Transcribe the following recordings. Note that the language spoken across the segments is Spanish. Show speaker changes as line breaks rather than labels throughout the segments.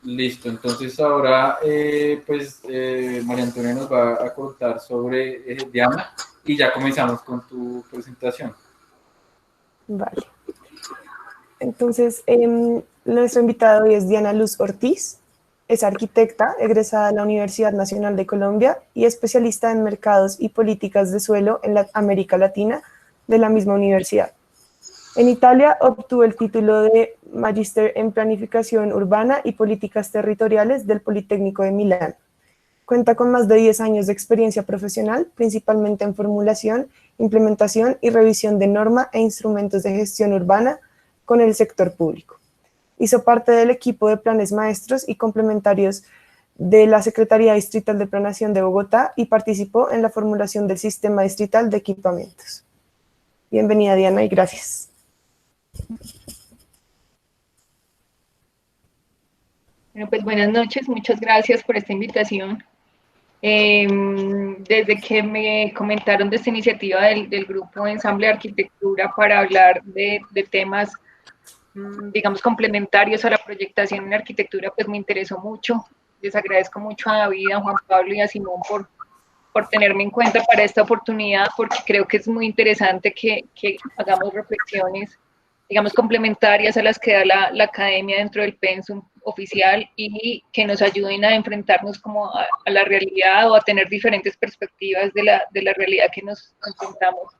Listo, entonces ahora María Antonia nos va a contar sobre Diana y ya comenzamos con tu presentación.
Vale. Entonces, nuestro invitado hoy es Diana Luz Ortiz. Es arquitecta, egresada de la Universidad Nacional de Colombia y especialista en mercados y políticas de suelo en la América Latina de la misma universidad. En Italia obtuvo el título de Magíster en Planificación Urbana y Políticas Territoriales del Politécnico de Milán. Cuenta con más de 10 años de experiencia profesional, principalmente en formulación, implementación y revisión de norma e instrumentos de gestión urbana con el sector público. Hizo parte del equipo de planes maestros y complementarios de la Secretaría Distrital de Planeación de Bogotá y participó en la formulación del Sistema Distrital de Equipamientos. Bienvenida, Diana, y gracias.
Bueno, pues buenas noches, muchas gracias por esta invitación. Desde que me comentaron de esta iniciativa del Grupo Ensamble de Arquitectura para hablar de temas, digamos, complementarios a la proyectación en arquitectura, pues me interesó mucho. Les agradezco mucho a David, a Juan Pablo y a Simón por tenerme en cuenta para esta oportunidad, porque creo que es muy interesante que hagamos reflexiones, digamos, complementarias a las que da la academia dentro del pensum oficial y que nos ayuden a enfrentarnos como a la realidad o a tener diferentes perspectivas de la realidad que nos enfrentamos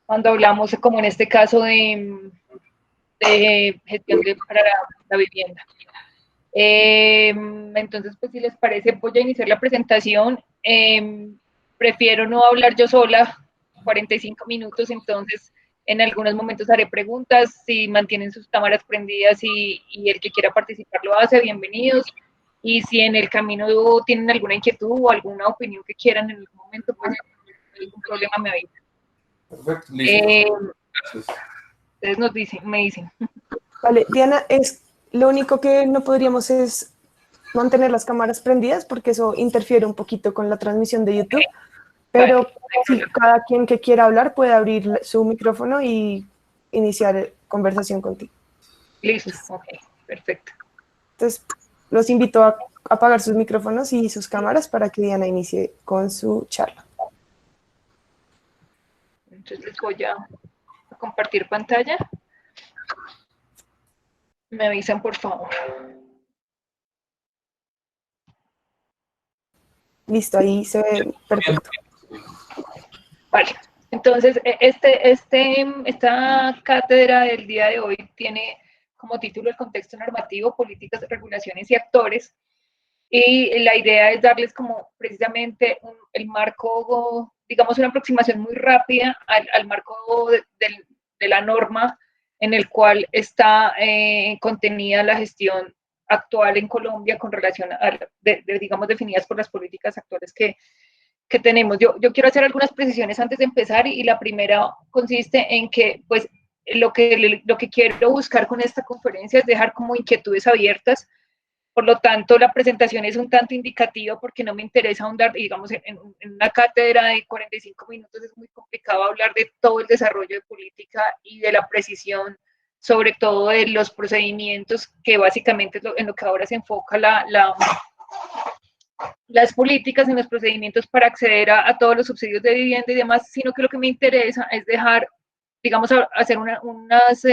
cuando hablamos, como en este caso, de gestión para la vivienda. Entonces, pues si les parece, voy a iniciar la presentación. Prefiero no hablar yo sola 45 minutos, entonces en algunos momentos haré preguntas, si mantienen sus cámaras prendidas y el que quiera participar lo hace, bienvenidos. Y si en el camino tienen alguna inquietud o alguna opinión que quieran en algún momento, pues no hay ningún problema, me avisan.
Perfecto, listo. Gracias.
Ustedes me dicen.
Vale, Diana, lo único que no podríamos es mantener las cámaras prendidas porque eso interfiere un poquito con la transmisión de YouTube, pero
Vale.
sí, cada quien que quiera hablar puede abrir su micrófono y iniciar conversación contigo.
Listo, ok, perfecto.
Entonces, los invito a apagar sus micrófonos y sus cámaras para que Diana inicie con su charla.
Entonces les voy a compartir pantalla. Me avisan, por favor.
Listo, ahí se ve perfecto.
Vale, entonces esta cátedra del día de hoy tiene como título el contexto normativo, políticas, regulaciones y actores. Y la idea es darles como precisamente el marco, digamos, una aproximación muy rápida al marco de la norma en el cual está contenida la gestión actual en Colombia con relación a, digamos, definidas por las políticas actuales que tenemos. Yo quiero hacer algunas precisiones antes de empezar y la primera consiste en que, pues, lo que quiero buscar con esta conferencia es dejar como inquietudes abiertas. Por lo tanto, la presentación es un tanto indicativa porque no me interesa ahondar, digamos, en una cátedra de 45 minutos es muy complicado hablar de todo el desarrollo de política y de la precisión, sobre todo de los procedimientos, que básicamente es en lo que ahora se enfoca las políticas, en los procedimientos para acceder a todos los subsidios de vivienda y demás, sino que lo que me interesa es dejar, digamos, hacer unas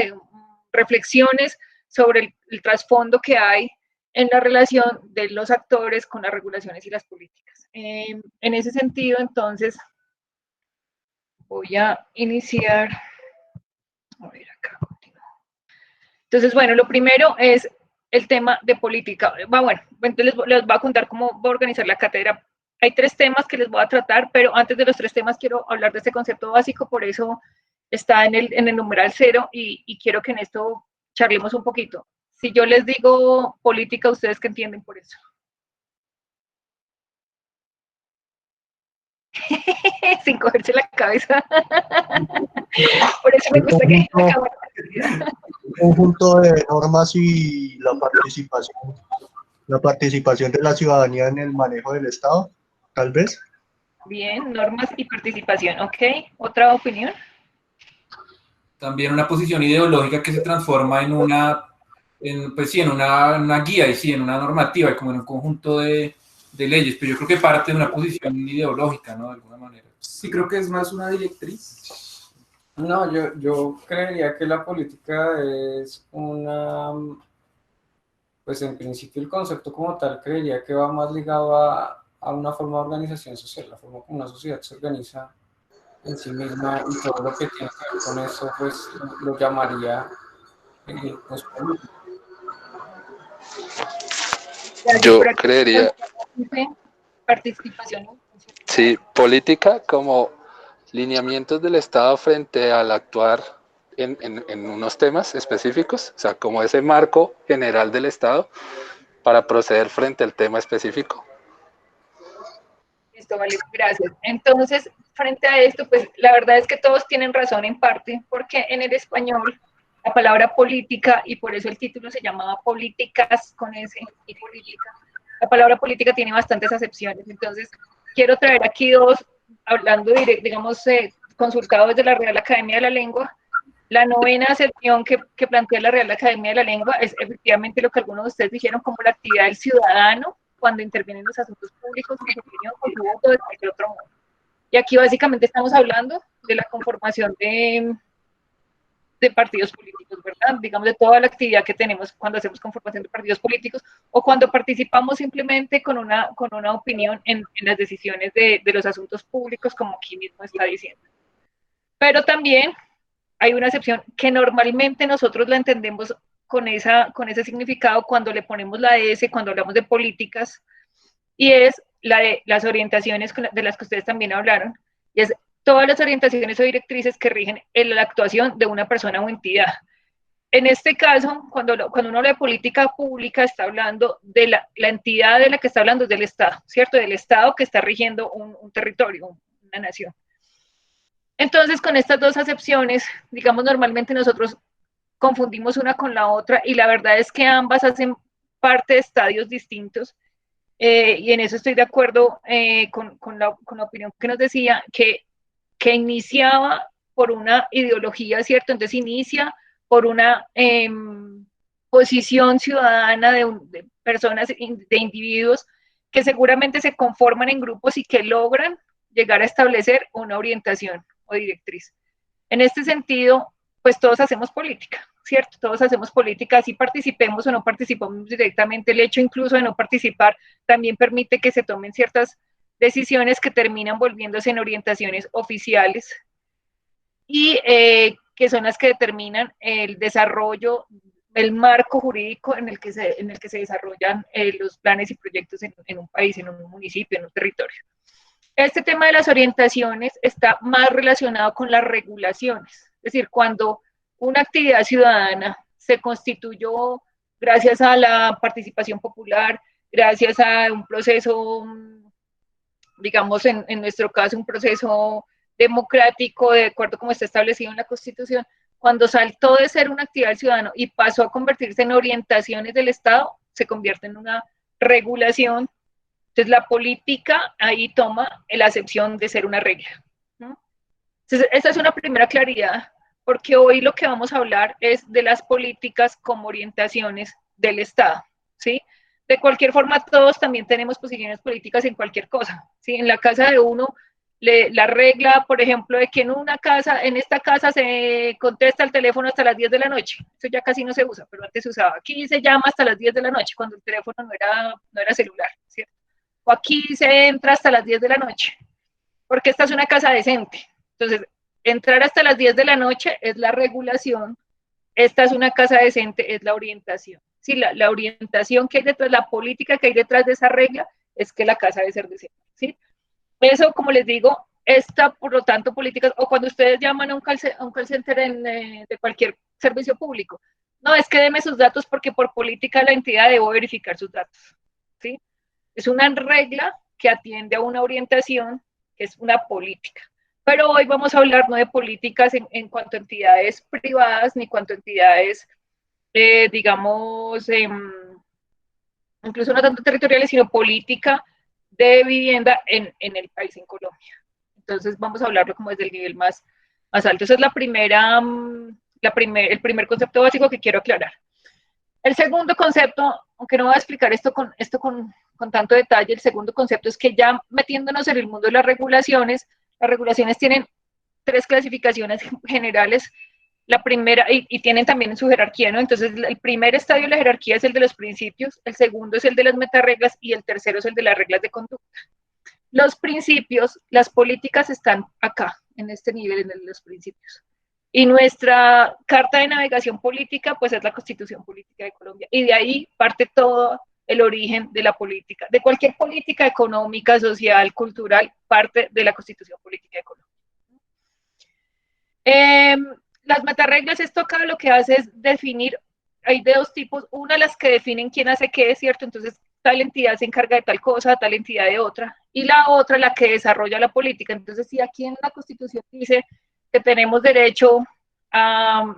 reflexiones sobre el trasfondo que hay en la relación de los actores con las regulaciones y las políticas. En ese sentido, entonces, voy a iniciar. A ver, acá. Entonces, bueno, lo primero es el tema de política. Bueno, entonces les voy a contar cómo voy a organizar la cátedra. Hay 3 temas que les voy a tratar, pero antes de los 3 temas quiero hablar de este concepto básico, por eso está en el numeral 0 y quiero que en esto charlemos un poquito. Si yo les digo política, ¿ustedes qué entienden por eso? Sin cogerse la cabeza. Por eso me gusta que la cámara.
Un conjunto de normas y la participación de la ciudadanía en el manejo del Estado, tal vez.
Bien, normas y participación, ok. ¿Otra opinión?
También una posición ideológica que se transforma en una pues sí, en una guía y sí, en una normativa y como en un conjunto de leyes, pero yo creo que parte de una posición ideológica, ¿no? De alguna manera.
Sí, creo que es más una directriz.
No, yo creería que la política es pues en principio el concepto como tal creería que va más ligado a una forma de organización social, la forma como una sociedad se organiza en sí misma y todo lo que tiene que ver con eso, pues lo llamaría pues, política.
Yo creería,
Participación.
sí, política como lineamientos del Estado frente al actuar en unos temas específicos, o sea, como ese marco general del Estado para proceder frente al tema específico.
Listo, vale, gracias. Entonces, frente a esto, pues la verdad es que todos tienen razón en parte, porque en el español la palabra política, y por eso el título se llamaba Políticas con S y política, la palabra política tiene bastantes acepciones. Entonces, quiero traer aquí dos, hablando, digamos, consultados desde la Real Academia de la Lengua. La novena acepción que plantea la Real Academia de la Lengua es efectivamente lo que algunos de ustedes dijeron como la actividad del ciudadano cuando interviene en los asuntos públicos, con su opinión, con su voto, de cualquier otro modo. Y aquí básicamente estamos hablando de la conformación de partidos políticos, ¿verdad? Digamos, de toda la actividad que tenemos cuando hacemos conformación de partidos políticos o cuando participamos simplemente con una opinión en las decisiones de los asuntos públicos, como aquí mismo está diciendo. Pero también hay una excepción que normalmente nosotros la entendemos con ese significado cuando le ponemos la S, cuando hablamos de políticas, y es la de las orientaciones de las que ustedes también hablaron, y es todas las orientaciones o directrices que rigen en la actuación de una persona o entidad. En este caso, cuando uno habla de política pública, está hablando de la entidad de la que está hablando, es del Estado, ¿cierto? Del Estado que está rigiendo un territorio, una nación. Entonces, con estas dos acepciones, digamos, normalmente nosotros confundimos una con la otra y la verdad es que ambas hacen parte de estadios distintos y en eso estoy de acuerdo con la opinión que nos decía, que iniciaba por una ideología, ¿cierto? Entonces inicia por una posición ciudadana de personas, de individuos que seguramente se conforman en grupos y que logran llegar a establecer una orientación o directriz. En este sentido, pues todos hacemos política, ¿cierto? Todos hacemos política, así participemos o no participamos directamente. El hecho incluso de no participar también permite que se tomen ciertas decisiones que terminan volviéndose en orientaciones oficiales y que son las que determinan el desarrollo, el marco jurídico en el que se desarrollan los planes y proyectos en un país, en un municipio, en un territorio. Este tema de las orientaciones está más relacionado con las regulaciones, es decir, cuando una actividad ciudadana se constituyó gracias a la participación popular, gracias a un proceso, digamos, en nuestro caso, un proceso democrático, de acuerdo como está establecido en la Constitución, cuando saltó de ser una actividad ciudadana y pasó a convertirse en orientaciones del Estado, se convierte en una regulación. Entonces, la política ahí toma la acepción de ser una regla, ¿no? Entonces, esa es una primera claridad, porque hoy lo que vamos a hablar es de las políticas como orientaciones del Estado, ¿sí? De cualquier forma, todos también tenemos posiciones políticas en cualquier cosa, ¿sí? En la casa de uno, la regla, por ejemplo, de que en esta casa se contesta el teléfono hasta las 10 de la noche, eso ya casi no se usa, pero antes se usaba. Aquí se llama hasta las 10 de la noche, cuando el teléfono no era celular, ¿cierto? O aquí se entra hasta las 10 de la noche, porque esta es una casa decente. Entonces, entrar hasta las 10 de la noche es la regulación, esta es una casa decente, es la orientación. Sí, la orientación que hay detrás, la política que hay detrás de esa regla, es que la casa debe ser decente, ¿sí? Eso, como les digo, por lo tanto, políticas, o cuando ustedes llaman a un call center de cualquier servicio público, no, es que deme sus datos porque por política la entidad debo verificar sus datos, ¿sí? Es una regla que atiende a una orientación, que es una política. Pero hoy vamos a hablar no de políticas en cuanto a entidades privadas, ni cuanto a entidades, digamos, incluso no tanto territoriales, sino política de vivienda en el país, en Colombia. Entonces vamos a hablarlo como desde el nivel más alto. Ese es el primer concepto básico que quiero aclarar. El segundo concepto, aunque no voy a explicar esto con tanto detalle, el segundo concepto es que ya metiéndonos en el mundo de las regulaciones tienen 3 clasificaciones generales. La primera, y tienen también su jerarquía, ¿no? Entonces, el primer estadio de la jerarquía es el de los principios, el segundo es el de las metareglas y el tercero es el de las reglas de conducta. Los principios, las políticas están acá, en este nivel, en los principios. Y nuestra carta de navegación política, pues es la Constitución Política de Colombia. Y de ahí parte todo el origen de la política, de cualquier política económica, social, cultural, parte de la Constitución Política de Colombia. Las metareglas, esto acá lo que hace es definir, hay de 2 tipos, una las que definen quién hace qué, ¿cierto? Entonces, tal entidad se encarga de tal cosa, tal entidad de otra, y la otra la que desarrolla la política. Entonces, si aquí en la Constitución dice que tenemos derecho a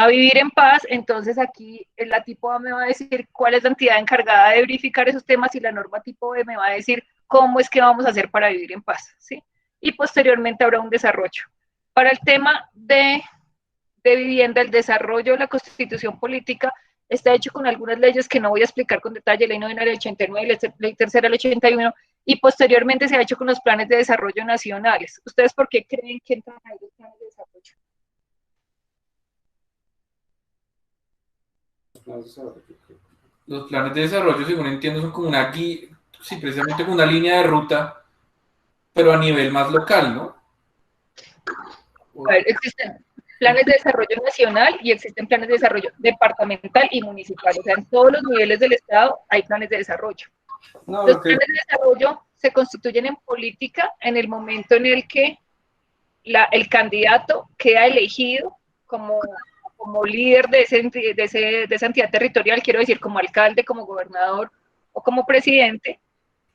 vivir en paz, entonces aquí la tipo A me va a decir cuál es la entidad encargada de verificar esos temas y la norma tipo B me va a decir cómo es que vamos a hacer para vivir en paz, ¿sí? Y posteriormente habrá un desarrollo. Para el tema de vivienda, el desarrollo de la Constitución Política está hecho con algunas leyes que no voy a explicar con detalle, ley novena del 89, ley tercera del 81, y posteriormente se ha hecho con los planes de desarrollo nacionales. ¿Ustedes por qué creen que entran ahí los planes de desarrollo?
Los planes de desarrollo, según entiendo, son como una guía, sí, precisamente como una línea de ruta, pero a nivel más local, ¿no?
A ver, existen planes de desarrollo nacional y existen planes de desarrollo departamental y municipal. O sea, en todos los niveles del Estado hay planes de desarrollo.
No,
Los planes de desarrollo se constituyen en política en el momento en el que el candidato queda elegido como líder de esa entidad territorial, quiero decir, como alcalde, como gobernador o como presidente,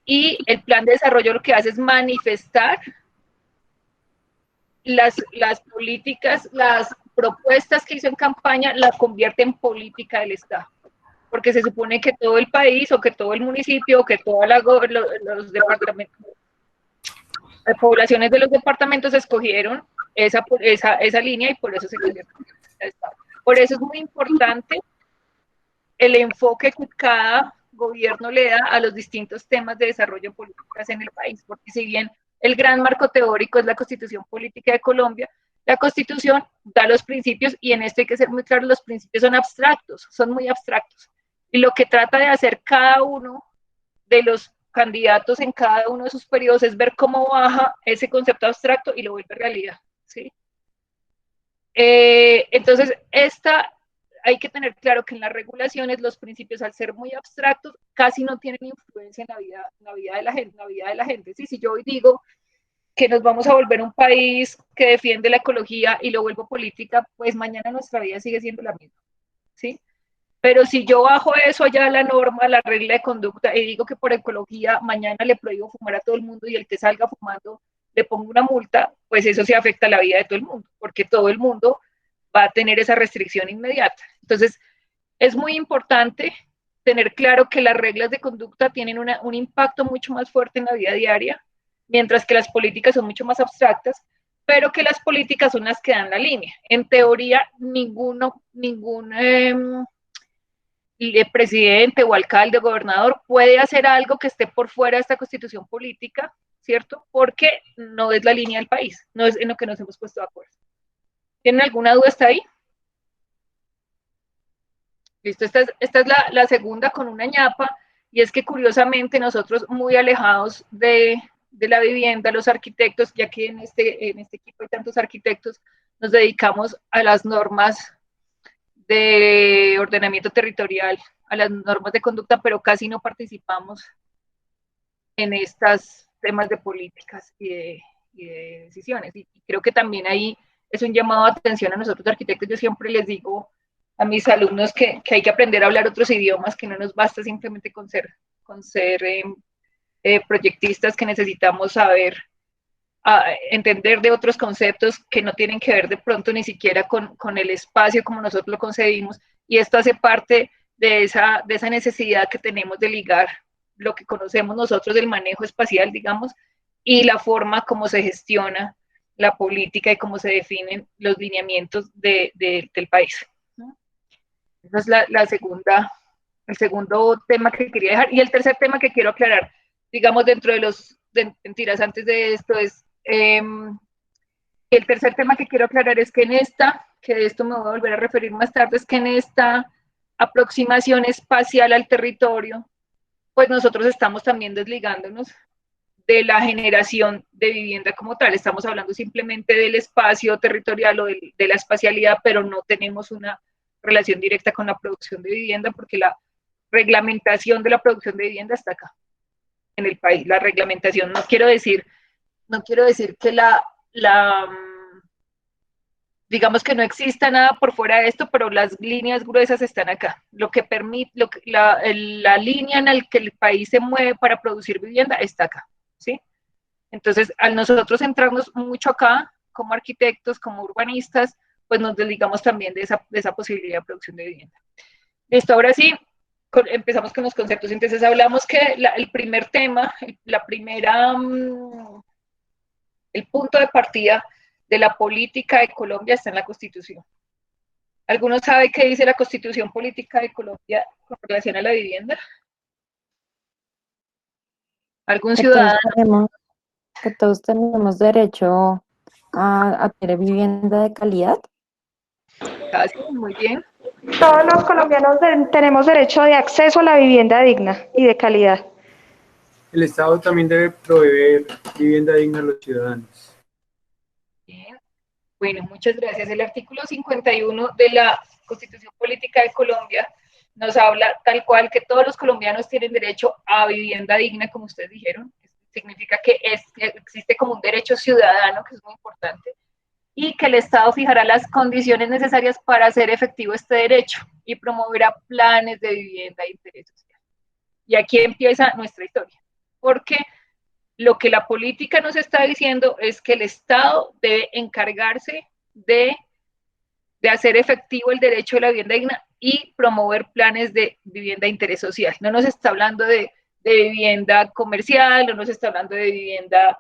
y el plan de desarrollo lo que hace es manifestar las políticas, las propuestas que hizo en campaña, las convierte en política del Estado. Porque se supone que todo el país, o que todo el municipio, o que todos los departamentos, las poblaciones de los departamentos escogieron esa línea y por eso se convierte en política del Estado. Por eso es muy importante el enfoque que cada gobierno le da a los distintos temas de desarrollo políticas en el país, porque si bien el gran marco teórico es la Constitución Política de Colombia, la Constitución da los principios y en esto hay que ser muy claro, los principios son abstractos, son muy abstractos. Y lo que trata de hacer cada uno de los candidatos en cada uno de sus periodos es ver cómo baja ese concepto abstracto y lo vuelve realidad, ¿sí? Entonces, hay que tener claro que en las regulaciones los principios, al ser muy abstractos, casi no tienen influencia en la vida de la gente. ¿Sí? Si yo hoy digo que nos vamos a volver un país que defiende la ecología y lo vuelvo política, pues mañana nuestra vida sigue siendo la misma. ¿Sí? Pero si yo bajo eso allá a la norma, la regla de conducta, y digo que por ecología mañana le prohíbo fumar a todo el mundo y el que salga fumando le pongo una multa, pues eso sí afecta la vida de todo el mundo, porque todo el mundo va a tener esa restricción inmediata. Entonces, es muy importante tener claro que las reglas de conducta tienen un impacto mucho más fuerte en la vida diaria, mientras que las políticas son mucho más abstractas, pero que las políticas son las que dan la línea. En teoría, ningún presidente o alcalde o gobernador puede hacer algo que esté por fuera de esta constitución política, ¿cierto? Porque no es la línea del país, no es en lo que nos hemos puesto de acuerdo. ¿Tienen alguna duda hasta ahí? Listo, esta es la segunda con una ñapa, y es que curiosamente nosotros muy alejados de la vivienda, los arquitectos, ya que en este equipo hay tantos arquitectos, nos dedicamos a las normas de ordenamiento territorial, a las normas de conducta, pero casi no participamos en estos temas de políticas y de decisiones. Y creo que también ahí es un llamado de atención a nosotros arquitectos. Yo siempre les digo a mis alumnos que hay que aprender a hablar otros idiomas, que no nos basta simplemente con ser proyectistas, que necesitamos saber entender de otros conceptos que no tienen que ver de pronto ni siquiera con el espacio como nosotros lo concebimos, y esto hace parte de esa necesidad que tenemos de ligar lo que conocemos nosotros del manejo espacial, digamos, y la forma como se gestiona la política y cómo se definen los lineamientos del país. Esa es el segundo tema que quería dejar. Y el tercer tema que quiero aclarar, digamos, dentro de mentiras, antes de esto es, el tercer tema que quiero aclarar es que que de esto me voy a volver a referir más tarde, es que en esta aproximación espacial al territorio, pues nosotros estamos también desligándonos de la generación de vivienda como tal. Estamos hablando simplemente del espacio territorial o de la espacialidad, pero no tenemos una relación directa con la producción de vivienda porque la reglamentación de la producción de vivienda está acá, en el país. La reglamentación, no quiero decir que digamos que no exista nada por fuera de esto, pero las líneas gruesas están acá. Lo que permite, la línea en la que el país se mueve para producir vivienda está acá, ¿sí? Entonces, al nosotros centrarnos mucho acá, como arquitectos, como urbanistas, pues nos desligamos también de esa posibilidad de producción de vivienda. Listo, ahora sí, empezamos con los conceptos. Entonces, hablamos que el primer tema, el punto de partida de la política de Colombia está en la Constitución. ¿Alguno sabe qué dice la Constitución Política de Colombia con relación a la vivienda? ¿Algún ciudadano?
Que todos tenemos derecho a tener vivienda de calidad.
Casi, muy bien.
Todos los colombianos tenemos derecho de acceso a la vivienda digna y de calidad.
El Estado también debe proveer vivienda digna a los ciudadanos.
Bien. Bueno, muchas gracias. El artículo 51 de la Constitución Política de Colombia nos habla tal cual que todos los colombianos tienen derecho a vivienda digna, como ustedes dijeron. Significa que existe como un derecho ciudadano, que es muy importante, y que el Estado fijará las condiciones necesarias para hacer efectivo este derecho y promoverá planes de vivienda de interés social. Y aquí empieza nuestra historia, porque lo que la política nos está diciendo es que el Estado debe encargarse de hacer efectivo el derecho a la vivienda digna y promover planes de vivienda de interés social. No nos está hablando de vivienda comercial, no nos está hablando de vivienda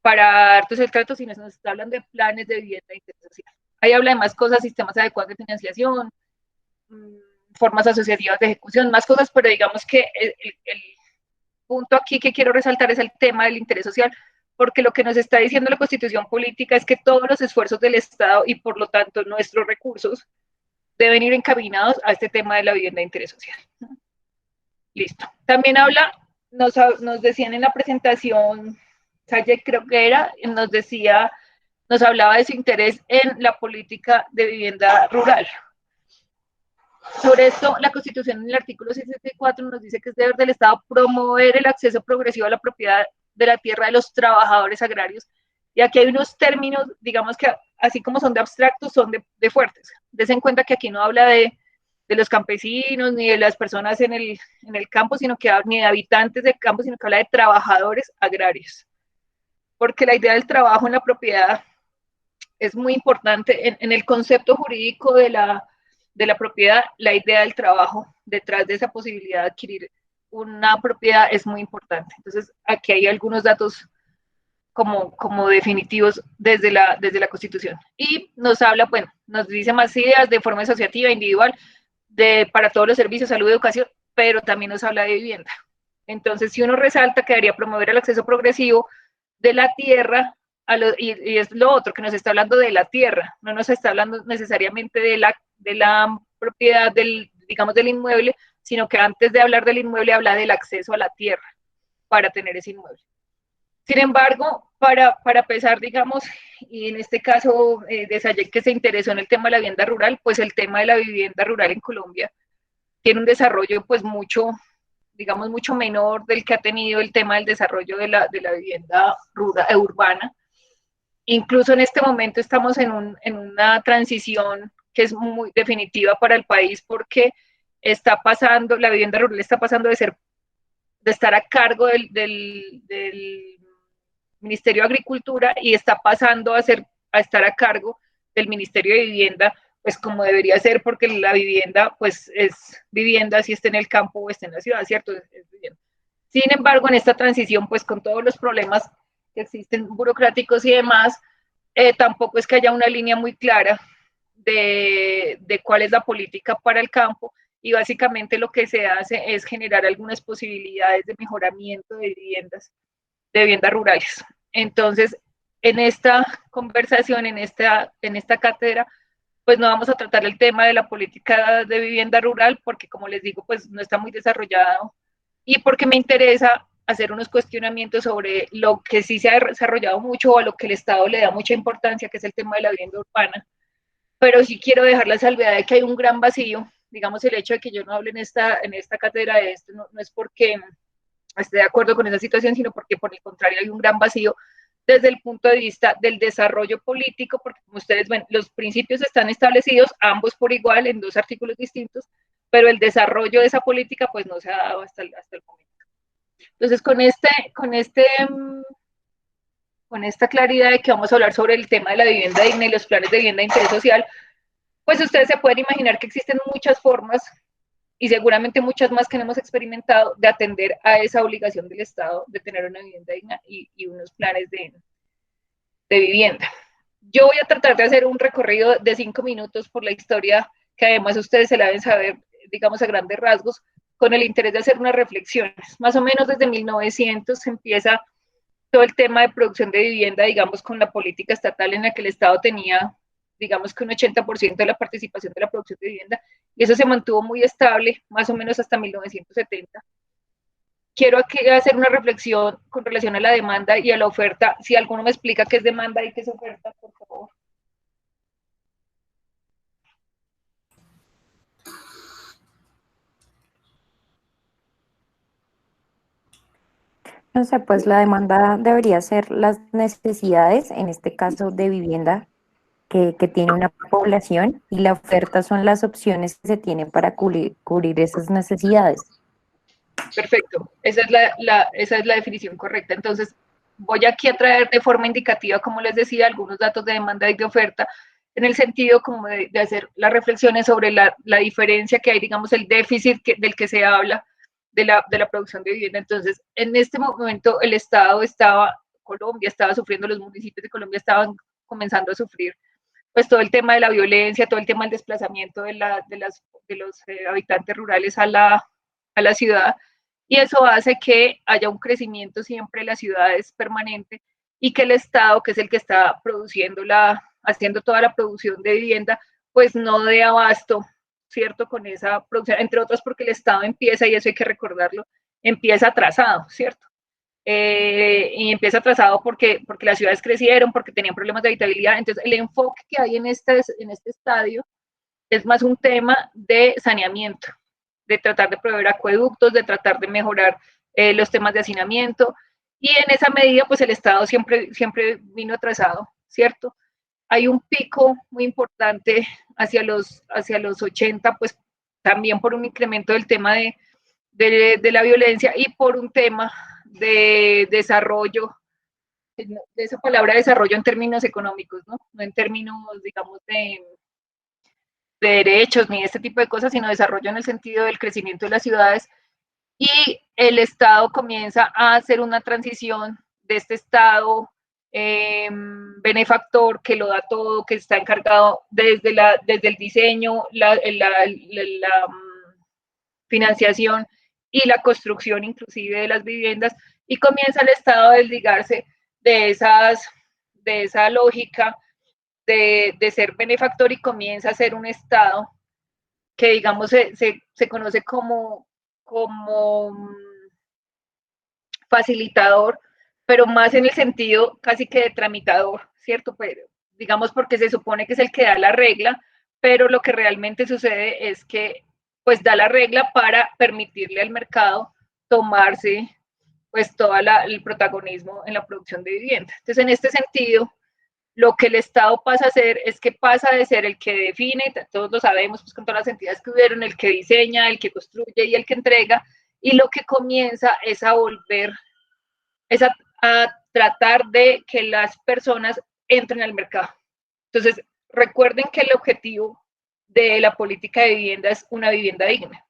para hartos el trato, sino nos está hablando de planes de vivienda de interés social. Ahí habla de más cosas, sistemas adecuados de financiación, formas asociativas de ejecución, más cosas, pero digamos que el punto aquí que quiero resaltar es el tema del interés social, porque lo que nos está diciendo la Constitución Política es que todos los esfuerzos del Estado y por lo tanto nuestros recursos deben ir encaminados a este tema de la vivienda de interés social. Listo. También nos decían en la presentación, Sayek creo que era, nos hablaba de su interés en la política de vivienda rural. Sobre esto, la Constitución en el artículo 64 nos dice que es deber del Estado promover el acceso progresivo a la propiedad de la tierra de los trabajadores agrarios. Y aquí hay unos términos, digamos que así como son de abstractos, son de fuertes. Desen cuenta que aquí no habla de los campesinos, ni de las personas en el campo, ni de habitantes del campo, sino que habla de trabajadores agrarios. Porque la idea del trabajo en la propiedad es muy importante. En el concepto jurídico de la propiedad, la idea del trabajo detrás de esa posibilidad de adquirir una propiedad es muy importante. Entonces, aquí hay algunos datos como definitivos desde la Constitución. Y nos habla, bueno, nos dice más ideas de forma asociativa, individual, para todos los servicios, salud, educación, pero también nos habla de vivienda. Entonces, si uno resalta que debería promover el acceso progresivo de la tierra, y es lo otro, que nos está hablando de la tierra, no nos está hablando necesariamente de la propiedad digamos, del inmueble, sino que antes de hablar del inmueble habla del acceso a la tierra para tener ese inmueble. Sin embargo, para pesar, digamos, y en este caso de Sayek que se interesó en el tema de la vivienda rural, pues el tema de la vivienda rural en Colombia tiene un desarrollo pues mucho menor del que ha tenido el tema del desarrollo de la vivienda urbana. Incluso en este momento estamos en una transición que es muy definitiva para el país porque la vivienda rural está pasando de estar a cargo del Ministerio de Agricultura y está pasando a estar a cargo del Ministerio de Vivienda, pues como debería ser, porque la vivienda, pues es vivienda si esté en el campo o esté en la ciudad, ¿cierto? Es vivienda. Sin embargo, en esta transición, pues con todos los problemas que existen burocráticos y demás, tampoco es que haya una línea muy clara de cuál es la política para el campo, y básicamente lo que se hace es generar algunas posibilidades de mejoramiento de viviendas rurales. Entonces, en esta conversación, en esta cátedra, pues no vamos a tratar el tema de la política de vivienda rural, porque como les digo, pues no está muy desarrollado, y porque me interesa hacer unos cuestionamientos sobre lo que sí se ha desarrollado mucho o a lo que el Estado le da mucha importancia, que es el tema de la vivienda urbana. Pero sí quiero dejar la salvedad de que hay un gran vacío. Digamos, el hecho de que yo no hable en esta cátedra de esto no es porque esté de acuerdo con esa situación, sino porque por el contrario hay un gran vacío desde el punto de vista del desarrollo político, porque como ustedes ven, los principios están establecidos, ambos por igual, en 2 artículos distintos, pero el desarrollo de esa política pues no se ha dado hasta el momento. Entonces, con esta claridad de que vamos a hablar sobre el tema de la vivienda digna y los planes de vivienda de interés social, pues ustedes se pueden imaginar que existen muchas formas y seguramente muchas más que no hemos experimentado de atender a esa obligación del Estado de tener una vivienda digna y unos planes de vivienda. Yo voy a tratar de hacer un recorrido de 5 minutos por la historia, que además ustedes se la deben saber, digamos, a grandes rasgos, con el interés de hacer unas reflexiones. Más o menos desde 1900 empieza todo el tema de producción de vivienda, digamos, con la política estatal en la que el Estado tenía, digamos que un 80% de la participación de la producción de vivienda, y eso se mantuvo muy estable, más o menos hasta 1970. Quiero aquí hacer una reflexión con relación a la demanda y a la oferta. Si alguno me explica qué es demanda y qué es oferta, por favor.
No sé, pues la demanda debería ser las necesidades, en este caso de vivienda, que tiene una población, y la oferta son las opciones que se tienen para cubrir esas necesidades.
Perfecto, esa es la definición correcta. Entonces, voy aquí a traer de forma indicativa, como les decía, algunos datos de demanda y de oferta, en el sentido como de hacer las reflexiones sobre la diferencia que hay, digamos, el déficit del que se habla de la producción de vivienda. Entonces, en este momento el Estado Colombia estaba sufriendo, los municipios de Colombia estaban comenzando a sufrir pues todo el tema de la violencia, todo el tema del desplazamiento de los habitantes rurales a la ciudad, y eso hace que haya un crecimiento siempre en las ciudades permanente y que el Estado, que es el que está haciendo toda la producción de vivienda, pues no dé abasto, ¿cierto? Con esa producción, entre otras porque el Estado empieza, y eso hay que recordarlo, empieza atrasado, ¿cierto? Y empieza atrasado porque las ciudades crecieron, porque tenían problemas de habitabilidad. Entonces, el enfoque que hay en este estadio es más un tema de saneamiento, de tratar de proveer acueductos, de tratar de mejorar los temas de hacinamiento, y en esa medida, pues el Estado siempre vino atrasado, ¿cierto? Hay un pico muy importante hacia los 80, pues también por un incremento del tema de la violencia y por un tema de desarrollo, de esa palabra desarrollo en términos económicos, ¿no? No en términos, digamos, de derechos ni este tipo de cosas, sino desarrollo en el sentido del crecimiento de las ciudades, y el Estado comienza a hacer una transición de este Estado benefactor que lo da todo, que está encargado desde el diseño, la financiación y la construcción inclusive de las viviendas, y comienza el Estado a desligarse de esa lógica de ser benefactor, y comienza a ser un Estado que, digamos, se conoce como facilitador, pero más en el sentido casi que de tramitador, ¿cierto? Pero, digamos, porque se supone que es el que da la regla, pero lo que realmente sucede es que pues da la regla para permitirle al mercado tomarse pues todo el protagonismo en la producción de vivienda. Entonces, en este sentido, lo que el Estado pasa a hacer es que pasa de ser el que define, todos lo sabemos, pues con todas las entidades que hubieron, el que diseña, el que construye y el que entrega, y lo que comienza es a tratar de que las personas entren al mercado. Entonces, recuerden que el objetivo de la política de vivienda es una vivienda digna.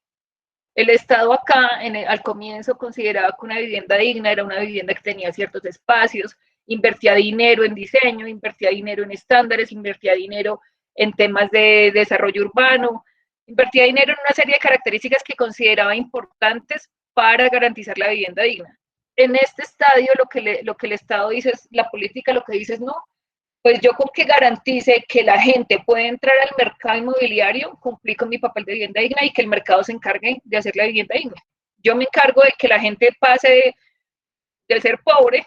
El Estado acá, al comienzo, consideraba que una vivienda digna era una vivienda que tenía ciertos espacios, invertía dinero en diseño, invertía dinero en estándares, invertía dinero en temas de desarrollo urbano. Invertía dinero en una serie de características que consideraba importantes para garantizar la vivienda digna. En este estadio lo que el Estado dice es, la política lo que dice es no, pues yo con que garantice que la gente puede entrar al mercado inmobiliario, cumplí con mi papel de vivienda digna y que el mercado se encargue de hacer la vivienda digna. Yo me encargo de que la gente pase de ser pobre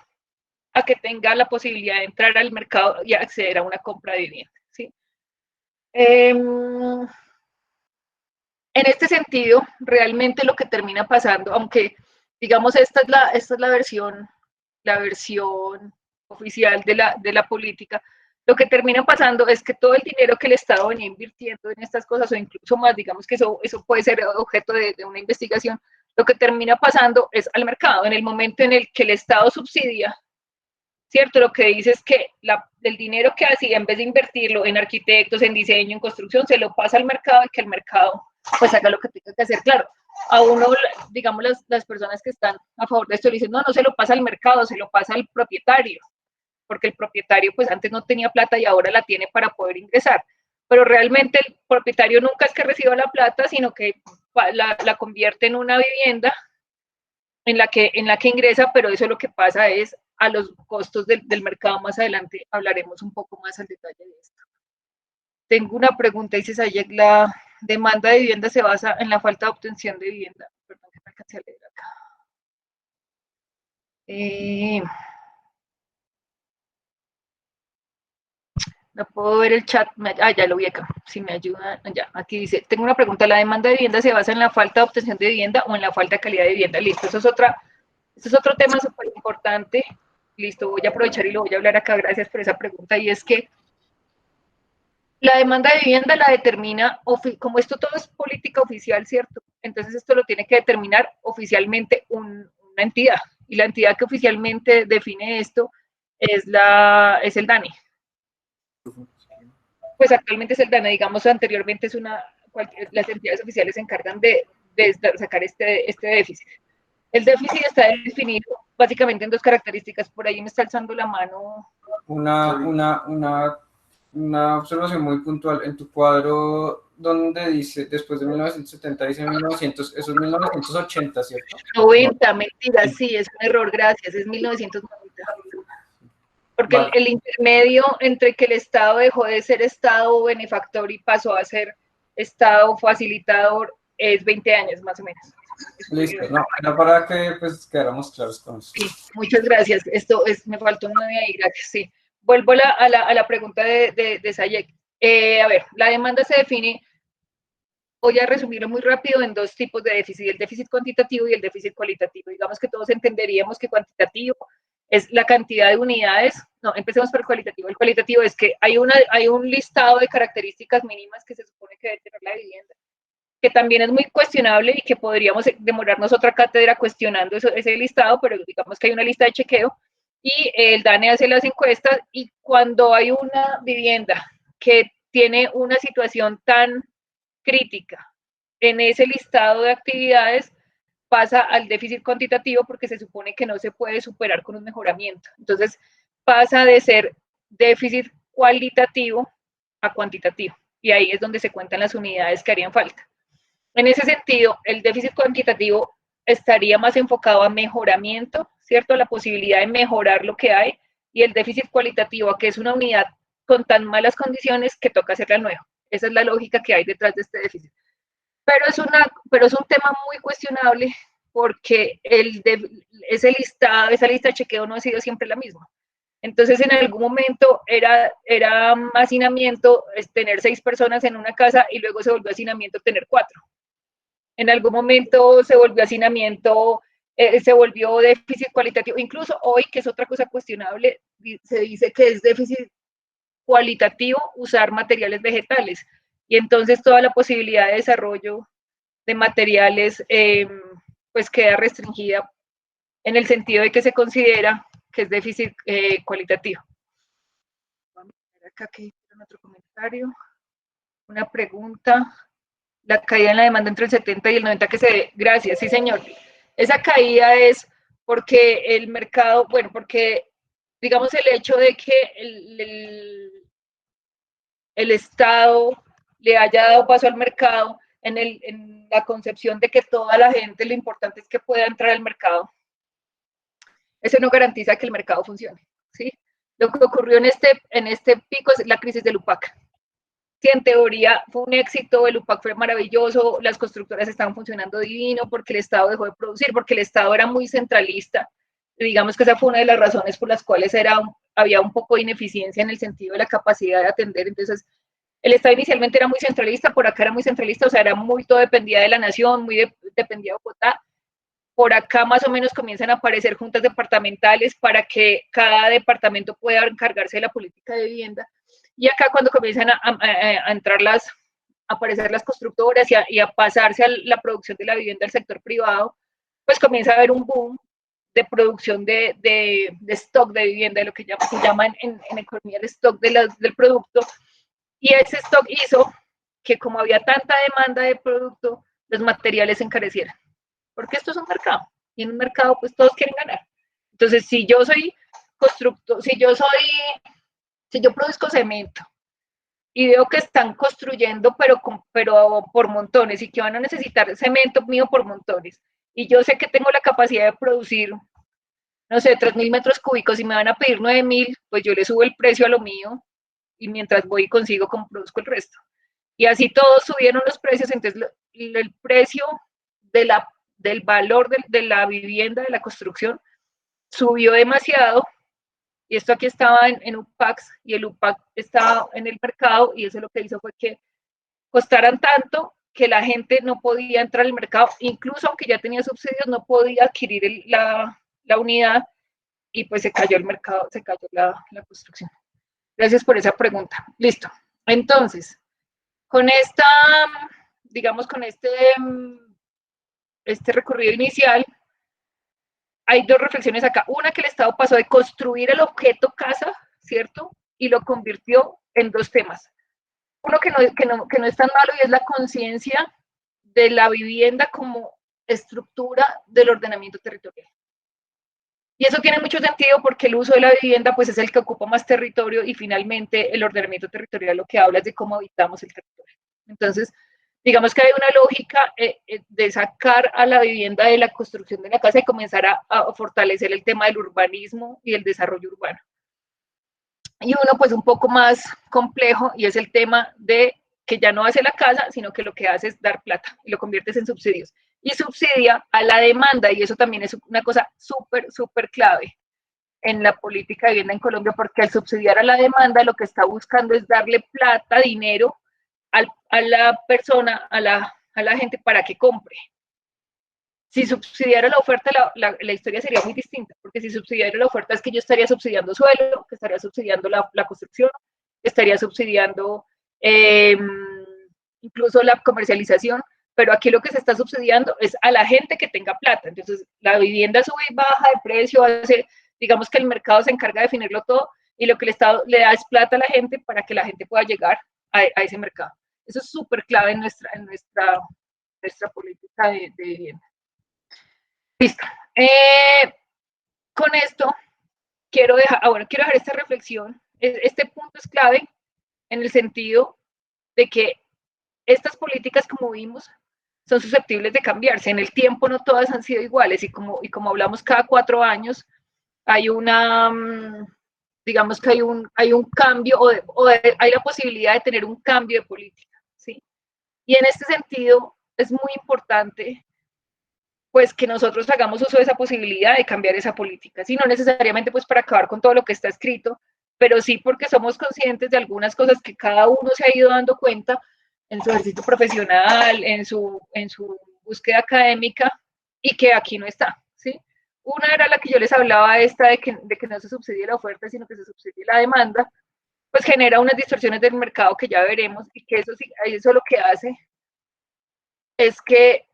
a que tenga la posibilidad de entrar al mercado y acceder a una compra de vivienda. ¿Sí? En este sentido, realmente lo que termina pasando, aunque digamos esta es la versión oficial de la política, lo que termina pasando es que todo el dinero que el Estado venía invirtiendo en estas cosas, o incluso más, digamos que eso puede ser objeto de una investigación, lo que termina pasando es al mercado. En el momento en el que el Estado subsidia, ¿cierto? Lo que dice es que el dinero que hacía, en vez de invertirlo en arquitectos, en diseño, en construcción, se lo pasa al mercado y que el mercado pues haga lo que tenga que hacer. Claro, a uno, digamos, las personas que están a favor de esto le dicen, no se lo pasa al mercado, se lo pasa al propietario, porque el propietario pues antes no tenía plata y ahora la tiene para poder ingresar. Pero realmente el propietario nunca es que reciba la plata, sino que la convierte en una vivienda en la que ingresa, pero eso lo que pasa es a los costos del mercado. Más adelante hablaremos un poco más al detalle de esto. Tengo una pregunta, dice Sayek, la demanda de vivienda se basa en la falta de obtención de vivienda. Perdón que me alcancé a leer acá. No puedo ver el chat. Ya lo vi acá. Si me ayudan. Ya, aquí dice, tengo una pregunta. ¿La demanda de vivienda se basa en la falta de obtención de vivienda o en la falta de calidad de vivienda? Listo, eso es otro tema súper importante. Listo, voy a aprovechar y lo voy a hablar acá. Gracias por esa pregunta. Y es que la demanda de vivienda la determina, como esto todo es política oficial, ¿cierto? Entonces esto lo tiene que determinar oficialmente una entidad. Y la entidad que oficialmente define esto es el DANE. Pues actualmente es el DANE, digamos, anteriormente las entidades oficiales se encargan de sacar este déficit. El déficit está definido básicamente en dos características. Por ahí me está alzando la mano.
Una observación muy puntual. En tu cuadro, donde dice, después de 1970, dice 1900, eso es 1980, ¿cierto?
90, mentira, sí, es un error, gracias, es 1990. Porque vale. El intermedio entre que el Estado dejó de ser Estado benefactor y pasó a ser Estado facilitador es 20 años, más o menos.
Listo, no para que pues quedáramos claros con eso.
Sí, muchas gracias. Me faltó un 9 ahí, gracias, sí. Vuelvo a la pregunta de Sayek. A ver, la demanda se define, voy a resumirlo muy rápido, en dos tipos de déficit, el déficit cuantitativo y el déficit cualitativo. Digamos que todos entenderíamos que cuantitativo es la cantidad de unidades. No, empecemos por el cualitativo. El cualitativo es que hay un listado de características mínimas que se supone que debe tener la vivienda, que también es muy cuestionable y que podríamos demorarnos otra cátedra cuestionando ese listado, pero digamos que hay una lista de chequeo y el DANE hace las encuestas, y cuando hay una vivienda que tiene una situación tan crítica en ese listado de actividades, pasa al déficit cuantitativo porque se supone que no se puede superar con un mejoramiento. Entonces pasa de ser déficit cualitativo a cuantitativo, y ahí es donde se cuentan las unidades que harían falta. En ese sentido, el déficit cuantitativo estaría más enfocado a mejoramiento, ¿cierto? A la posibilidad de mejorar lo que hay, y el déficit cualitativo a que es una unidad con tan malas condiciones que toca hacerla nueva. Esa es la lógica que hay detrás de este déficit. Pero es un tema muy cuestionable porque esa lista de chequeo no ha sido siempre la misma. Entonces, en algún momento era hacinamiento tener 6 personas en una casa, y luego se volvió hacinamiento tener 4. En algún momento se volvió hacinamiento, se volvió déficit cualitativo. Incluso hoy, que es otra cosa cuestionable, se dice que es déficit cualitativo usar materiales vegetales. Y entonces toda la posibilidad de desarrollo de materiales pues queda restringida, en el sentido de que se considera que es déficit cualitativo. Vamos a ver acá que hicieron otro comentario. Una pregunta. La caída en la demanda entre el 70 y el 90 que se ve. Gracias, sí señor. Esa caída es porque el mercado, bueno, porque digamos el hecho de que el Estado le haya dado paso al mercado en la concepción de que toda la gente lo importante es que pueda entrar al mercado. Eso no garantiza que el mercado funcione, ¿sí? Lo que ocurrió en este pico es la crisis del UPAC. Sí, en teoría fue un éxito, el UPAC fue maravilloso, las constructoras estaban funcionando divino porque el Estado dejó de producir, porque el Estado era muy centralista. Digamos que esa fue una de las razones por las cuales había un poco de ineficiencia en el sentido de la capacidad de atender. Entonces, el Estado inicialmente era muy centralista, por acá era muy centralista, o sea, era muy, todo dependía de la nación, muy dependía de Bogotá. Por acá más o menos comienzan a aparecer juntas departamentales para que cada departamento pueda encargarse de la política de vivienda. Y acá cuando comienzan a entrar aparecer las constructoras y a pasarse a la producción de la vivienda del sector privado, pues comienza a haber un boom de producción de stock de vivienda, de lo que se llama en economía el stock del producto. Y ese stock hizo que como había tanta demanda de producto, los materiales se encarecieran. Porque esto es un mercado, y en un mercado pues todos quieren ganar. Entonces, si yo soy constructor, si yo produzco cemento y veo que están construyendo pero por montones y que van a necesitar cemento mío por montones, y yo sé que tengo la capacidad de producir, no sé, 3.000 metros cúbicos y me van a pedir 9.000, pues yo le subo el precio a lo mío y mientras voy y consigo como produzco el resto. Y así todos subieron los precios, entonces el precio del valor de la vivienda, de la construcción, subió demasiado, y esto aquí estaba en UPACs, y el UPAC estaba en el mercado, y eso lo que hizo fue que costaran tanto que la gente no podía entrar al mercado, incluso aunque ya tenía subsidios, no podía adquirir la unidad, y pues se cayó el mercado, se cayó la construcción. Gracias por esa pregunta. Listo. Entonces, con este recorrido inicial, hay dos reflexiones acá. Una, que el Estado pasó de construir el objeto casa, ¿cierto? Y lo convirtió en dos temas. Uno que no es tan malo, y es la conciencia de la vivienda como estructura del ordenamiento territorial. Y eso tiene mucho sentido porque el uso de la vivienda pues es el que ocupa más territorio, y finalmente el ordenamiento territorial lo que habla es de cómo habitamos el territorio. Entonces, digamos que hay una lógica de sacar a la vivienda de la construcción de la casa y comenzar a fortalecer el tema del urbanismo y el desarrollo urbano. Y uno pues un poco más complejo, y es el tema de que ya no hace la casa, sino que lo que hace es dar plata y lo conviertes en subsidios. Y subsidia a la demanda, y eso también es una cosa súper, súper clave en la política de vivienda en Colombia, porque al subsidiar a la demanda lo que está buscando es darle plata, dinero a la persona, a la gente para que compre. Si subsidiara la oferta, la historia sería muy distinta, porque si subsidiara la oferta es que yo estaría subsidiando suelo, que estaría subsidiando la construcción, estaría subsidiando incluso la comercialización, pero aquí lo que se está subsidiando es a la gente que tenga plata. Entonces, la vivienda sube y baja de precio, digamos que el mercado se encarga de definirlo todo, y lo que el Estado le da es plata a la gente para que la gente pueda llegar a ese mercado. Eso es súper clave en nuestra política de vivienda. Listo. Con esto quiero dejar esta reflexión. Este punto es clave en el sentido de que estas políticas, como vimos, son susceptibles de cambiarse. En el tiempo no todas han sido iguales, y como hablamos, cada 4 años hay digamos que hay un cambio, hay la posibilidad de tener un cambio de política, ¿sí? Y en este sentido es muy importante pues que nosotros hagamos uso de esa posibilidad de cambiar esa política, ¿sí? No necesariamente pues para acabar con todo lo que está escrito, pero sí porque somos conscientes de algunas cosas que cada uno se ha ido dando cuenta en su ejercicio profesional, en su búsqueda académica, y que aquí no está, ¿sí? Una era la que yo les hablaba, esta de que no se subsidie la oferta, sino que se subsidie la demanda, pues genera unas distorsiones del mercado que ya veremos, y que eso lo que hace es que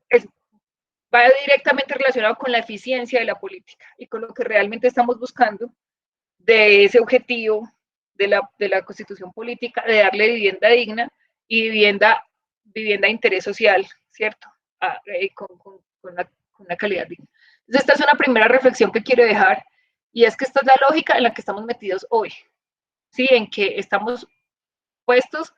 va directamente relacionado con la eficiencia de la política y con lo que realmente estamos buscando de ese objetivo de la constitución política, de darle vivienda digna y vivienda de interés social, ¿cierto? Con una calidad digna. Entonces, esta es una primera reflexión que quiero dejar, y es que esta es la lógica en la que estamos metidos hoy, ¿sí? En que estamos supuestos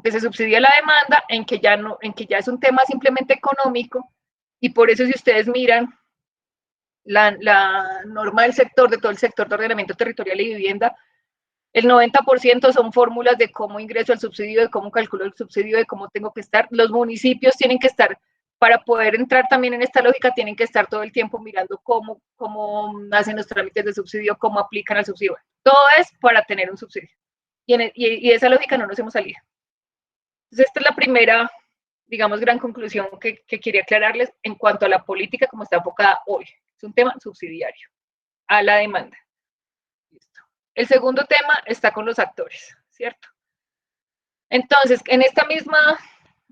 que se subsidia la demanda, en que ya es un tema simplemente económico, y por eso si ustedes miran la norma del sector, de todo el sector de ordenamiento territorial y vivienda, el 90% son fórmulas de cómo ingreso al subsidio, de cómo calculo el subsidio, de cómo tengo que estar. Los municipios tienen que estar, para poder entrar también en esta lógica, tienen que estar todo el tiempo mirando cómo hacen los trámites de subsidio, cómo aplican al subsidio. Todo es para tener un subsidio. Y esa lógica no nos hemos salido. Entonces, esta es la primera, digamos, gran conclusión que quería aclararles en cuanto a la política como está enfocada hoy. Es un tema subsidiario a la demanda. Listo. El segundo tema está con los actores, ¿cierto? Entonces, en esta misma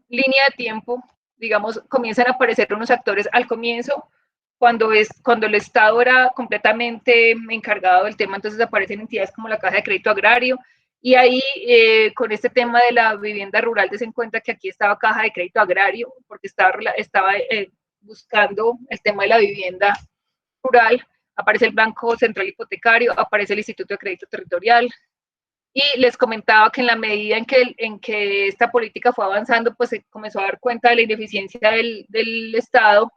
línea de tiempo, digamos, comienzan a aparecer unos actores al comienzo, cuando el Estado era completamente encargado del tema, entonces aparecen entidades como la Caja de Crédito Agrario, y ahí con este tema de la vivienda rural, des en cuenta que aquí estaba Caja de Crédito Agrario, porque estaba buscando el tema de la vivienda rural, aparece el Banco Central Hipotecario, aparece el Instituto de Crédito Territorial, y les comentaba que en la medida en que esta política fue avanzando, pues se comenzó a dar cuenta de la ineficiencia del Estado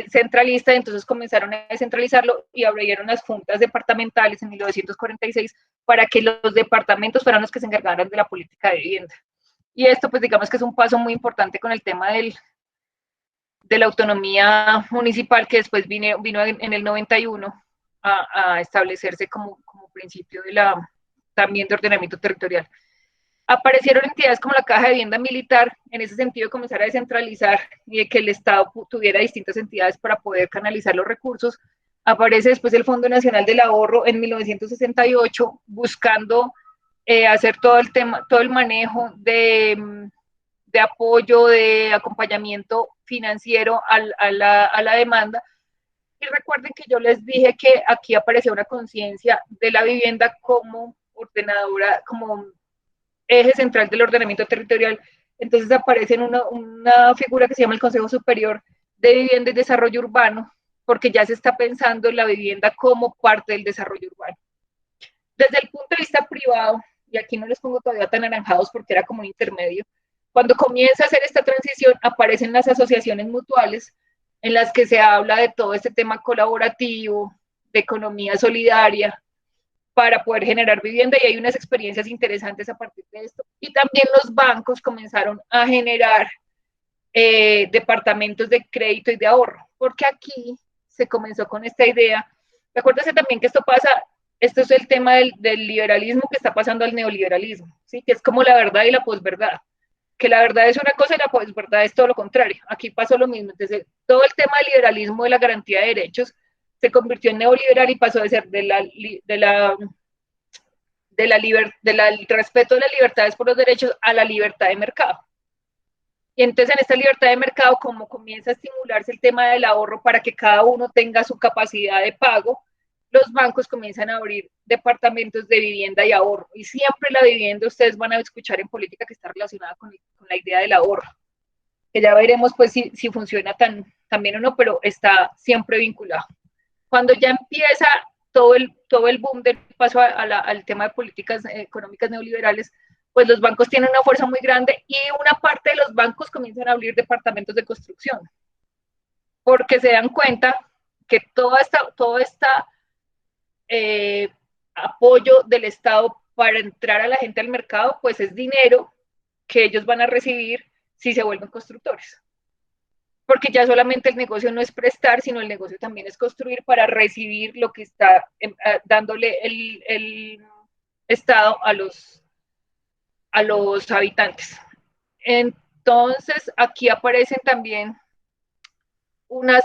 centralista, entonces comenzaron a descentralizarlo y abrieron las juntas departamentales en 1946 para que los departamentos fueran los que se encargaran de la política de vivienda. Y esto, pues digamos que es un paso muy importante con el tema de la autonomía municipal, que después vino en el 91 a establecerse como principio también de ordenamiento territorial. Aparecieron entidades como la Caja de Vivienda Militar, en ese sentido de comenzar a descentralizar y de que el Estado tuviera distintas entidades para poder canalizar los recursos. Aparece después el Fondo Nacional del Ahorro en 1968, buscando hacer todo el manejo de apoyo, de acompañamiento financiero a la demanda. Y recuerden que yo les dije que aquí apareció una conciencia de la vivienda como ordenadora, como eje central del ordenamiento territorial. Entonces aparece una figura que se llama el Consejo Superior de Vivienda y Desarrollo Urbano, porque ya se está pensando en la vivienda como parte del desarrollo urbano. Desde el punto de vista privado, y aquí no les pongo todavía tan anaranjados porque era como un intermedio, cuando comienza a hacer esta transición aparecen las asociaciones mutuales en las que se habla de todo este tema colaborativo, de economía solidaria, para poder generar vivienda, y hay unas experiencias interesantes a partir de esto. Y también los bancos comenzaron a generar departamentos de crédito y de ahorro, porque aquí se comenzó con esta idea. Recuérdense también que esto es el tema del liberalismo que está pasando al neoliberalismo, ¿sí? Que es como la verdad y la posverdad, que la verdad es una cosa y la posverdad es todo lo contrario. Aquí pasó lo mismo. Entonces, todo el tema del liberalismo, de la garantía de derechos, se convirtió en neoliberal y pasó de ser del respeto de las libertades por los derechos a la libertad de mercado. Y entonces en esta libertad de mercado, como comienza a estimularse el tema del ahorro para que cada uno tenga su capacidad de pago, los bancos comienzan a abrir departamentos de vivienda y ahorro. Y siempre la vivienda, ustedes van a escuchar en política que está relacionada con la idea del ahorro, que ya veremos pues si funciona tan bien o no, pero está siempre vinculado. Cuando ya empieza todo el boom del paso al tema de políticas económicas neoliberales, pues los bancos tienen una fuerza muy grande y una parte de los bancos comienzan a abrir departamentos de construcción, porque se dan cuenta que todo este apoyo del Estado para entrar a la gente al mercado, pues es dinero que ellos van a recibir si se vuelven constructores. Porque ya solamente el negocio no es prestar, sino el negocio también es construir para recibir lo que está dándole el Estado a los habitantes. Entonces, aquí aparecen también unas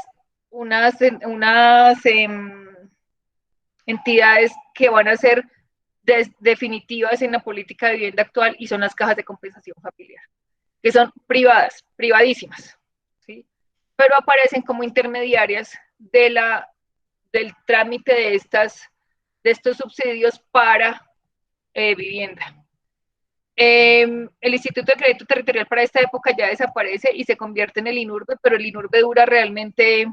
entidades que van a ser definitivas en la política de vivienda actual, y son las cajas de compensación familiar, que son privadas, privadísimas, ¿sí? Pero aparecen como intermediarias del trámite de estos subsidios para vivienda. El Instituto de Crédito Territorial para esta época ya desaparece y se convierte en el INURBE, pero el INURBE dura realmente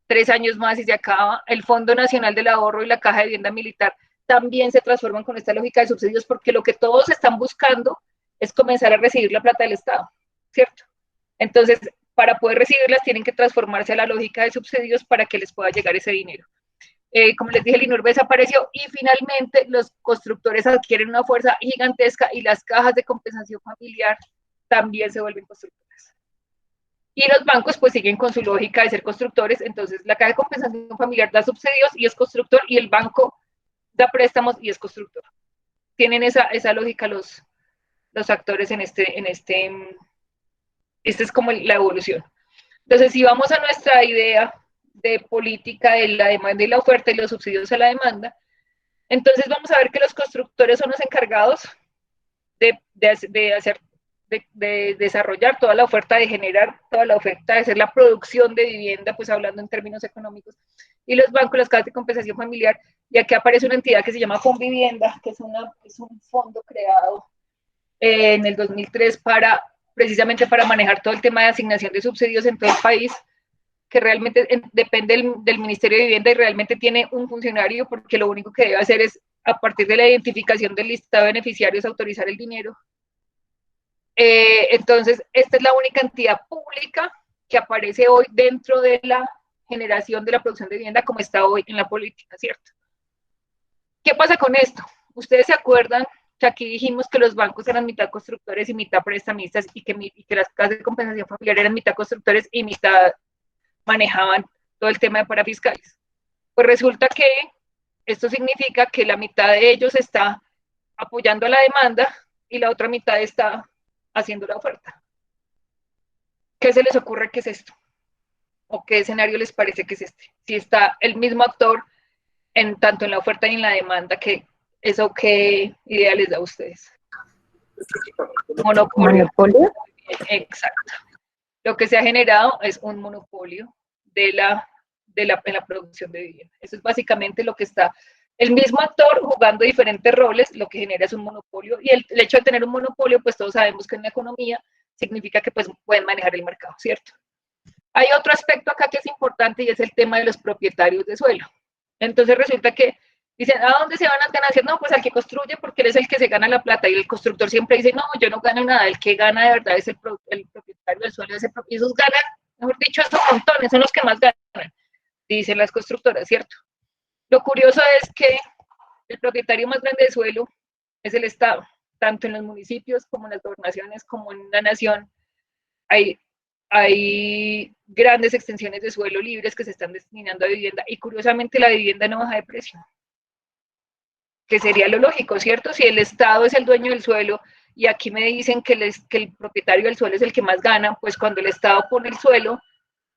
3 años más y se acaba. El Fondo Nacional del Ahorro y la Caja de Vivienda Militar también se transforman con esta lógica de subsidios, porque lo que todos están buscando es comenzar a recibir la plata del Estado, ¿cierto? Entonces, para poder recibirlas tienen que transformarse a la lógica de subsidios para que les pueda llegar ese dinero. Como les dije, el INURBE desapareció y finalmente los constructores adquieren una fuerza gigantesca y las cajas de compensación familiar también se vuelven constructoras. Y los bancos pues siguen con su lógica de ser constructores, entonces la caja de compensación familiar da subsidios y es constructor, y el banco da préstamos y es constructor. Tienen esa lógica los actores en esta es como la evolución. Entonces, si vamos a nuestra idea de política de la demanda y la oferta y los subsidios a la demanda, entonces vamos a ver que los constructores son los encargados de desarrollar toda la oferta, de generar toda la oferta, de hacer la producción de vivienda, pues hablando en términos económicos, y los bancos, las cajas de compensación familiar, y aquí aparece una entidad que se llama Fonvivienda, que es un fondo creado en el 2003 precisamente para manejar todo el tema de asignación de subsidios en todo el país, que realmente depende del Ministerio de Vivienda y realmente tiene un funcionario, porque lo único que debe hacer es, a partir de la identificación del listado de beneficiarios, autorizar el dinero. Entonces, esta es la única entidad pública que aparece hoy dentro de la generación de la producción de vivienda como está hoy en la política, ¿cierto? ¿Qué pasa con esto? Ustedes se acuerdan que aquí dijimos que los bancos eran mitad constructores y mitad prestamistas, y que las casas de compensación familiar eran mitad constructores y mitad manejaban todo el tema de parafiscales. Pues resulta que esto significa que la mitad de ellos está apoyando a la demanda y la otra mitad está haciendo la oferta. ¿Qué se les ocurre que es esto? ¿O qué escenario les parece que es este? Si está el mismo actor tanto en la oferta y en la demanda, ¿eso qué idea les da a ustedes? Monopolio.
¿Monopolio?
Exacto. Lo que se ha generado es un monopolio en la producción de vivienda. Eso es básicamente lo que está. El mismo actor jugando diferentes roles, lo que genera es un monopolio, y el hecho de tener un monopolio, pues todos sabemos que en la economía significa que pues pueden manejar el mercado, ¿cierto? Hay otro aspecto acá que es importante y es el tema de los propietarios de suelo. Entonces resulta que dicen, ¿a dónde se van las ganancias? No, pues al que construye, porque él es el que se gana la plata, y el constructor siempre dice, no, yo no gano nada, el que gana de verdad es el propietario del suelo, y esos ganan, mejor dicho, estos montones, son los que más ganan, dicen las constructoras, ¿cierto? Lo curioso es que el propietario más grande de suelo es el Estado, tanto en los municipios como en las gobernaciones, como en la nación. Hay grandes extensiones de suelo libres que se están destinando a vivienda, y curiosamente la vivienda no baja de precio, que sería lo lógico, ¿cierto? Si el Estado es el dueño del suelo, y aquí me dicen que el propietario del suelo es el que más gana, pues cuando el Estado pone el suelo,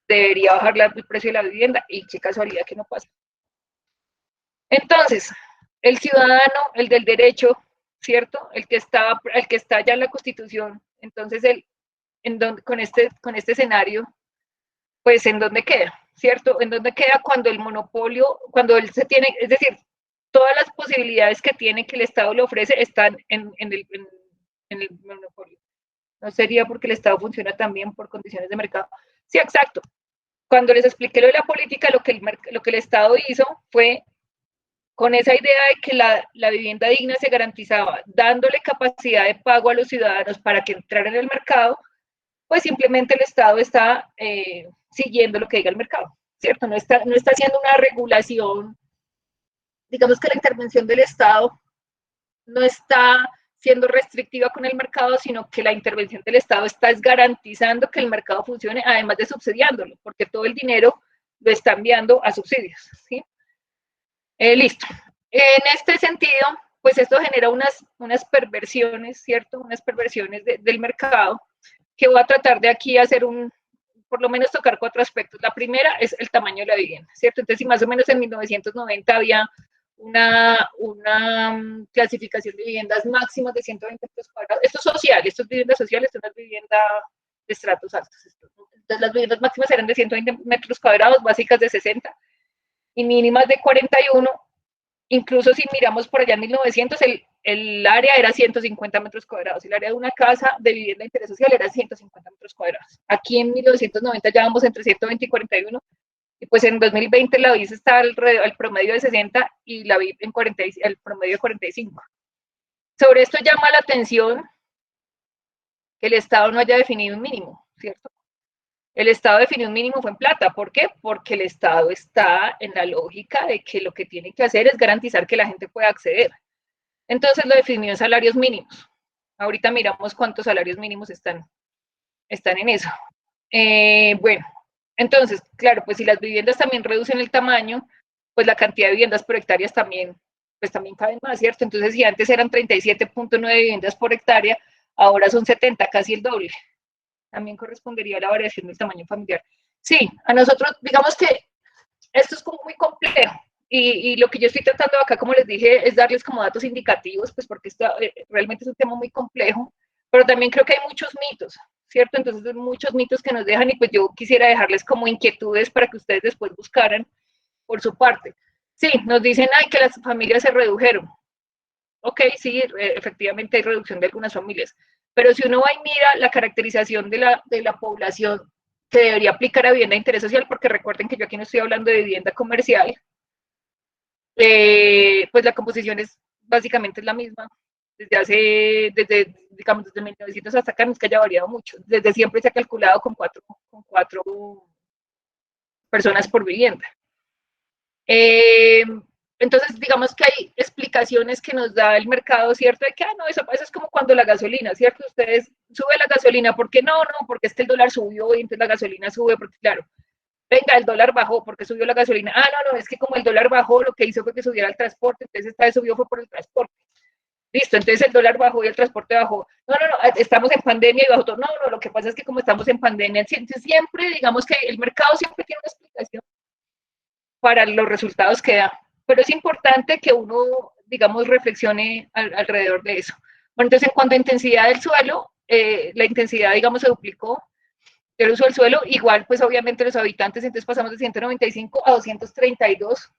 debería bajar el precio de la vivienda, y qué casualidad que no pasa. Entonces, el ciudadano, el del derecho, ¿cierto? El que está ya en la Constitución, entonces con este escenario, pues ¿en dónde queda? ¿Cierto? ¿En dónde queda cuando el monopolio, cuando él se tiene, es decir, todas las posibilidades que tiene, que el Estado le ofrece, están en el monopolio? ¿No sería porque el Estado funciona también por condiciones de mercado? Sí, exacto. Cuando les expliqué lo de la política, lo que el Estado hizo fue, con esa idea de que la vivienda digna se garantizaba dándole capacidad de pago a los ciudadanos para que entraran en el mercado, pues simplemente el Estado está siguiendo lo que diga el mercado, ¿cierto? No está haciendo una regulación. Digamos que la intervención del Estado no está siendo restrictiva con el mercado, sino que la intervención del Estado está garantizando que el mercado funcione, además de subsidiándolo, porque todo el dinero lo está enviando a subsidios, ¿sí? Listo. En este sentido, pues esto genera unas perversiones, ¿cierto? Unas perversiones del mercado, que voy a tratar de aquí hacer por lo menos tocar 4 aspectos. La primera es el tamaño de la vivienda, ¿cierto? Entonces, si más o menos en 1990 había una clasificación de viviendas máximas de 120 metros cuadrados, esto es social, esto es vivienda social, esto no es vivienda de estratos altos. Entonces, las viviendas máximas eran de 120 metros cuadrados, básicas de 60, y mínimas de 41, incluso si miramos por allá en 1900, el área era 150 metros cuadrados, el área de una casa de vivienda de interés social era 150 metros cuadrados. Aquí en 1990 ya vamos entre 120 y 41, Y pues en 2020 la BIS está al promedio de 60 y la BIP en el promedio de 45. Sobre esto llama la atención que el Estado no haya definido un mínimo, ¿cierto? El Estado definió un mínimo fue en plata. ¿Por qué? Porque el Estado está en la lógica de que lo que tiene que hacer es garantizar que la gente pueda acceder. Entonces lo definió en salarios mínimos. Ahorita miramos cuántos salarios mínimos están en eso. Bueno, entonces, claro, pues si las viviendas también reducen el tamaño, pues la cantidad de viviendas por hectáreas también, pues también caben más, ¿cierto? Entonces, si antes eran 37.9 viviendas por hectárea, ahora son 70, casi el doble. También correspondería a la variación del tamaño familiar. Sí, a nosotros, digamos que esto es como muy complejo. Y lo que yo estoy tratando acá, como les dije, es darles como datos indicativos, pues porque esto realmente es un tema muy complejo, pero también creo que hay muchos mitos, ¿cierto? Entonces, hay muchos mitos que nos dejan y pues yo quisiera dejarles como inquietudes para que ustedes después buscaran por su parte. Sí, nos dicen, ay, que las familias se redujeron. Ok, sí, efectivamente hay reducción de algunas familias, pero si uno va y mira la caracterización de la población que debería aplicar a vivienda de interés social, porque recuerden que yo aquí no estoy hablando de vivienda comercial, pues la composición es básicamente la misma. Desde 1900 hasta acá no es que haya variado mucho. Desde siempre se ha calculado con cuatro personas por vivienda. Entonces, digamos que hay explicaciones que nos da el mercado, ¿cierto? De que, no, eso es como cuando la gasolina, ¿cierto? Ustedes sube la gasolina, ¿por qué no? No, porque es que el dólar subió y entonces la gasolina sube, porque claro, venga, el dólar bajó, porque subió la gasolina. No, es que como el dólar bajó, lo que hizo fue que subiera el transporte, entonces esta vez subió fue por el transporte. Listo, entonces el dólar bajó y el transporte bajó. No, estamos en pandemia y bajó todo. No, lo que pasa es que como estamos en pandemia, siempre, digamos que el mercado siempre tiene una explicación para los resultados que da. Pero es importante que uno, digamos, reflexione alrededor de eso. Bueno, entonces en cuanto a intensidad del suelo, la intensidad, digamos, se duplicó del uso del suelo, igual, pues obviamente los habitantes, entonces pasamos de 195 a 232,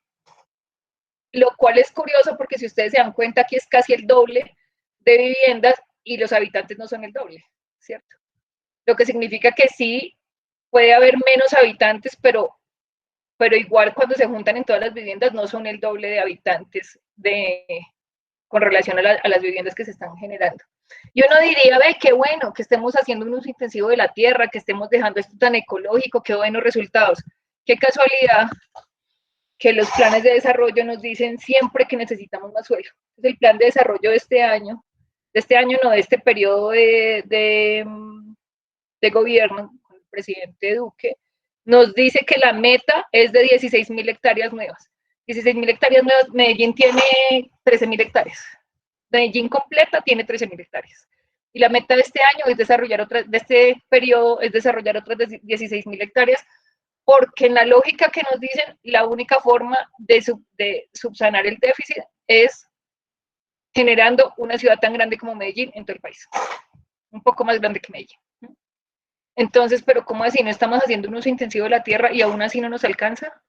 lo cual es curioso porque si ustedes se dan cuenta, aquí es casi el doble de viviendas y los habitantes no son el doble, ¿cierto? Lo que significa que sí puede haber menos habitantes, pero igual cuando se juntan en todas las viviendas no son el doble de habitantes con relación a las viviendas que se están generando. Y uno diría, qué bueno que estemos haciendo un uso intensivo de la tierra, que estemos dejando esto tan ecológico, qué buenos resultados. Qué casualidad que los planes de desarrollo nos dicen siempre que necesitamos más suelo. Entonces, el plan de desarrollo de este año no, de este periodo de gobierno, con el presidente Duque, nos dice que la meta es de 16.000 hectáreas nuevas. 16.000 hectáreas nuevas, Medellín tiene 13.000 hectáreas. Medellín completa tiene 13.000 hectáreas. Y la meta de este año es de este periodo, es desarrollar otras 16.000 hectáreas, porque en la lógica que nos dicen, la única forma de subsanar el déficit es generando una ciudad tan grande como Medellín en todo el país. Un poco más grande que Medellín. Entonces, pero ¿cómo así? ¿No estamos haciendo un uso intensivo de la tierra y aún así no nos alcanza?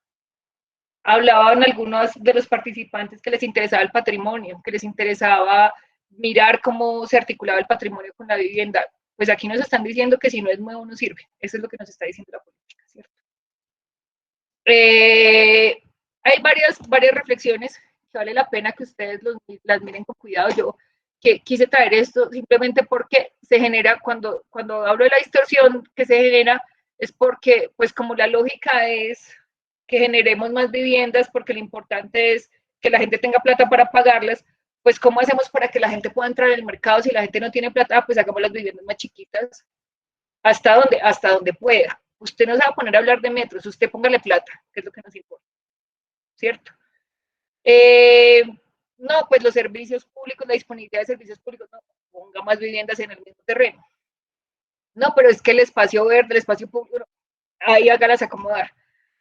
Hablaban algunos de los participantes que les interesaba el patrimonio, que les interesaba mirar cómo se articulaba el patrimonio con la vivienda. Pues aquí nos están diciendo que si no es nuevo no sirve. Eso es lo que nos está diciendo la política, ¿cierto? Hay varias reflexiones que vale la pena que ustedes las miren con cuidado. Yo que quise traer esto simplemente porque se genera, cuando hablo de la distorsión que se genera, es porque, pues como la lógica es que generemos más viviendas, porque lo importante es que la gente tenga plata para pagarlas, pues ¿cómo hacemos para que la gente pueda entrar en el mercado? Si la gente no tiene plata, pues hagamos las viviendas más chiquitas, hasta donde pueda. Usted no se va a poner a hablar de metros, usted póngale plata, que es lo que nos importa, ¿cierto? No, pues los servicios públicos, la disponibilidad de servicios públicos, no, ponga más viviendas en el mismo terreno. No, pero es que el espacio verde, el espacio público, ahí hágalas acomodar.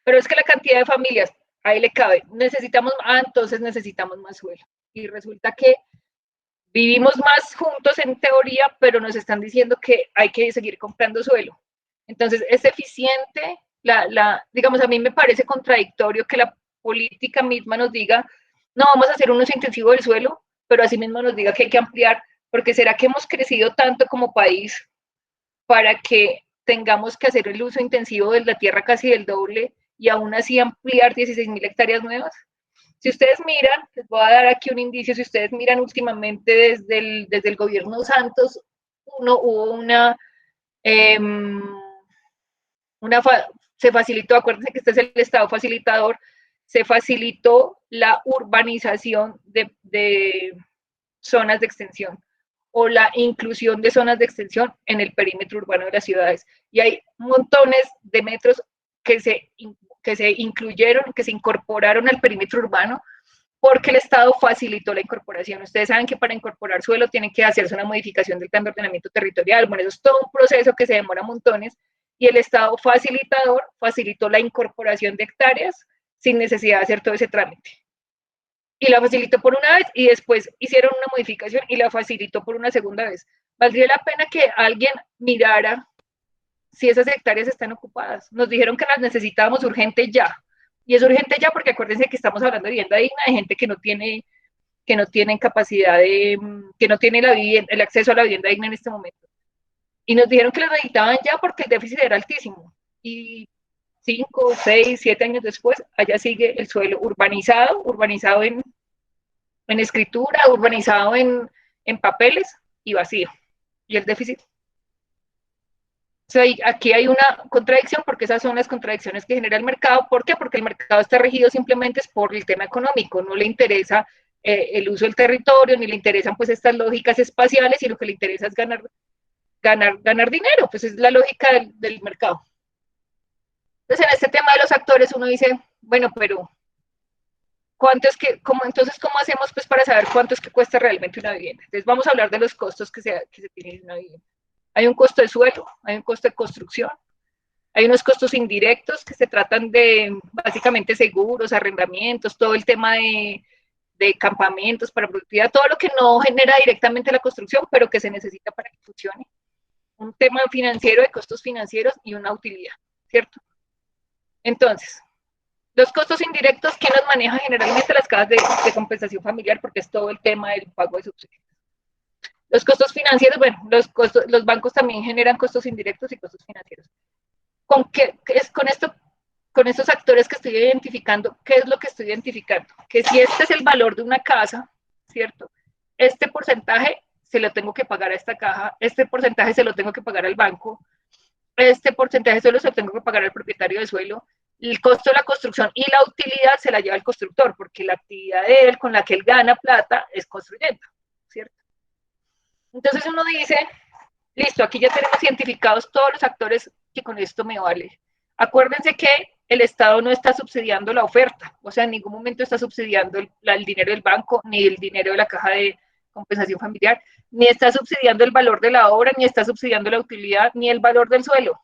Pero es que la cantidad de familias, ahí le cabe. Entonces necesitamos más suelo. Y resulta que vivimos más juntos en teoría, pero nos están diciendo que hay que seguir comprando suelo. Entonces, es eficiente, digamos, a mí me parece contradictorio que la política misma nos diga, no, vamos a hacer un uso intensivo del suelo, pero así mismo nos diga que hay que ampliar, porque ¿será que hemos crecido tanto como país para que tengamos que hacer el uso intensivo de la tierra casi del doble y aún así ampliar 16.000 hectáreas nuevas. Si ustedes miran, les voy a dar aquí un indicio, si ustedes miran últimamente desde el gobierno Santos, hubo se facilitó, acuérdense que este es el Estado facilitador, se facilitó la urbanización de zonas de extensión o la inclusión de zonas de extensión en el perímetro urbano de las ciudades. Y hay montones de metros que se incluyeron, que se incorporaron al perímetro urbano porque el Estado facilitó la incorporación. Ustedes saben que para incorporar suelo tiene que hacerse una modificación del plan de ordenamiento territorial. Bueno, eso es todo un proceso que se demora montones y el Estado facilitador facilitó la incorporación de hectáreas sin necesidad de hacer todo ese trámite. Y la facilitó por una vez y después hicieron una modificación y la facilitó por una segunda vez. Valdría la pena que alguien mirara si esas hectáreas están ocupadas. Nos dijeron que las necesitábamos urgente ya. Y es urgente ya porque acuérdense que estamos hablando de vivienda digna, de gente que no tiene capacidad que no tiene el acceso a la vivienda digna en este momento. Y nos dijeron que las necesitaban ya porque el déficit era altísimo. Y 5, 6, 7 años después, allá sigue el suelo urbanizado en escritura, urbanizado en papeles y vacío. Y el déficit. O sea, aquí hay una contradicción porque esas son las contradicciones que genera el mercado. ¿Por qué? Porque el mercado está regido simplemente es por el tema económico, no le interesa el uso del territorio, ni le interesan pues estas lógicas espaciales, y lo que le interesa es ganar dinero, pues es la lógica del mercado. Entonces, en este tema de los actores uno dice, bueno, pero entonces, ¿cómo hacemos pues para saber cuánto es que cuesta realmente una vivienda? Entonces, vamos a hablar de los costos que se tienen en una vivienda. Hay un costo de suelo, hay un costo de construcción, hay unos costos indirectos que se tratan de, básicamente, seguros, arrendamientos, todo el tema de campamentos para productividad, todo lo que no genera directamente la construcción, pero que se necesita para que funcione. Un tema financiero, de costos financieros y una utilidad, ¿cierto? Entonces, los costos indirectos, ¿quién los maneja generalmente? Las cajas de compensación familiar, porque es todo el tema del pago de subsidios. Los costos financieros, bueno, los bancos también generan costos indirectos y costos financieros. Con estos actores que estoy identificando, ¿qué es lo que estoy identificando? Que si este es el valor de una casa, ¿cierto? Este porcentaje se lo tengo que pagar a esta caja, este porcentaje se lo tengo que pagar al banco, este porcentaje solo se lo tengo que pagar al propietario de suelo, el costo de la construcción y la utilidad se la lleva el constructor, porque la actividad de él con la que él gana plata es construyendo, ¿cierto? Entonces uno dice, listo, aquí ya tenemos identificados todos los actores que con esto me vale. Acuérdense que el Estado no está subsidiando la oferta, o sea, en ningún momento está subsidiando el dinero del banco, ni el dinero de la caja de compensación familiar, ni está subsidiando el valor de la obra, ni está subsidiando la utilidad, ni el valor del suelo,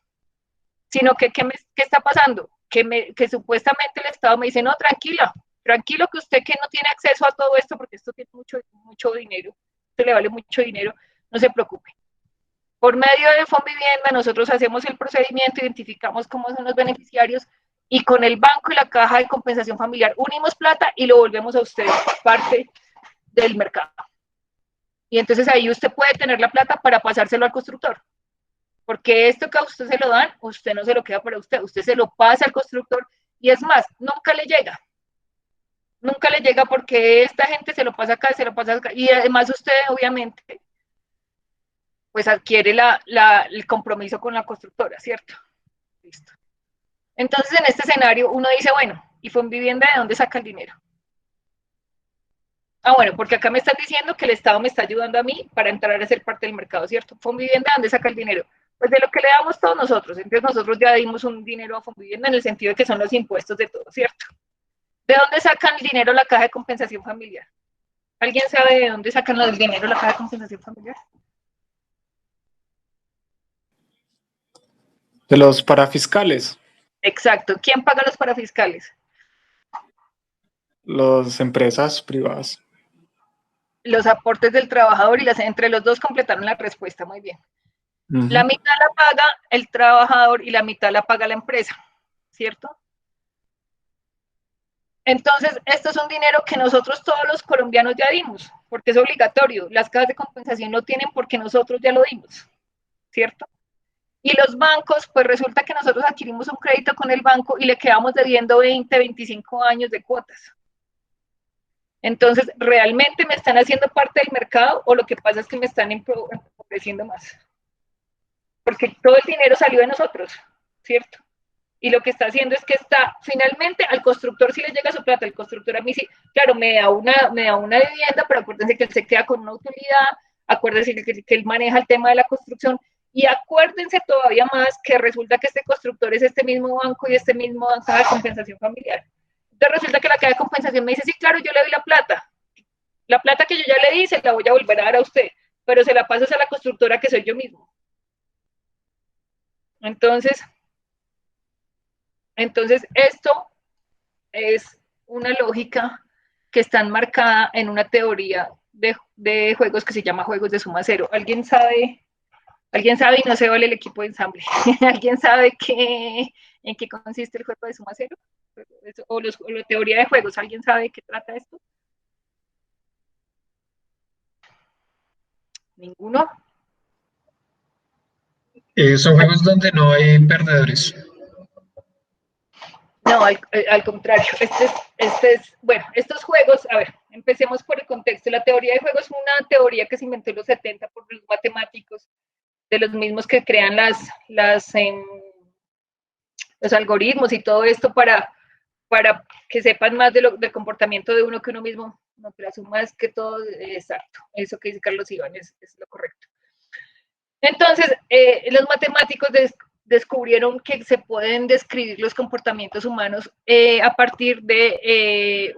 sino que, ¿qué está pasando? Que supuestamente el Estado me dice, no, tranquilo que usted que no tiene acceso a todo esto, porque esto tiene mucho dinero, esto le vale mucho dinero, no se preocupe. Por medio de Fonvivienda nosotros hacemos el procedimiento, identificamos cómo son los beneficiarios y con el banco y la caja de compensación familiar unimos plata y lo volvemos a usted parte del mercado. Y entonces ahí usted puede tener la plata para pasárselo al constructor. Porque esto que a usted se lo dan, usted no se lo queda para usted, usted se lo pasa al constructor y es más, nunca le llega. Nunca le llega porque esta gente se lo pasa acá y además usted obviamente pues adquiere el compromiso con la constructora, ¿cierto? Listo. Entonces en este escenario uno dice, bueno, ¿y Fonvivienda de dónde saca el dinero? Ah, bueno, porque acá me están diciendo que el Estado me está ayudando a mí para entrar a ser parte del mercado, ¿cierto? Fonvivienda, ¿de dónde saca el dinero? Pues de lo que le damos todos nosotros. Entonces nosotros ya dimos un dinero a Fonvivienda en el sentido de que son los impuestos de todo, ¿cierto? ¿De dónde sacan el dinero la caja de compensación familiar? ¿Alguien sabe de dónde sacan el dinero la caja de compensación familiar?
De los parafiscales.
Exacto. ¿Quién paga los parafiscales?
Las empresas privadas.
Los aportes del trabajador y entre los dos completaron la respuesta, muy bien. La mitad la paga el trabajador y la mitad la paga la empresa, ¿cierto? Entonces, esto es un dinero que nosotros todos los colombianos ya dimos, porque es obligatorio. Las cajas de compensación lo tienen porque nosotros ya lo dimos, ¿cierto? Y los bancos, pues resulta que nosotros adquirimos un crédito con el banco y le quedamos debiendo 20, 25 años de cuotas. Entonces, ¿realmente me están haciendo parte del mercado o lo que pasa es que me están empobreciendo más? Porque todo el dinero salió de nosotros, ¿cierto? Y lo que está haciendo es que está, finalmente, al constructor sí le llega su plata, el constructor a mí sí, claro, me da una vivienda, pero acuérdense que él se queda con una utilidad, acuérdense que él maneja el tema de la construcción, y acuérdense todavía más que resulta que este constructor es este mismo banco y este mismo caja de compensación familiar. Entonces resulta que la caja de compensación me dice, sí, claro, yo le doy la plata que yo ya le di, se la voy a volver a dar a usted, pero se la pasas a la constructora que soy yo mismo. Entonces, esto es una lógica que está enmarcada en una teoría de juegos que se llama juegos de suma cero. ¿Alguien sabe y no se vale el equipo de ensamble? ¿Alguien sabe en qué consiste el juego de suma cero? O la teoría de juegos, ¿alguien sabe de qué trata esto? ¿Ninguno?
Son juegos donde no hay perdedores.
No, al contrario. Bueno, estos juegos, a ver, empecemos por el contexto. La teoría de juegos es una teoría que se inventó en los 70 por los matemáticos, de los mismos que crean los algoritmos y todo esto para que sepan más del comportamiento de uno que uno mismo. No, pero la suma es que todo, exacto, eso que dice Carlos Iván es lo correcto. Entonces, los matemáticos descubrieron que se pueden describir los comportamientos humanos a partir de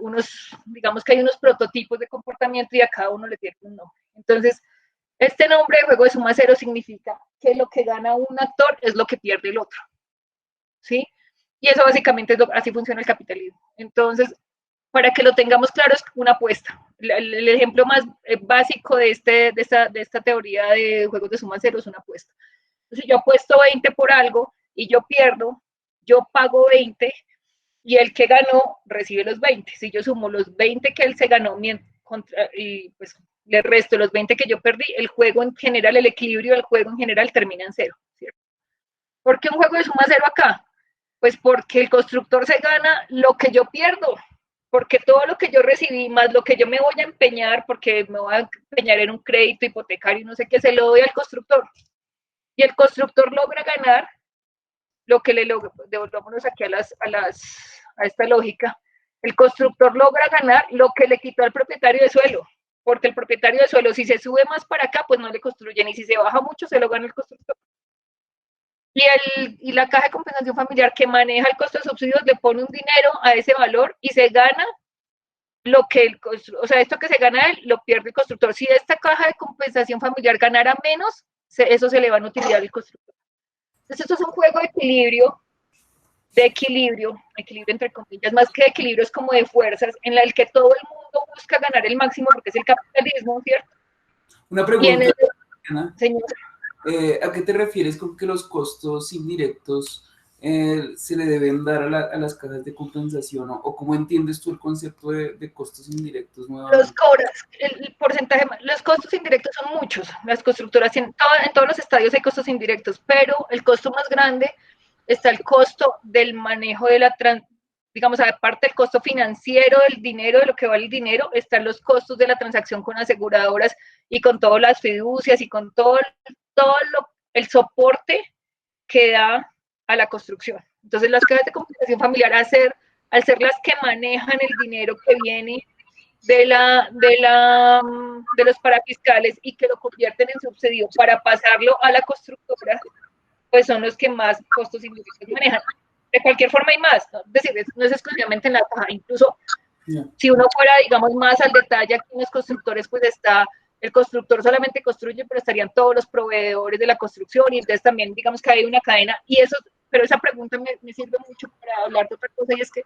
digamos que hay unos prototipos de comportamiento y a cada uno le tiene un nombre. Entonces, este nombre de juego de suma cero significa que lo que gana un actor es lo que pierde el otro, ¿sí? Y eso básicamente así funciona el capitalismo. Entonces, para que lo tengamos claro, es una apuesta. El ejemplo más básico de esta teoría de juegos de suma cero es una apuesta. Entonces, yo apuesto 20 por algo y yo pierdo, yo pago 20 y el que ganó recibe los 20. Si yo sumo los 20 que él se ganó y pues le resto los 20 que yo perdí, el juego en general, el equilibrio del juego en general termina en cero, ¿cierto? ¿Por qué un juego de suma cero acá? Pues porque el constructor se gana lo que yo pierdo, porque todo lo que yo recibí, más lo que yo me voy a empeñar, porque me voy a empeñar en un crédito hipotecario y no sé qué, se lo doy al constructor. Y el constructor logra ganar lo que le logra, devolvámonos aquí a esta lógica, el constructor logra ganar lo que le quitó al propietario de suelo, porque el propietario de suelo, si se sube más para acá, pues no le construyen, y si se baja mucho, se lo gana el constructor. Y la caja de compensación familiar que maneja el costo de subsidios le pone un dinero a ese valor y se gana lo que esto que se gana él, lo pierde el constructor. Si esta caja de compensación familiar ganara menos, eso se le va a utilizar al constructor. Entonces, esto es un juego de equilibrio entre comillas, más que de equilibrio, es como de fuerzas, en el que todo el mundo busca ganar el máximo porque es el capitalismo, ¿cierto?
Una pregunta,
señor.
¿A qué te refieres con que los costos indirectos se le deben dar a las cajas de compensación? ¿O cómo entiendes tú el concepto de costos indirectos nuevamente?
Los cobras, el porcentaje, los costos indirectos son muchos. Las constructoras, en todos los estadios hay costos indirectos, pero el costo más grande está el costo del manejo de digamos, aparte del costo financiero del dinero, de lo que vale el dinero, están los costos de la transacción con aseguradoras y con todas las fiducias y con todo el soporte que da a la construcción. Entonces, las cajas de compensación familiar, al ser las que manejan el dinero que viene de los parafiscales y que lo convierten en subsidio para pasarlo a la constructora, pues son los que más costos indirectos manejan. De cualquier forma hay más, ¿no? Es decir, no es exclusivamente en la caja, incluso si uno fuera, digamos, más al detalle aquí en los constructores, pues está, el constructor solamente construye, pero estarían todos los proveedores de la construcción, y entonces también, digamos que hay una cadena, y eso, pero esa pregunta me sirve mucho para hablar de otra cosa, y es que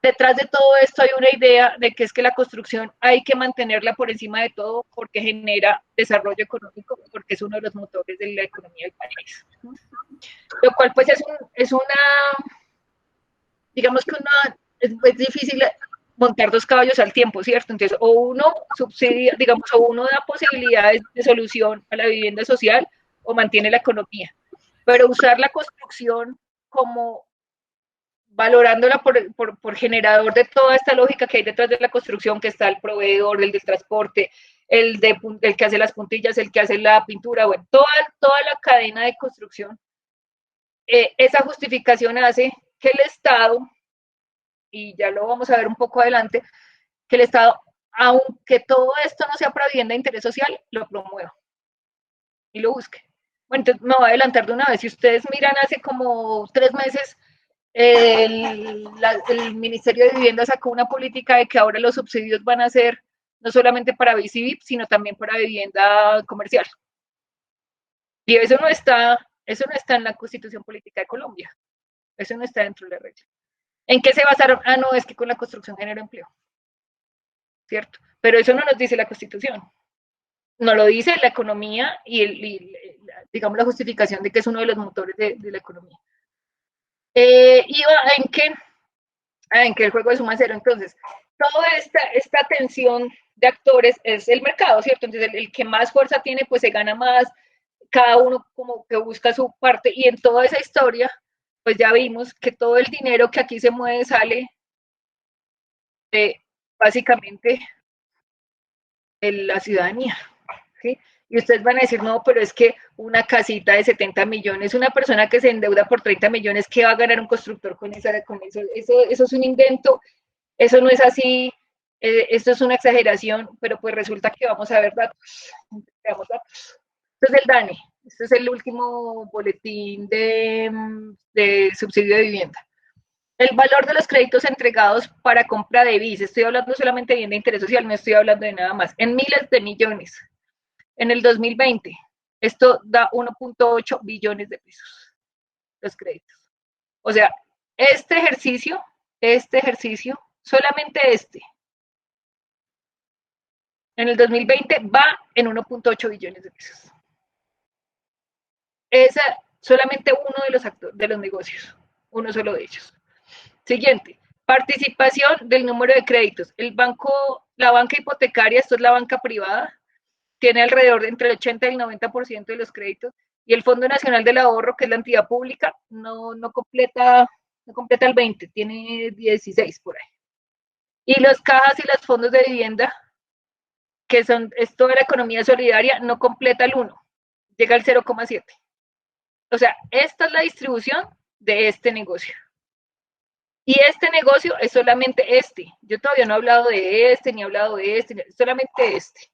detrás de todo esto hay una idea de que es que la construcción hay que mantenerla por encima de todo porque genera desarrollo económico, porque es uno de los motores de la economía del país. Lo cual pues es digamos que es difícil montar dos caballos al tiempo, ¿cierto? Entonces, o uno subsidia, digamos, o uno da posibilidades de solución a la vivienda social o mantiene la economía. pero usar la construcción como valorándola por generador de toda esta lógica que hay detrás de la construcción, que está el proveedor, el del transporte, el que hace las puntillas, el que hace la pintura, bueno, toda la cadena de construcción. Esa justificación hace que el Estado, y ya lo vamos a ver un poco adelante, que el Estado, aunque todo esto no sea para vivienda de interés social, lo promueva y lo busque. Bueno, entonces me voy a adelantar de una vez. Si ustedes miran, hace como 3 meses, el Ministerio de Vivienda sacó una política de que ahora los subsidios van a ser no solamente para BICIVIP, sino también para vivienda comercial. Y eso no está en la Constitución Política de Colombia. Eso no está dentro de la regla. ¿En qué se basaron? Ah, no, es que con la construcción genera empleo. ¿Cierto? Pero eso no nos dice la Constitución. No lo dice la economía y digamos, la justificación de que es uno de los motores de la economía. ¿Iba en qué? En que el juego de suma cero. Entonces, toda esta tensión de actores es el mercado, ¿cierto? Entonces, el que más fuerza tiene, pues se gana más, cada uno como que busca su parte, y en toda esa historia, pues ya vimos que todo el dinero que aquí se mueve sale de, básicamente, de la ciudadanía, ¿sí? Y ustedes van a decir, no, pero es que una casita de 70 millones, una persona que se endeuda por 30 millones, ¿qué va a ganar un constructor con eso? Eso es un invento, eso no es así, esto es una exageración, pero pues resulta que vamos a ver datos. Veamos datos. Esto es el DANE, este es el último boletín de subsidio de vivienda. El valor de los créditos entregados para compra de BIS, estoy hablando solamente de vivienda de interés social, no estoy hablando de nada más, en miles de millones. En el 2020, esto da 1.8 billones de pesos, los créditos. O sea, este ejercicio, solamente en el 2020 va en 1.8 billones de pesos. Esa solamente uno de los negocios, uno solo de ellos. Siguiente, participación del número de créditos. La banca hipotecaria, esto es la banca privada, tiene alrededor de entre el 80 y el 90% de los créditos, y el Fondo Nacional del Ahorro, que es la entidad pública, no completa el 20, tiene 16 por ahí. Y las cajas y los fondos de vivienda, que es toda la economía solidaria, no completa el 1, llega al 0,7. O sea, esta es la distribución de este negocio. Y este negocio es solamente este. Yo todavía no he hablado de este, ni he hablado de este, solamente este.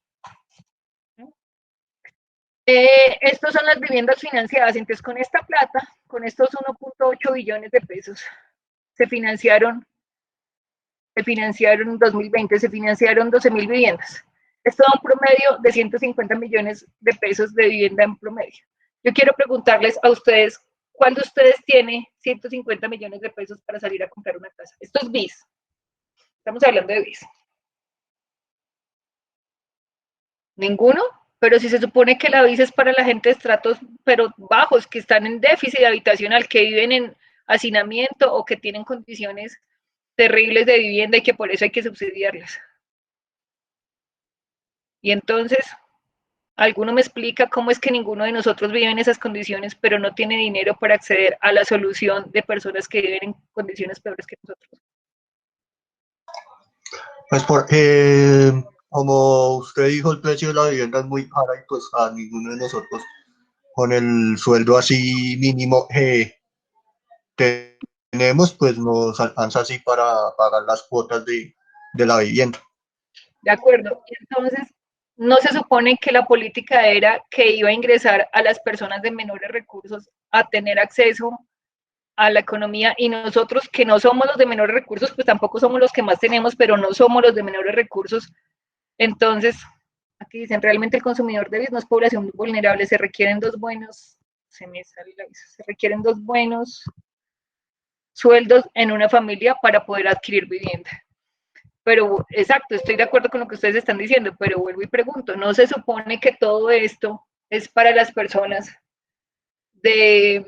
Estos son las viviendas financiadas. Entonces, con esta plata, con estos 1.8 billones de pesos, se financiaron en 2020, se financiaron 12.000 viviendas. Esto da un promedio de 150 millones de pesos de vivienda en promedio. Yo quiero preguntarles a ustedes, ¿cuál de ustedes tiene 150 millones de pesos para salir a comprar una casa? Esto es BIS. Estamos hablando de BIS. ¿Ninguno? Pero si se supone que la BIS es para la gente de estratos pero bajos, que están en déficit habitacional, que viven en hacinamiento o que tienen condiciones terribles de vivienda y que por eso hay que subsidiarlas. Y entonces, ¿alguno me explica cómo es que ninguno de nosotros vive en esas condiciones, pero no tiene dinero para acceder a la solución de personas que viven en condiciones peores que nosotros?
Pues porque, como usted dijo, el precio de la vivienda es muy caro y pues a ninguno de nosotros con el sueldo así mínimo tenemos, pues nos alcanza así para pagar las cuotas de la vivienda.
De acuerdo. Entonces, no se supone que la política era que iba a ingresar a las personas de menores recursos a tener acceso a la economía, y nosotros que no somos los de menores recursos, pues tampoco somos los que más tenemos, pero no somos los de menores recursos. Entonces, aquí dicen, realmente el consumidor de BIS no es población vulnerable, se requieren dos buenos sueldos en una familia para poder adquirir vivienda. Pero, exacto, estoy de acuerdo con lo que ustedes están diciendo, pero vuelvo y pregunto, ¿no se supone que todo esto es para las personas de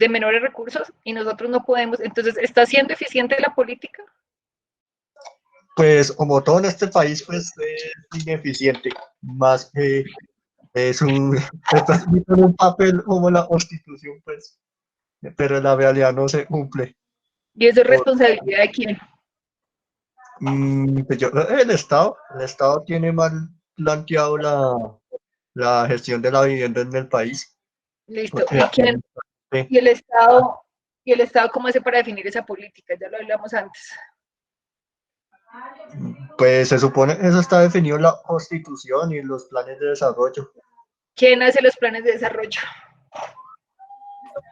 menores recursos y nosotros no podemos? Entonces, ¿está siendo eficiente la política?
Pues como todo en este país, pues es ineficiente, más que Es un, está escrito en un papel como la Constitución, pues, pero en la realidad no se cumple.
¿Y eso es
Por,
responsabilidad de quién?
pues el Estado tiene mal planteado la gestión de la vivienda en el país,
Listo.
porque sí,
¿Y el Estado, y el Estado cómo hace para definir esa política? Ya lo hablamos antes.
pues se supone eso está definido en la Constitución y los planes de desarrollo.
¿Quién hace los planes de desarrollo?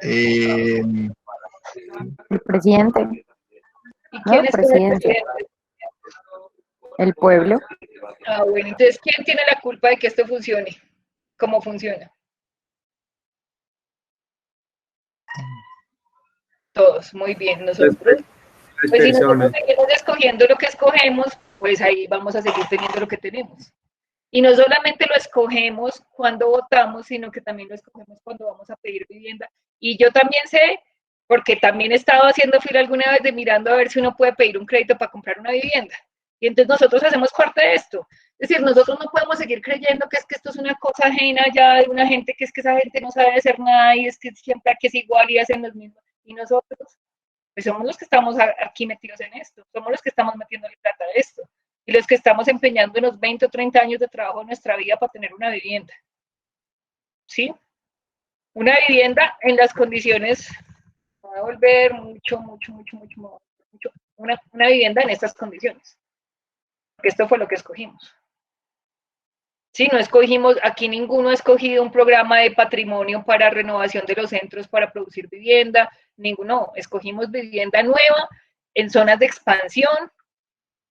Eh,
El presidente,
¿Y
¿no?
quién
El
es el
presidente,
presidente?
el pueblo.
Ah, bueno, entonces, ¿quién tiene la culpa de que esto funcione? ¿Cómo funciona? Todos, muy bien.
Las,
Nosotros,
las
pues si nosotros
personas.
seguimos escogiendo lo que escogemos, pues ahí vamos a seguir teniendo lo que tenemos. Y no solamente lo escogemos cuando votamos, sino que también lo escogemos cuando vamos a pedir vivienda. Y yo también sé, porque también he estado haciendo fila alguna vez de mirando a ver si uno puede pedir un crédito para comprar una vivienda. Y entonces nosotros hacemos parte de esto. Es decir, nosotros no podemos seguir creyendo que es que esto es una cosa ajena ya de una gente, que es que esa gente no sabe hacer nada y es que siempre aquí es igual y hacen los mismos. Y nosotros, pues somos los que estamos aquí metidos en esto, somos los que estamos metiéndole plata a esto y los que estamos empeñando unos 20 o 30 años de trabajo en nuestra vida para tener una vivienda. ¿Sí? Una vivienda en las condiciones, va a volver mucho, una vivienda en estas condiciones. Porque esto fue lo que escogimos. Sí, no escogimos, aquí ninguno ha escogido un programa de patrimonio para renovación de los centros para producir vivienda, ninguno, escogimos vivienda nueva en zonas de expansión,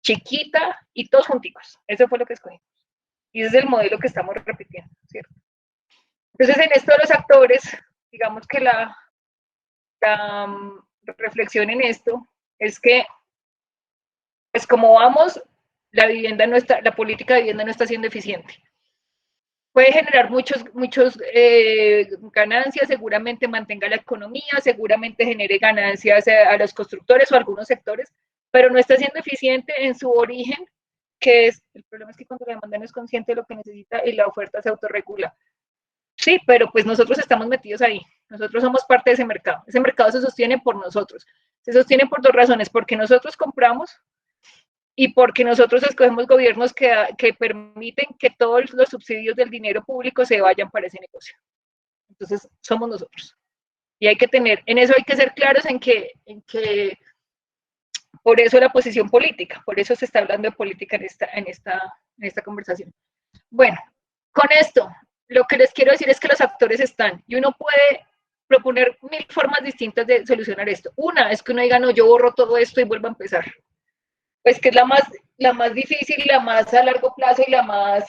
chiquita y todos junticos. Eso fue lo que escogimos. Y ese es el modelo que estamos repitiendo, ¿cierto? Entonces, en esto de los actores, digamos que la reflexión en esto es que, pues como vamos, la vivienda no está, la política de vivienda no está siendo eficiente. Puede generar muchos ganancias, seguramente mantenga la economía, seguramente genere ganancias a los constructores o a algunos sectores, pero no está siendo eficiente en su origen, que es, el problema es que cuando la demanda no es consciente de lo que necesita y la oferta se autorregula. Sí, pero pues nosotros estamos metidos ahí, nosotros somos parte de ese mercado se sostiene por nosotros, se sostiene por dos razones, porque nosotros compramos y porque nosotros escogemos gobiernos que permiten que todos los subsidios del dinero público se vayan para ese negocio. Entonces, somos nosotros. Y hay que tener, en eso hay que ser claros en que por eso la posición política, por eso se está hablando de política en esta conversación. Bueno, con esto, lo que les quiero decir es que los actores están, y uno puede proponer 1000 formas distintas de solucionar esto. Una es que uno diga, no, yo borro todo esto y vuelvo a empezar. Pues que es la más difícil, la más a largo plazo y la más,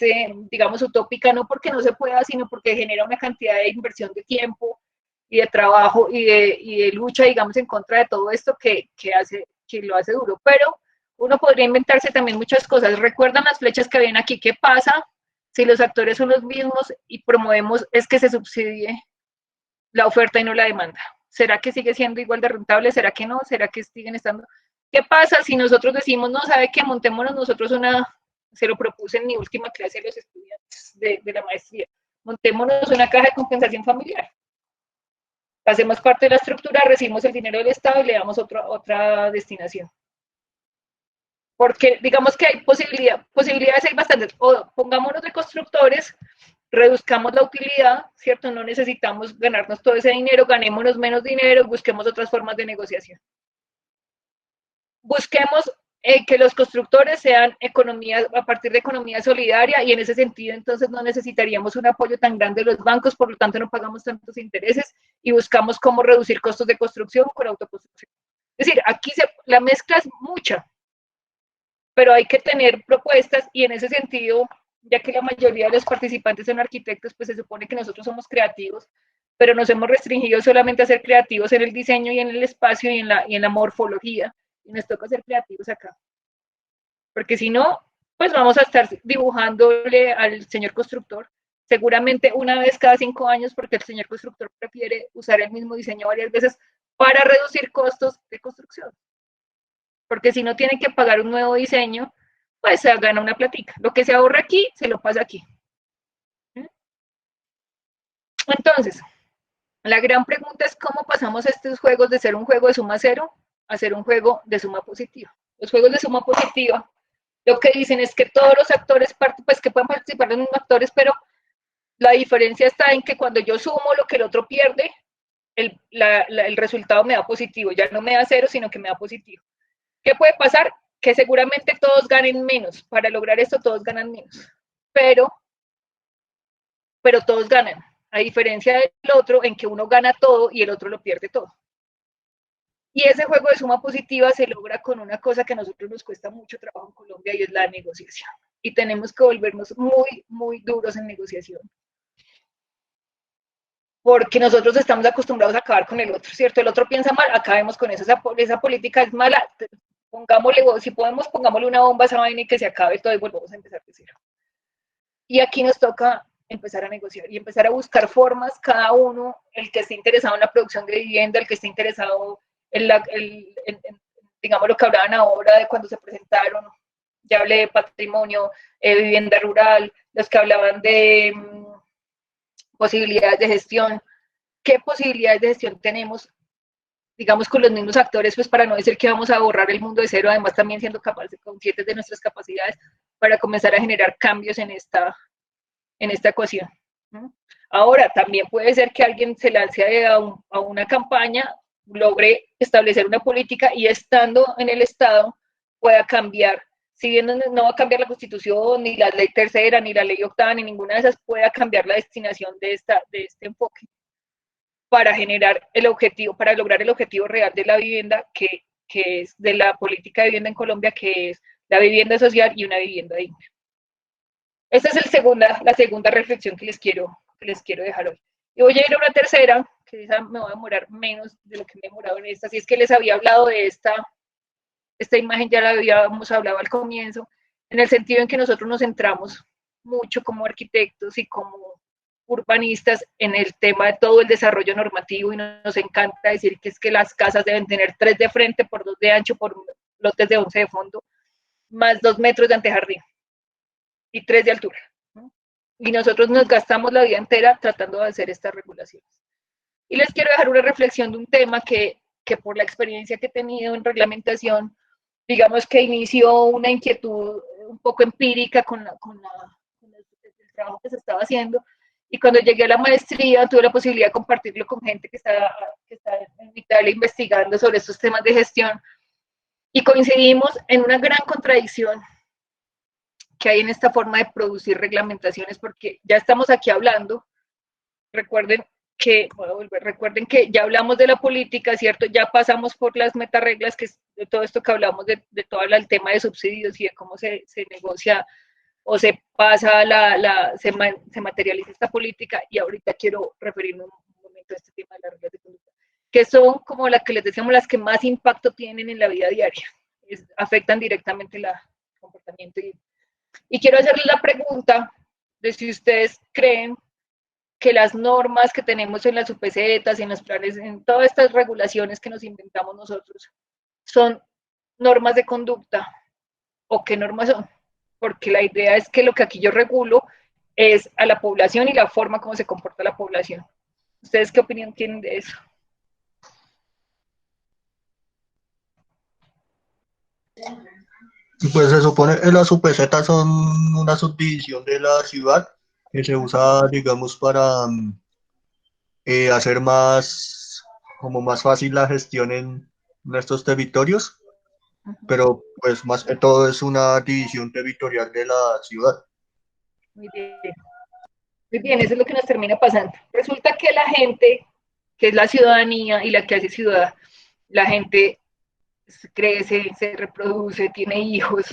digamos, utópica, no porque no se pueda, sino porque genera una cantidad de inversión de tiempo y de trabajo y de lucha, digamos, en contra de todo esto que lo hace duro. Pero uno podría inventarse también muchas cosas. ¿Recuerdan las flechas que ven aquí? ¿Qué pasa si los actores son los mismos y promovemos es que se subsidie la oferta y no la demanda? ¿Será que sigue siendo igual de rentable? ¿Será que no? ¿Será que siguen estando? ¿Qué pasa si nosotros decimos, no, sabe que montémonos nosotros se lo propuse en mi última clase a los estudiantes de la maestría, montémonos una caja de compensación familiar? Hacemos parte de la estructura, recibimos el dinero del Estado y le damos otra destinación. Porque digamos que hay posibilidades hay bastantes. O pongámonos de constructores, reduzcamos la utilidad, ¿cierto? No necesitamos ganarnos todo ese dinero, ganémonos menos dinero, busquemos otras formas de negociación. Busquemos que los constructores sean economías a partir de economía solidaria y en ese sentido entonces no necesitaríamos un apoyo tan grande de los bancos, por lo tanto no pagamos tantos intereses y buscamos cómo reducir costos de construcción con autoconstrucción. Es decir, aquí la mezcla es mucha, pero hay que tener propuestas y en ese sentido, ya que la mayoría de los participantes son arquitectos, pues se supone que nosotros somos creativos, pero nos hemos restringido solamente a ser creativos en el diseño y en el espacio y en la morfología, y nos toca ser creativos acá. Porque si no, pues vamos a estar dibujándole al señor constructor, seguramente una vez cada 5 años, porque el señor constructor prefiere usar el mismo diseño varias veces para reducir costos de construcción. Porque si no tiene que pagar un nuevo diseño, pues se gana una platica. Lo que se ahorra aquí, se lo pasa aquí. Entonces, la gran pregunta es cómo pasamos estos juegos de ser un juego de suma cero a ser un juego de suma positiva. Los juegos de suma positiva lo que dicen es que todos los actores, pues que pueden participar los mismos actores, pero la diferencia está en que cuando yo sumo lo que el otro pierde, el resultado me da positivo, ya no me da cero, sino que me da positivo. ¿Qué puede pasar? Que seguramente todos ganen menos. Para lograr esto todos ganan menos. Pero todos ganan, a diferencia del otro en que uno gana todo y el otro lo pierde todo. Y ese juego de suma positiva se logra con una cosa que a nosotros nos cuesta mucho trabajo en Colombia y es la negociación. Y tenemos que volvernos muy, muy duros en negociación. Porque nosotros estamos acostumbrados a acabar con el otro, ¿cierto? El otro piensa mal, acabemos con eso, esa política es mala, pongámosle, si podemos, pongámosle una bomba a esa vaina y que se acabe todo y volvamos a empezar de cero. Y aquí nos toca empezar a negociar y empezar a buscar formas, cada uno, el que esté interesado en la producción de vivienda, el que esté interesado en, digamos, lo que hablaban ahora de cuando se presentaron, ya hablé de patrimonio, vivienda rural, los que hablaban de posibilidades de gestión. ¿Qué posibilidades de gestión tenemos, digamos, con los mismos actores, pues para no decir que vamos a borrar el mundo de cero, además también siendo capaces, conscientes de nuestras capacidades, para comenzar a generar cambios en esta ecuación? Ahora, también puede ser que alguien se lance a una campaña, logre establecer una política y estando en el Estado pueda cambiar. Si bien no va a cambiar la Constitución, ni la ley tercera, ni la ley octava, ni ninguna de esas, pueda cambiar la destinación de este enfoque para generar el objetivo, para lograr el objetivo real de la vivienda, que es de la política de vivienda en Colombia, que es la vivienda social y una vivienda digna. Esta es la segunda reflexión que les quiero dejar hoy. Y voy a ir a una tercera, que esa me voy a demorar menos de lo que me he demorado en esta. Si es que les había hablado de esta imagen, ya la habíamos hablado al comienzo, en el sentido en que nosotros nos centramos mucho como arquitectos y como urbanistas en el tema de todo el desarrollo normativo y nos encanta decir que es que las casas deben tener 3 de frente por 2 de ancho por lotes de 11 de fondo, más 2 metros de antejardín y 3 de altura. Y nosotros nos gastamos la vida entera tratando de hacer estas regulaciones. Y les quiero dejar una reflexión de un tema que por la experiencia que he tenido en reglamentación, digamos que inició una inquietud un poco empírica con el trabajo que se estaba haciendo. Y cuando llegué a la maestría tuve la posibilidad de compartirlo con gente que está en Italia investigando sobre estos temas de gestión. Y coincidimos en una gran contradicción que hay en esta forma de producir reglamentaciones, porque ya estamos aquí hablando, recuerden que ya hablamos de la política, ¿cierto? Ya pasamos por las metareglas, que es de todo esto que hablamos, de todo el tema de subsidios y de cómo se negocia o se pasa, se materializa esta política, y ahorita quiero referirme un momento a este tema de las reglas de conducta, que son como las que les decíamos, las que más impacto tienen en la vida diaria, afectan directamente el comportamiento. Y quiero hacerles la pregunta de si ustedes creen que las normas que tenemos en las UPCs, en los planes, en todas estas regulaciones que nos inventamos nosotros, son normas de conducta, o qué normas son. Porque la idea es que lo que aquí yo regulo es a la población y la forma como se comporta la población. ¿Ustedes qué opinión tienen de eso?
Pues se supone que las UPZ son una subdivisión de la ciudad que se usa, digamos, para hacer más fácil la gestión en nuestros territorios, pero pues más que todo es una división territorial de la ciudad.
Muy bien, eso es lo que nos termina pasando. Resulta que la gente, que es la ciudadanía y la que hace ciudad, la gente crece, se reproduce, tiene hijos,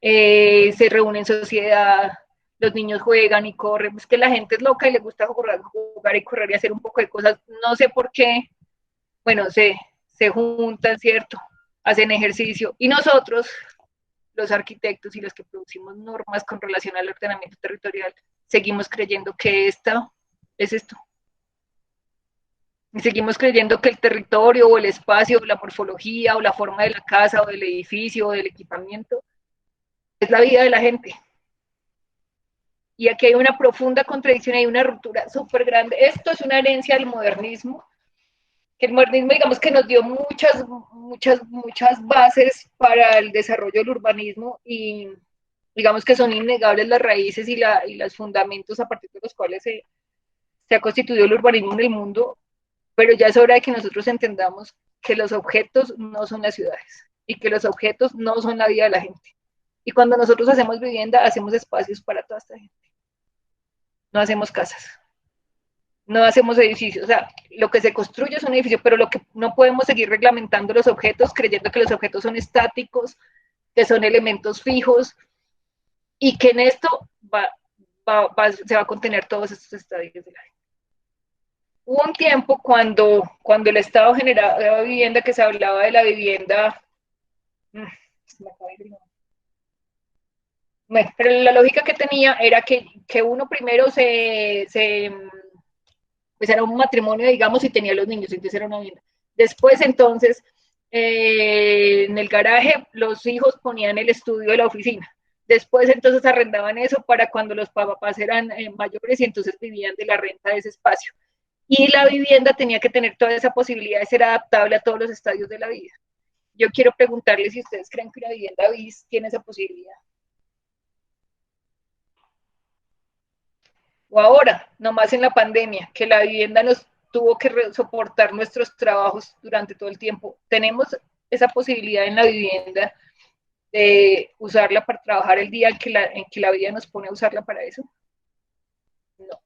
se reúne en sociedad, los niños juegan y corren, es que la gente es loca y le gusta jugar y correr y hacer un poco de cosas, no sé por qué, bueno, se juntan, ¿cierto? Hacen ejercicio, y nosotros, los arquitectos y los que producimos normas con relación al ordenamiento territorial, seguimos creyendo que esta es esto. Y seguimos creyendo que el territorio o el espacio o la morfología o la forma de la casa o del edificio o del equipamiento es la vida de la gente. Y aquí hay una profunda contradicción, hay una ruptura súper grande. Esto es una herencia del modernismo, que el modernismo, digamos, que nos dio muchas bases para el desarrollo del urbanismo y digamos que son innegables las raíces y los fundamentos a partir de los cuales se ha constituido el urbanismo en el mundo, pero ya es hora de que nosotros entendamos que los objetos no son las ciudades y que los objetos no son la vida de la gente. Y cuando nosotros hacemos vivienda, hacemos espacios para toda esta gente. No hacemos casas, no hacemos edificios, o sea, lo que se construye es un edificio, pero lo que no podemos seguir reglamentando los objetos, creyendo que los objetos son estáticos, que son elementos fijos, y que en esto se va a contener todos estos estadios de la gente. Hubo un tiempo cuando el Estado generaba vivienda, que se hablaba de la vivienda, bueno, pero la lógica que tenía era que uno primero pues era un matrimonio, digamos, y tenía los niños, entonces era una vivienda. Después, entonces, en el garaje, los hijos ponían el estudio de la oficina. Después, entonces, arrendaban eso para cuando los papás eran mayores y entonces vivían de la renta de ese espacio. Y la vivienda tenía que tener toda esa posibilidad de ser adaptable a todos los estadios de la vida. Yo quiero preguntarles si ustedes creen que una vivienda BIS tiene esa posibilidad. O ahora, nomás en la pandemia, que la vivienda nos tuvo que soportar nuestros trabajos durante todo el tiempo. ¿Tenemos esa posibilidad en la vivienda de usarla para trabajar el día en que la vida nos pone a usarla para eso? No.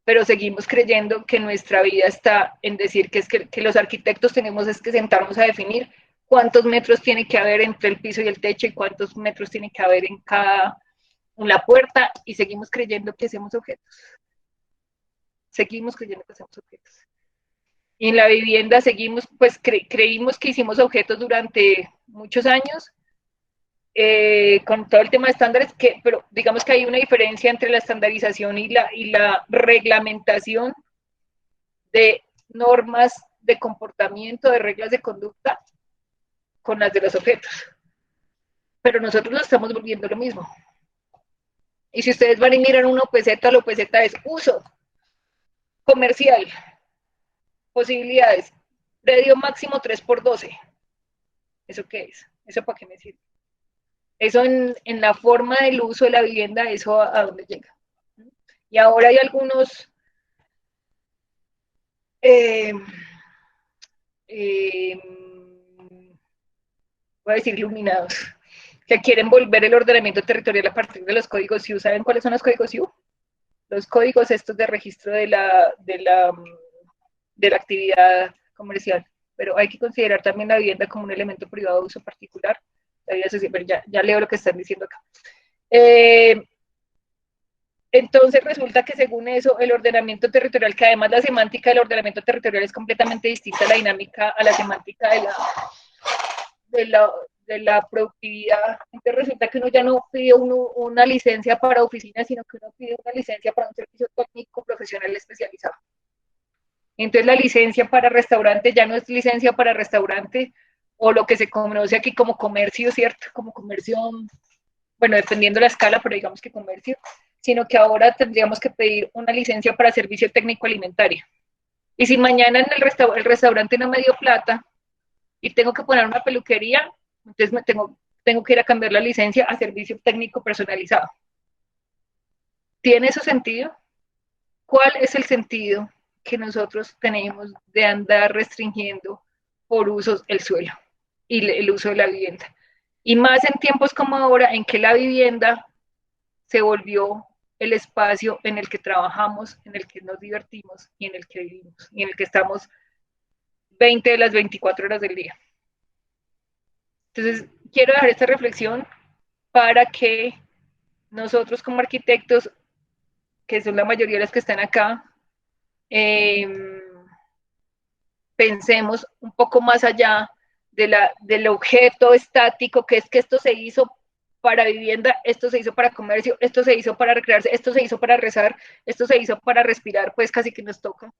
Pero seguimos creyendo que nuestra vida está en decir que los arquitectos tenemos que sentarnos a definir cuántos metros tiene que haber entre el piso y el techo y cuántos metros tiene que haber en la puerta, y seguimos creyendo que hacemos objetos. Seguimos creyendo que hacemos objetos. Y en la vivienda seguimos, pues creímos que hicimos objetos durante muchos años, con todo el tema de estándares, pero digamos que hay una diferencia entre la estandarización y la reglamentación de normas de comportamiento, de reglas de conducta, con las de los objetos. Pero nosotros lo estamos volviendo lo mismo. Y si ustedes van y miran una OPZ, la OPZ es uso comercial, posibilidades, predio máximo 3x12. ¿Eso qué es? ¿Eso para qué me sirve? Eso en la forma del uso de la vivienda, ¿eso a dónde llega? Y ahora hay algunos voy a decir iluminados, que quieren volver el ordenamiento territorial a partir de los códigos SIU. ¿Saben cuáles son los códigos SIU? Los códigos estos de registro de la actividad comercial. Pero hay que considerar también la vivienda como un elemento privado de uso particular. Ya leo lo que están diciendo acá. Entonces resulta que según eso, el ordenamiento territorial, que además la semántica del ordenamiento territorial es completamente distinta a la dinámica, a la semántica de la productividad. Entonces resulta que uno ya no pide una licencia para oficina, sino que uno pide una licencia para un servicio técnico profesional especializado. Entonces la licencia para restaurante ya no es licencia para restaurante, o lo que se conoce aquí como comercio, ¿cierto? Como comercio, bueno, dependiendo de la escala, pero digamos que comercio, sino que ahora tendríamos que pedir una licencia para servicio técnico alimentario. Y si mañana en el restaurante no me dio plata y tengo que poner una peluquería, entonces tengo que ir a cambiar la licencia a servicio técnico personalizado. ¿Tiene eso sentido? ¿Cuál es el sentido que nosotros tenemos de andar restringiendo por usos el suelo y el uso de la vivienda? Y más en tiempos como ahora, en que la vivienda se volvió el espacio en el que trabajamos, en el que nos divertimos y en el que vivimos, y en el que estamos 20 de las 24 horas del día. Entonces, quiero dejar esta reflexión para que nosotros como arquitectos, que son la mayoría de los que están acá, pensemos un poco más allá del objeto estático, que es que esto se hizo para vivienda, esto se hizo para comercio, esto se hizo para recrearse, esto se hizo para rezar, esto se hizo para respirar, pues casi que nos toca.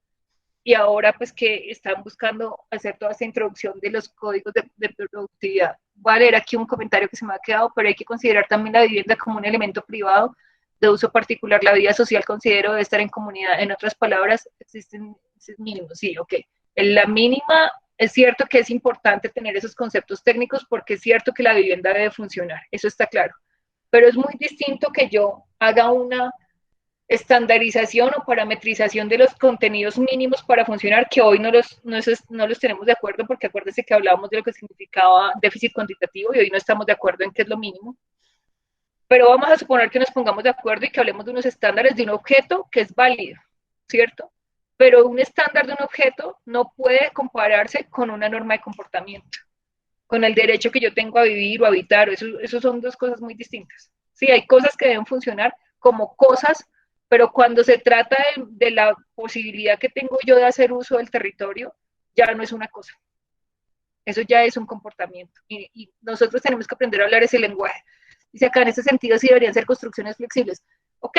Y ahora pues que están buscando hacer toda esta introducción de los códigos de productividad. voy a leer aquí un comentario que se me ha quedado, pero hay que considerar también la vivienda como un elemento privado de uso particular. La vida social, considero, debe estar en comunidad. En otras palabras, existen mínimos. Sí, ok. En la mínima, es cierto que es importante tener esos conceptos técnicos porque es cierto que la vivienda debe funcionar, eso está claro. Pero es muy distinto que yo haga una estandarización o parametrización de los contenidos mínimos para funcionar, que hoy no los tenemos de acuerdo, porque acuérdense que hablábamos de lo que significaba déficit cuantitativo y hoy no estamos de acuerdo en qué es lo mínimo. Pero vamos a suponer que nos pongamos de acuerdo y que hablemos de unos estándares de un objeto que es válido, ¿cierto? Pero un estándar de un objeto no puede compararse con una norma de comportamiento, con el derecho que yo tengo a vivir o habitar. Eso son dos cosas muy distintas. Sí, hay cosas que deben funcionar como cosas, pero cuando se trata de la posibilidad que tengo yo de hacer uso del territorio, ya no es una cosa. Eso ya es un comportamiento. Y nosotros tenemos que aprender a hablar ese lenguaje. Dice acá, en ese sentido, sí deberían ser construcciones flexibles. Ok,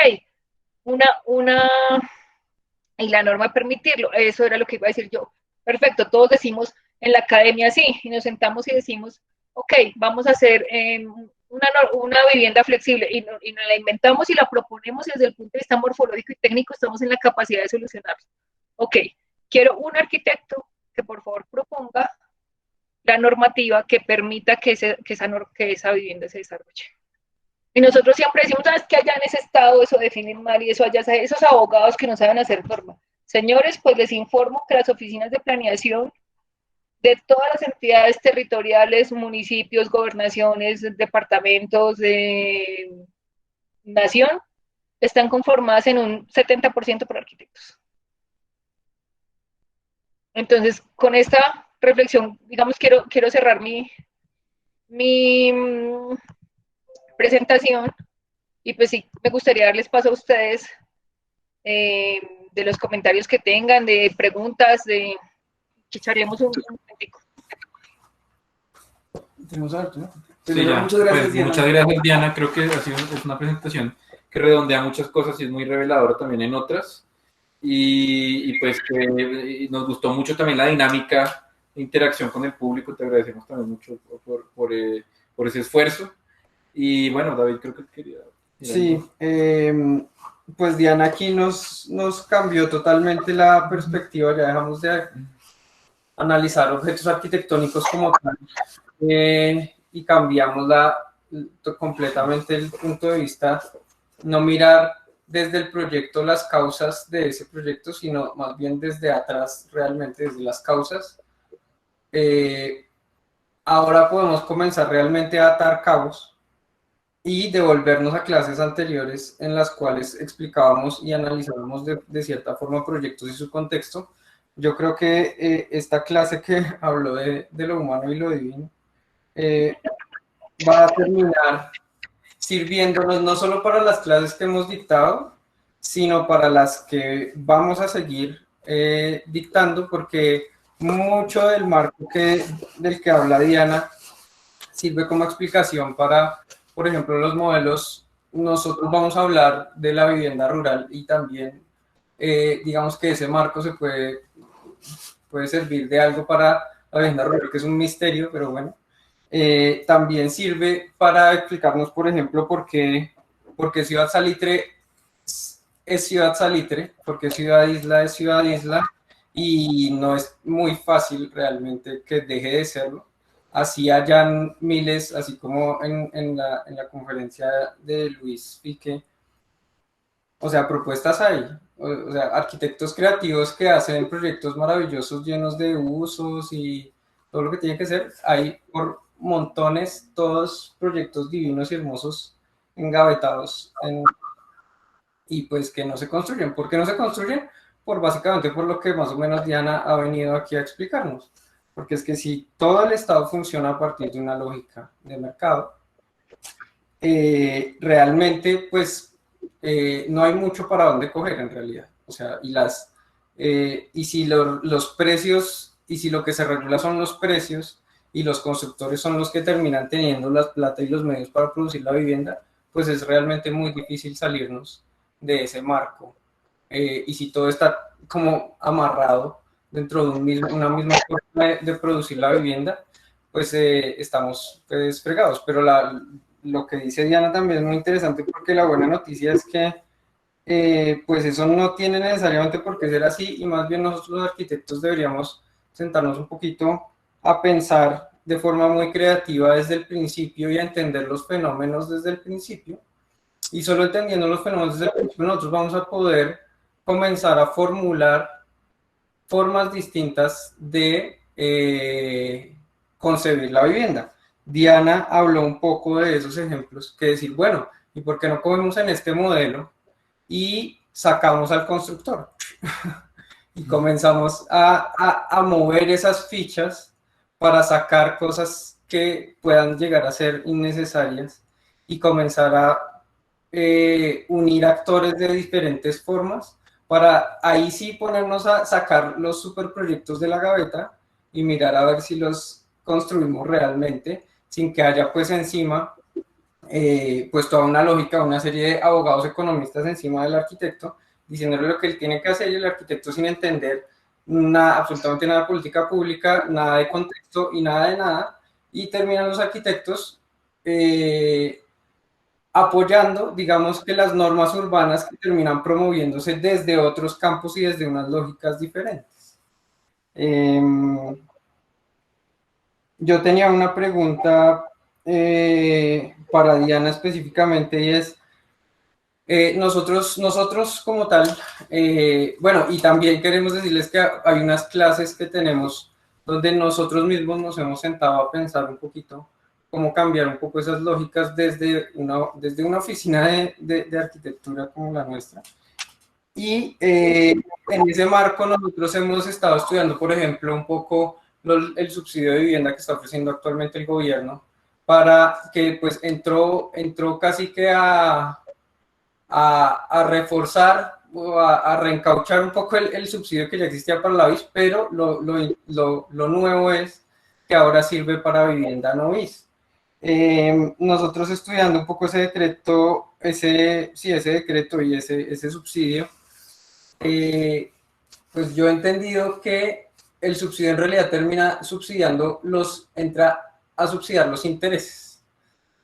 y la norma permitirlo, eso era lo que iba a decir yo. Perfecto, todos decimos en la academia sí, y nos sentamos y decimos, ok, vamos a hacer una vivienda flexible, y nos la inventamos y la proponemos, y desde el punto de vista morfológico y técnico estamos en la capacidad de solucionarlo. Ok, quiero un arquitecto que por favor proponga la normativa que permita que esa vivienda se desarrolle. Y nosotros siempre decimos, es que allá en ese estado eso definen mal y eso allá, esos abogados que no saben hacer norma. Señores, pues les informo que las oficinas de planeación de todas las entidades territoriales, municipios, gobernaciones, departamentos, de nación, están conformadas en un 70% por arquitectos. Entonces, con esta reflexión, digamos, quiero cerrar mi presentación, y pues sí, me gustaría darles paso a ustedes de los comentarios que tengan, de preguntas, de que echaremos un momentico.
Tenemos harto, ¿no?
Sí, ya.
Muchas gracias,
Pues,
Diana.
muchas gracias, Diana. Creo que ha sido es una presentación que redondea muchas cosas y es muy reveladora también en otras. Y pues que nos gustó mucho también la dinámica de interacción con el público. Te agradecemos también mucho por ese esfuerzo. Y bueno, David, creo que quería...
Sí, pues Diana aquí nos cambió totalmente la perspectiva, ya dejamos de analizar objetos arquitectónicos como tal, y cambiamos completamente el punto de vista, no mirar desde el proyecto las causas de ese proyecto, sino más bien desde atrás, realmente desde las causas. Ahora podemos comenzar realmente a atar cabos y devolvernos a clases anteriores en las cuales explicábamos y analizábamos de cierta forma proyectos y su contexto. Yo creo que esta clase que habló de lo humano y lo divino va a terminar sirviéndonos no solo para las clases que hemos dictado, sino para las que vamos a seguir dictando, porque mucho del marco del que habla Diana sirve como explicación para, por ejemplo, los modelos. Nosotros vamos a hablar de la vivienda rural y también, digamos que ese marco se puede servir de algo para la vivienda rural, que es un misterio, pero bueno. También sirve para explicarnos, por ejemplo, por qué Ciudad Salitre es Ciudad Salitre, porque Ciudad Isla es Ciudad Isla, y no es muy fácil realmente que deje de serlo. Así hayan miles, así como en la conferencia de Luis Pique, o sea, propuestas hay, o sea, arquitectos creativos que hacen proyectos maravillosos llenos de usos y todo lo que tiene que ser, hay por montones, todos proyectos divinos y hermosos engavetados y pues que no se construyen. ¿Por qué no se construyen? Básicamente por lo que más o menos Diana ha venido aquí a explicarnos. Porque es que si todo el Estado funciona a partir de una lógica de mercado, realmente pues no hay mucho para dónde coger en realidad. O sea, y si los precios, y si lo que se regula son los precios, y los constructores son los que terminan teniendo la plata y los medios para producir la vivienda, pues es realmente muy difícil salirnos de ese marco. Y si todo está como amarrado dentro de una misma forma de producir la vivienda, pues estamos pues, fregados. Pero lo que dice Diana también es muy interesante, porque la buena noticia es que pues eso no tiene necesariamente por qué ser así, y más bien nosotros los arquitectos deberíamos sentarnos un poquito a pensar de forma muy creativa desde el principio y a entender los fenómenos desde el principio. Y solo entendiendo los fenómenos desde el principio nosotros vamos a poder comenzar a formular formas distintas de concebir la vivienda. Diana habló un poco de esos ejemplos, que decir, bueno, ¿y por qué no comemos en este modelo y sacamos al constructor? Y comenzamos a mover esas fichas para sacar cosas que puedan llegar a ser innecesarias y comenzar a unir actores de diferentes formas para ahí sí ponernos a sacar los superproyectos de la gaveta y mirar a ver si los construimos realmente sin que haya pues encima pues toda una lógica, una serie de abogados economistas encima del arquitecto diciéndole lo que él tiene que hacer, y el arquitecto sin entender nada, absolutamente nada de política pública, nada de contexto y nada de nada, y terminan los arquitectos apoyando, digamos, que las normas urbanas que terminan promoviéndose desde otros campos y desde unas lógicas diferentes. Yo tenía una pregunta para Diana específicamente, y es, nosotros como tal, bueno, y también queremos decirles que hay unas clases que tenemos donde nosotros mismos nos hemos sentado a pensar un poquito cómo cambiar un poco esas lógicas desde una oficina de arquitectura como la nuestra. Y en ese marco nosotros hemos estado estudiando, por ejemplo, un poco el subsidio de vivienda que está ofreciendo actualmente el gobierno, para que pues entró casi que a reforzar o a reencauchar un poco el subsidio que ya existía para la BIS, pero lo nuevo es que ahora sirve para vivienda no BIS. Nosotros estudiando un poco ese decreto, ese decreto y ese subsidio, pues yo he entendido que el subsidio en realidad termina subsidiando entra a subsidiar los intereses.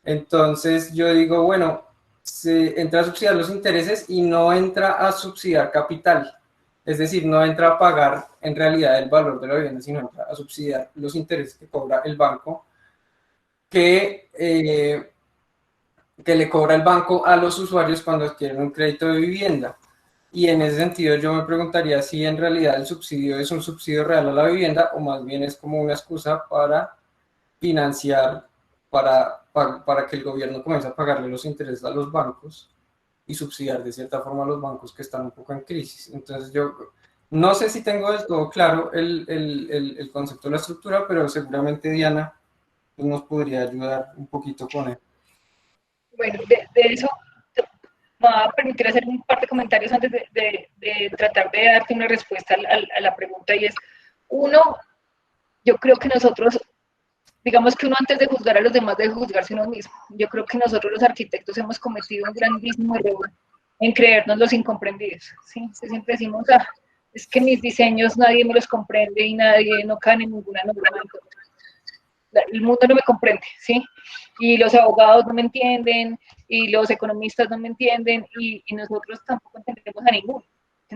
Entonces yo digo, bueno, se entra a subsidiar los intereses y no entra a subsidiar capital. Es decir, no entra a pagar en realidad el valor de la vivienda, sino entra a subsidiar los intereses que cobra el banco, que le cobra el banco a los usuarios cuando adquieren un crédito de vivienda. Y en ese sentido yo me preguntaría si en realidad el subsidio es un subsidio real a la vivienda o más bien es como una excusa para financiar, para que el gobierno comience a pagarle los intereses a los bancos y subsidiar de cierta forma a los bancos que están un poco en crisis. Entonces yo no sé si tengo del todo claro el concepto de la estructura, pero seguramente Diana nos podría ayudar un poquito con él.
Bueno, de eso me va a permitir hacer un par de comentarios antes de tratar de darte una respuesta a la pregunta, y es, uno, yo creo que nosotros, digamos que uno antes de juzgar a los demás debe juzgarse uno mismo. Yo creo que nosotros los arquitectos hemos cometido un grandísimo error en creernos los incomprendidos, ¿sí? Siempre decimos, es que mis diseños nadie me los comprende y nadie, no caen en ninguna norma. El mundo no me comprende, ¿sí? Y los abogados no me entienden, y los economistas no me entienden, y nosotros tampoco entendemos a ninguno.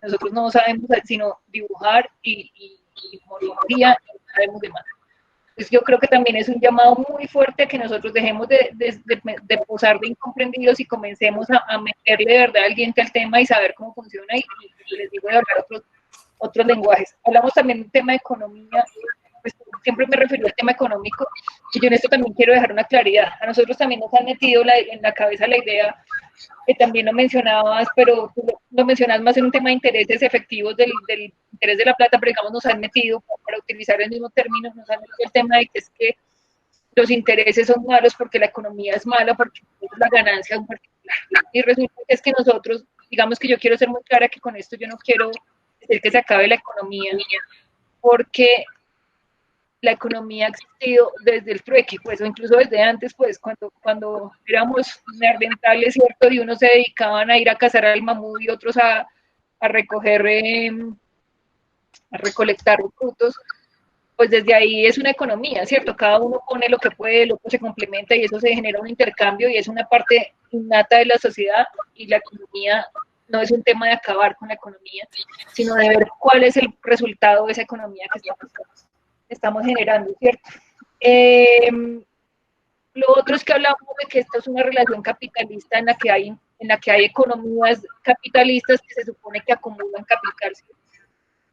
Nosotros no sabemos sino dibujar y morfología, y no sabemos de más. Pues yo creo que también es un llamado muy fuerte a que nosotros dejemos de posar de incomprendidos y comencemos a meterle de verdad al diente al tema y saber cómo funciona, y les digo de hablar otros lenguajes. Hablamos también del tema de economía. Pues siempre me refiero al tema económico, y yo en esto también quiero dejar una claridad. A nosotros también nos han metido en la cabeza la idea, que también lo mencionabas, pero tú lo mencionas más en un tema de intereses efectivos del interés de la plata, pero digamos nos han metido, para utilizar el mismo término, nos han metido el tema de que es que los intereses son malos porque la economía es mala, porque es la ganancia de un particular. Y resulta que es que nosotros, digamos que yo quiero ser muy clara que con esto yo no quiero decir que se acabe la economía, porque la economía ha existido desde el trueque, pues, o incluso desde antes, pues, cuando éramos neandertales, ¿cierto? Y unos se dedicaban a ir a cazar al mamut y otros a recolectar frutos. pues desde ahí es una economía, ¿cierto? Cada uno pone lo que puede, el otro se complementa y eso se genera un intercambio y es una parte innata de la sociedad y la economía no es un tema de acabar con la economía, sino de ver cuál es el resultado de esa economía que estamos generando, ¿cierto? Lo otro es que hablamos de que esto es una relación capitalista en la que hay economías capitalistas que se supone que acumulan capital, ¿cierto?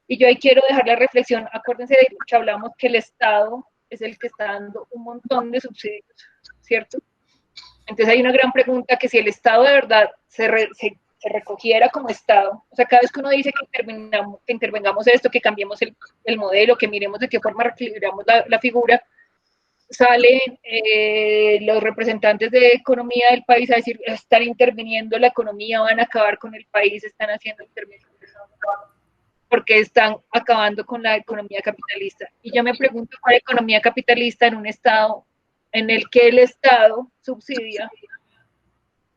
Y yo ahí quiero dejar la reflexión, acuérdense de que hablamos que el Estado es el que está dando un montón de subsidios, ¿cierto? Entonces hay una gran pregunta que si el Estado de verdad se recogiera como Estado, o sea, cada vez que uno dice que intervengamos esto, que cambiemos el modelo, que miremos de qué forma reequilibramos la figura, salen los representantes de economía del país a decir, están interviniendo la economía, van a acabar con el país, están haciendo intervenciones, porque están acabando con la economía capitalista. Y yo me pregunto, ¿cuál economía capitalista en un Estado en el que el Estado subsidia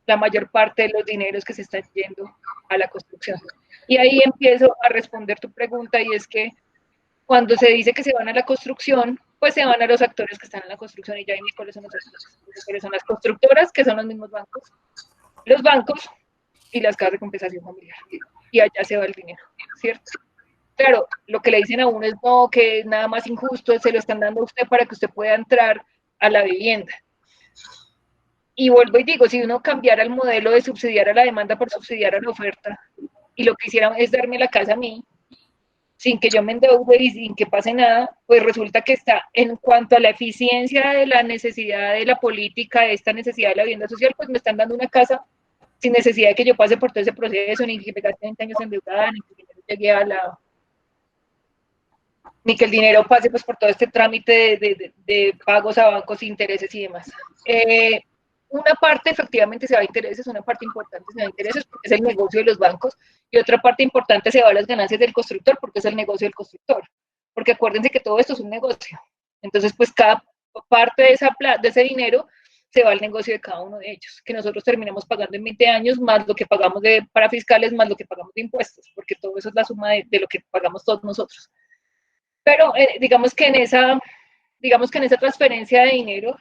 la mayor parte de los dineros que se están yendo a la construcción? Y ahí empiezo a responder tu pregunta, y es que cuando se dice que se van a la construcción, pues se van a los actores que están en la construcción, y ya dime cuáles son los actores, cuáles son las constructoras, que son los mismos bancos, los bancos y las casas de compensación familiar, y allá se va el dinero, ¿cierto? Claro, lo que le dicen a uno es no, que nada más injusto, se lo están dando a usted para que usted pueda entrar a la vivienda. Y vuelvo y digo, si uno cambiara el modelo de subsidiar a la demanda por subsidiar a la oferta, y lo que hicieran es darme la casa a mí, sin que yo me endeude y sin que pase nada, pues resulta que está, en cuanto a la eficiencia de la necesidad de la política, de esta necesidad de la vivienda social, pues me están dando una casa sin necesidad de que yo pase por todo ese proceso, ni que me gaste 20 años endeudada, ni que yo llegue a la... ni que el dinero pase pues por todo este trámite de pagos a bancos, intereses y demás. Una parte efectivamente se va a intereses, una parte importante se va a intereses porque es el negocio de los bancos, y otra parte importante se va a las ganancias del constructor porque es el negocio del constructor. Porque acuérdense que todo esto es un negocio. Entonces, pues cada parte de ese dinero se va al negocio de cada uno de ellos, que nosotros terminamos pagando en 20 años, más lo que pagamos para fiscales, más lo que pagamos de impuestos, porque todo eso es la suma de lo que pagamos todos nosotros. Pero digamos que en esa transferencia de dinero,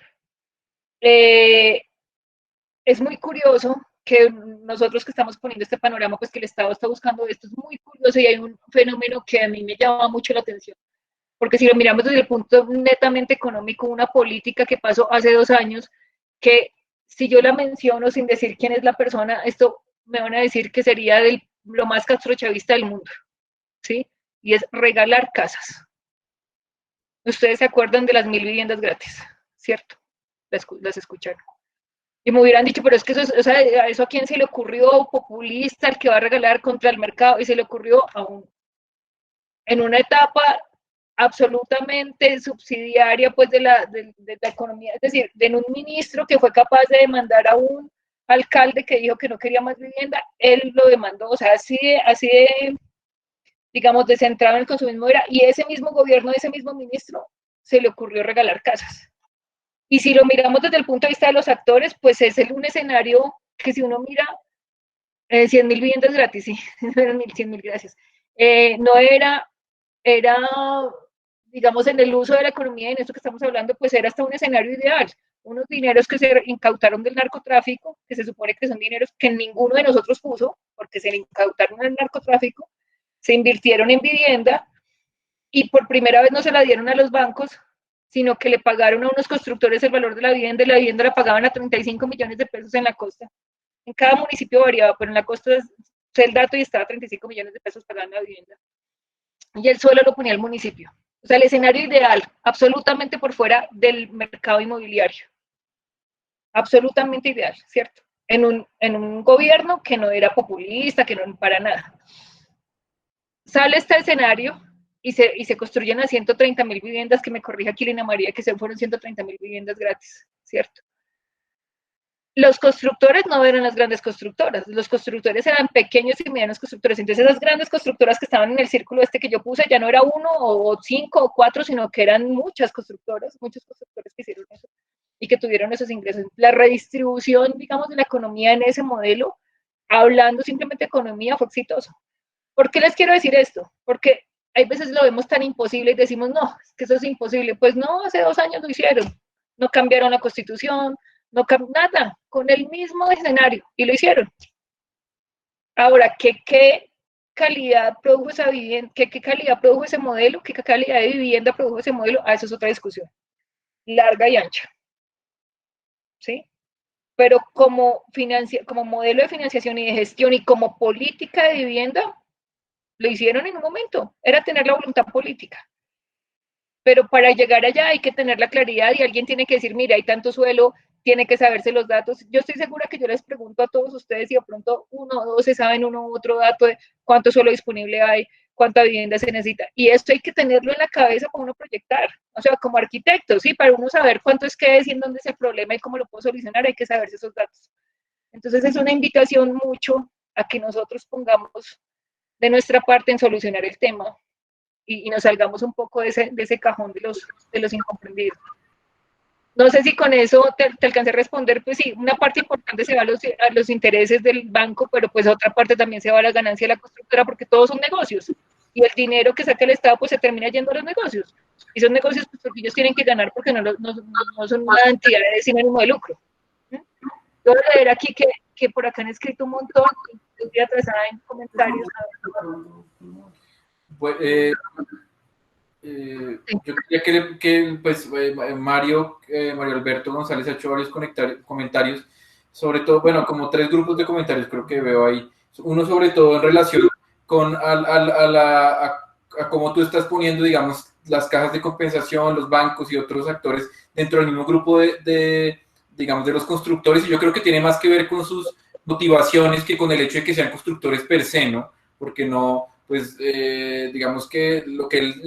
es muy curioso que nosotros que estamos poniendo este panorama, pues que el Estado está buscando esto, es muy curioso, y hay un fenómeno que a mí me llama mucho la atención, porque si lo miramos desde el punto netamente económico, una política que pasó hace 2 años, que si yo la menciono sin decir quién es la persona, esto me van a decir que sería lo más castrochavista del mundo, ¿sí? Y es regalar casas. Ustedes se acuerdan de las 1000 viviendas gratis, ¿cierto? Las escucharon. Y me hubieran dicho, pero es que eso, o sea, ¿eso a quién se le ocurrió? Populista, el que va a regalar contra el mercado, y se le ocurrió en una etapa absolutamente subsidiaria pues de la economía, es decir, de un ministro que fue capaz de demandar a un alcalde que dijo que no quería más vivienda, él lo demandó, o sea, así de digamos, descentrado en el consumismo era, y ese mismo gobierno, ese mismo ministro, se le ocurrió regalar casas. Y si lo miramos desde el punto de vista de los actores, pues es un escenario que si uno mira, 100.000 viviendas gratis, sí, 100.000, gracias. No era, digamos, en el uso de la economía, en esto que estamos hablando, pues era hasta un escenario ideal. Unos dineros que se incautaron del narcotráfico, que se supone que son dineros que ninguno de nosotros puso, porque se incautaron del narcotráfico, se invirtieron en vivienda, y por primera vez no se la dieron a los bancos, sino que le pagaron a unos constructores el valor de la vivienda, y la vivienda la pagaban a 35 millones de pesos en la costa. En cada municipio variaba, pero en la costa sé el dato y estaba 35 millones de pesos pagando la vivienda. Y el suelo lo ponía el municipio. O sea, el escenario ideal, absolutamente por fuera del mercado inmobiliario. Absolutamente ideal, ¿cierto? En un gobierno que no era populista, que no para nada. Sale este escenario y se construyen a 130.000 viviendas, que me corrija aquí Lina María, que se fueron 130.000 viviendas gratis, ¿cierto? Los constructores no eran las grandes constructoras, los constructores eran pequeños y medianos constructores. Entonces esas grandes constructoras que estaban en el círculo que yo puse, ya no era 1 o 5 o 4, sino que eran muchos constructores que hicieron eso y que tuvieron esos ingresos. La redistribución, digamos, de la economía en ese modelo, hablando simplemente de economía, fue exitoso. ¿Por qué les quiero decir esto? Porque hay veces lo vemos tan imposible y decimos, no, es que eso es imposible. Pues no, hace 2 años lo hicieron. No cambiaron la constitución, no nada, con el mismo escenario, y lo hicieron. Ahora, ¿qué calidad produjo esa vivienda? ¿Qué calidad produjo ese modelo? ¿Qué calidad de vivienda produjo ese modelo? Ah, eso es otra discusión, larga y ancha. ¿Sí? Pero como modelo de financiación y de gestión y como política de vivienda, lo hicieron en un momento, era tener la voluntad política. Pero para llegar allá hay que tener la claridad y alguien tiene que decir, mira, hay tanto suelo, tiene que saberse los datos. Yo estoy segura que yo les pregunto a todos ustedes y de pronto uno o dos se saben uno u otro dato de cuánto suelo disponible hay, cuánta vivienda se necesita. Y esto hay que tenerlo en la cabeza para uno proyectar. O sea, como arquitecto, ¿sí? Para uno saber cuánto es que es y en dónde es el problema y cómo lo puedo solucionar, hay que saberse esos datos. Entonces es una invitación mucho a que nosotros pongamos de nuestra parte en solucionar el tema y nos salgamos un poco de ese cajón de los incomprendidos. No sé si con eso te alcancé a responder, pues sí, una parte importante se va a los intereses del banco, pero pues otra parte también se va a la ganancia de la constructora, porque todos son negocios, y el dinero que saca el Estado pues se termina yendo a los negocios, y son negocios pues, porque ellos tienen que ganar porque no son una entidad de sin ánimo de lucro. Yo voy a leer aquí que por acá han escrito un montón, estoy atrasada en comentarios.
Pues, yo quería que pues, Mario Alberto González ha hecho varios comentarios, sobre todo, bueno, como 3 grupos de comentarios creo que veo ahí. Uno sobre todo en relación con a cómo tú estás poniendo, digamos, las cajas de compensación, los bancos y otros actores dentro del mismo grupo digamos, de los constructores, y yo creo que tiene más que ver con sus motivaciones que con el hecho de que sean constructores per se, ¿no? Porque no, pues digamos que lo que él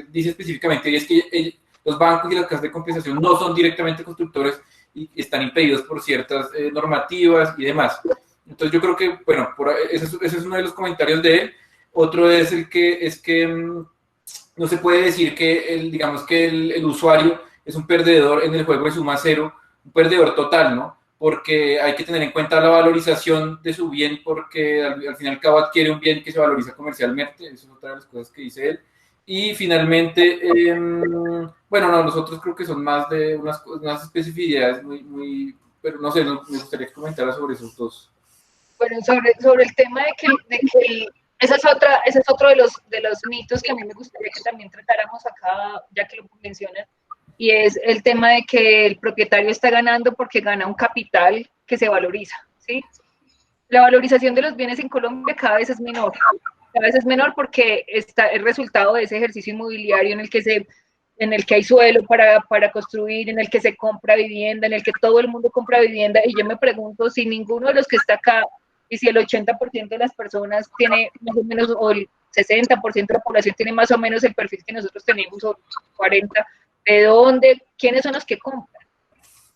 dice específicamente es que los bancos y las casas de compensación no son directamente constructores y están impedidos por ciertas normativas y demás. Entonces yo creo que, bueno, ese es uno de los comentarios de él. Otro es que no se puede decir que digamos que el usuario es un perdedor en el juego de suma cero, un perdedor total, ¿no? Porque hay que tener en cuenta la valorización de su bien, porque al fin y al cabo adquiere un bien que se valoriza comercialmente, eso es otra de las cosas que dice él. Y finalmente, bueno, no, los otros creo que son más de unas especificidades pero no sé, me gustaría que comentara sobre esos dos.
Bueno, sobre el tema de que ese es otro de los mitos que a mí me gustaría que también tratáramos acá, ya que lo mencionan, y es el tema de que el propietario está ganando porque gana un capital que se valoriza, ¿sí? La valorización de los bienes en Colombia cada vez es menor porque está el resultado de ese ejercicio inmobiliario en el que hay suelo para construir, en el que se compra vivienda, en el que todo el mundo compra vivienda, y yo me pregunto si ninguno de los que está acá, y si el 80% de las personas tiene más o menos, o el 60% de la población tiene más o menos el perfil que nosotros tenemos, o 40%, ¿de dónde? ¿Quiénes son los que compran?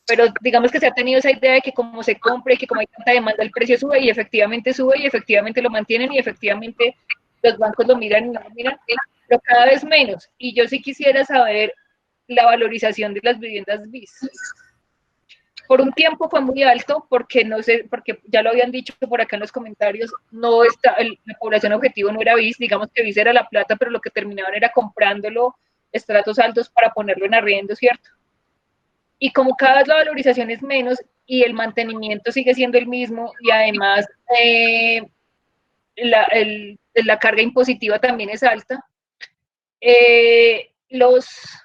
Pero digamos que se ha tenido esa idea de que como se compra y que como hay tanta demanda, el precio sube y efectivamente lo mantienen y efectivamente los bancos lo miran y no lo miran, pero cada vez menos. Y yo sí quisiera saber la valorización de las viviendas BIS. Por un tiempo fue muy alto porque no sé, porque ya lo habían dicho por acá en los comentarios, la población objetivo no era BIS, digamos que BIS era la plata, pero lo que terminaban era comprándolo estratos altos para ponerlo en arriendo, ¿cierto? Y como cada vez la valorización es menos y el mantenimiento sigue siendo el mismo y además la carga impositiva también es alta,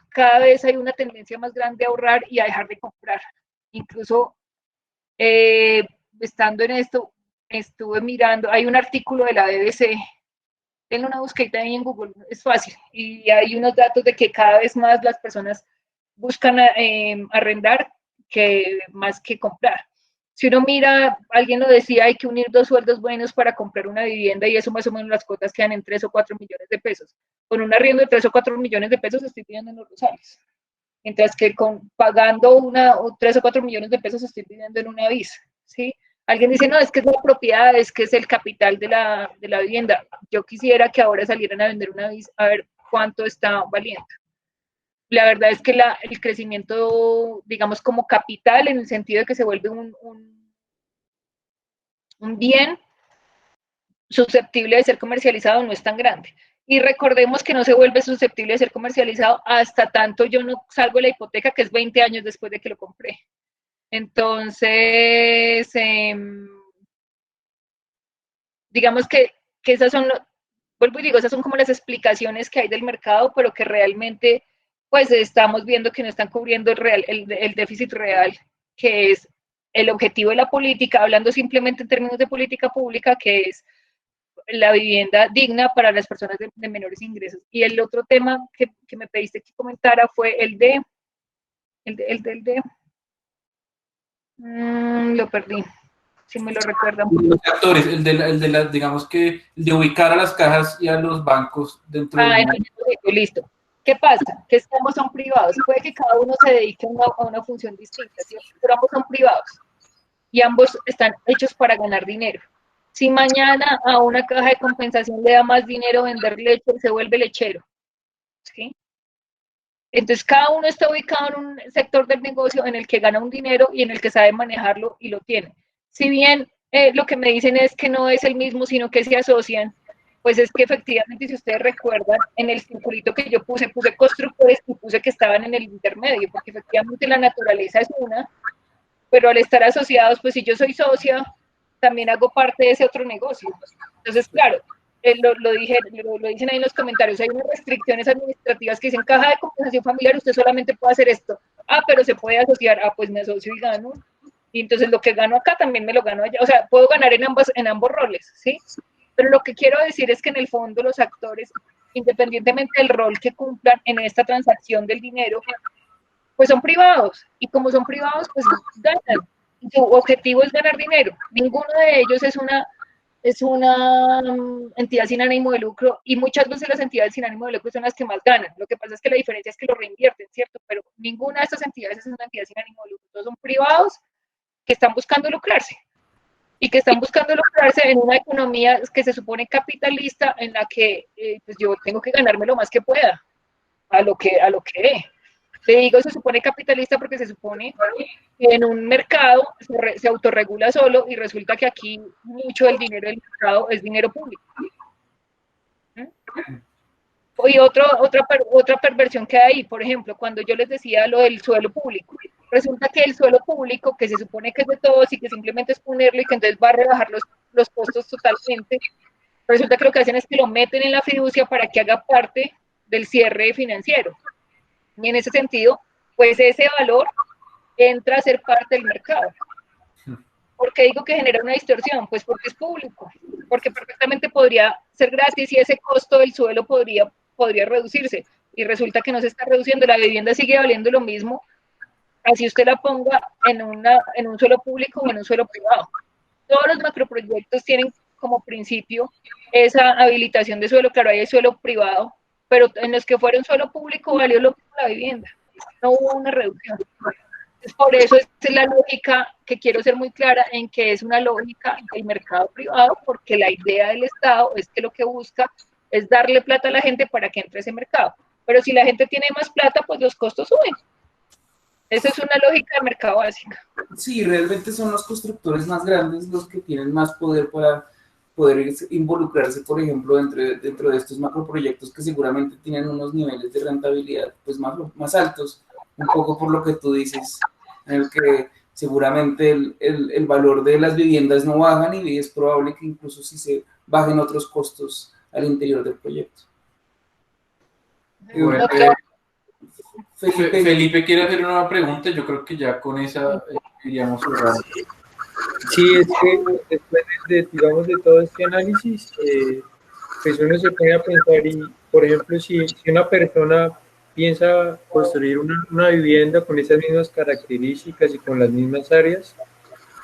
cada vez hay una tendencia más grande a ahorrar y a dejar de comprar. Incluso estando en esto, estuve mirando, hay un artículo de la BBC, denle una búsqueda ahí en Google, es fácil, y hay unos datos de que cada vez más las personas buscan arrendar más que comprar. Si uno mira, alguien lo decía, hay que unir 2 sueldos buenos para comprar una vivienda y eso más o menos las cuotas quedan en 3 o 4 millones de pesos. Con un arriendo de 3 o 4 millones de pesos estoy viviendo en Los Rosales. Mientras que pagando 3 o 4 millones de pesos estoy viviendo en una BIS, ¿sí? Alguien dice, no, es que es la propiedad, es que es el capital de la vivienda. Yo quisiera que ahora salieran a vender una BIS a ver cuánto está valiendo. La verdad es que el crecimiento, digamos, como capital, en el sentido de que se vuelve un bien susceptible de ser comercializado, no es tan grande. Y recordemos que no se vuelve susceptible de ser comercializado hasta tanto yo no salgo de la hipoteca, que es 20 años después de que lo compré. Entonces, digamos que esas son, vuelvo y digo, esas son como las explicaciones que hay del mercado, pero que realmente pues estamos viendo que no están cubriendo el déficit real, que es el objetivo de la política, hablando simplemente en términos de política pública, que es la vivienda digna para las personas de menores ingresos. Y el otro tema que me pediste que comentara fue lo perdí, si me lo recuerdan.
Los actores, digamos que el de ubicar a las cajas y a los bancos dentro del...
Listo. ¿Qué pasa? Que ambos son privados. Puede que cada uno se dedique a una función distinta, ¿cierto? Pero ambos son privados y ambos están hechos para ganar dinero. Si mañana a una caja de compensación le da más dinero vender leche, se vuelve lechero, ¿sí? Entonces, cada uno está ubicado en un sector del negocio en el que gana un dinero y en el que sabe manejarlo y lo tiene. Si bien lo que me dicen es que no es el mismo, sino que se asocian, pues es que efectivamente, si ustedes recuerdan, en el circulito que yo puse constructores y puse que estaban en el intermedio, porque efectivamente la naturaleza es una, pero al estar asociados, pues si yo soy socia, también hago parte de ese otro negocio. Entonces, claro, lo dicen ahí en los comentarios, hay unas restricciones administrativas que dicen caja de compensación familiar, usted solamente puede hacer esto. Ah, pero se puede asociar, pues me asocio y gano. Y entonces lo que gano acá también me lo gano allá. O sea, puedo ganar en ambos roles, ¿sí? Pero lo que quiero decir es que en el fondo los actores, independientemente del rol que cumplan en esta transacción del dinero, pues son privados. Y como son privados, pues ganan. Su objetivo es ganar dinero. Ninguno de ellos es una entidad sin ánimo de lucro, y muchas veces las entidades sin ánimo de lucro son las que más ganan. Lo que pasa es que la diferencia es que lo reinvierten, ¿cierto? Pero ninguna de estas entidades es una entidad sin ánimo de lucro. Todos son privados que están buscando lucrarse y que están buscando lucrarse en una economía que se supone capitalista, en la que pues yo tengo que ganarme lo más que pueda, a lo que te digo, se supone capitalista porque se supone que en un mercado se autorregula solo, y resulta que aquí mucho del dinero del mercado es dinero público. Y otra perversión que hay, por ejemplo, cuando yo les decía lo del suelo público, resulta que el suelo público, que se supone que es de todos y que simplemente es ponerlo y que entonces va a rebajar los costos totalmente, resulta que lo que hacen es que lo meten en la fiducia para que haga parte del cierre financiero. Y en ese sentido, pues ese valor entra a ser parte del mercado. ¿Por qué digo que genera una distorsión? Pues porque es público, porque perfectamente podría ser gratis y ese costo del suelo podría reducirse, y resulta que no se está reduciendo, la vivienda sigue valiendo lo mismo, así usted la ponga en un suelo público o en un suelo privado. Todos los macroproyectos tienen como principio esa habilitación de suelo. Claro, hay el suelo privado, pero en los que fueron suelo público valió lo mismo la vivienda, no hubo una reducción. Entonces, por eso es la lógica, que quiero ser muy clara en que es una lógica del mercado privado, porque la idea del Estado es que lo que busca es darle plata a la gente para que entre a ese mercado. Pero si la gente tiene más plata, pues los costos suben. Esa es una lógica de mercado básica.
Sí, realmente son los constructores más grandes los que tienen más poder para poder involucrarse, por ejemplo, dentro de estos macroproyectos que seguramente tienen unos niveles de rentabilidad pues más altos, un poco por lo que tú dices, en el que seguramente el valor de las viviendas no bajan, y es probable que incluso si se bajen otros costos al interior del proyecto.
Bueno, Felipe quiere hacer una pregunta, yo creo que ya con esa iríamos cerrando.
Sí, es que después digamos, de todo este análisis, pues uno se pone a pensar, y por ejemplo, si una persona piensa construir una vivienda con esas mismas características y con las mismas áreas,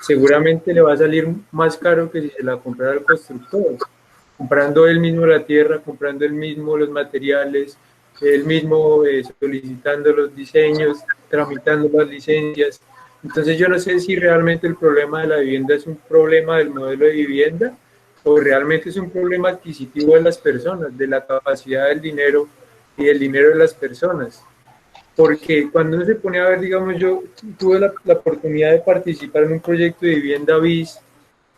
seguramente le va a salir más caro que si se la comprara al constructor, comprando él mismo la tierra, comprando él mismo los materiales, él mismo solicitando los diseños, tramitando las licencias. Entonces yo no sé si realmente el problema de la vivienda es un problema del modelo de vivienda, o realmente es un problema adquisitivo de las personas, de la capacidad del dinero y del dinero de las personas. Porque cuando uno se pone a ver, digamos, yo tuve la oportunidad de participar en un proyecto de vivienda BIS,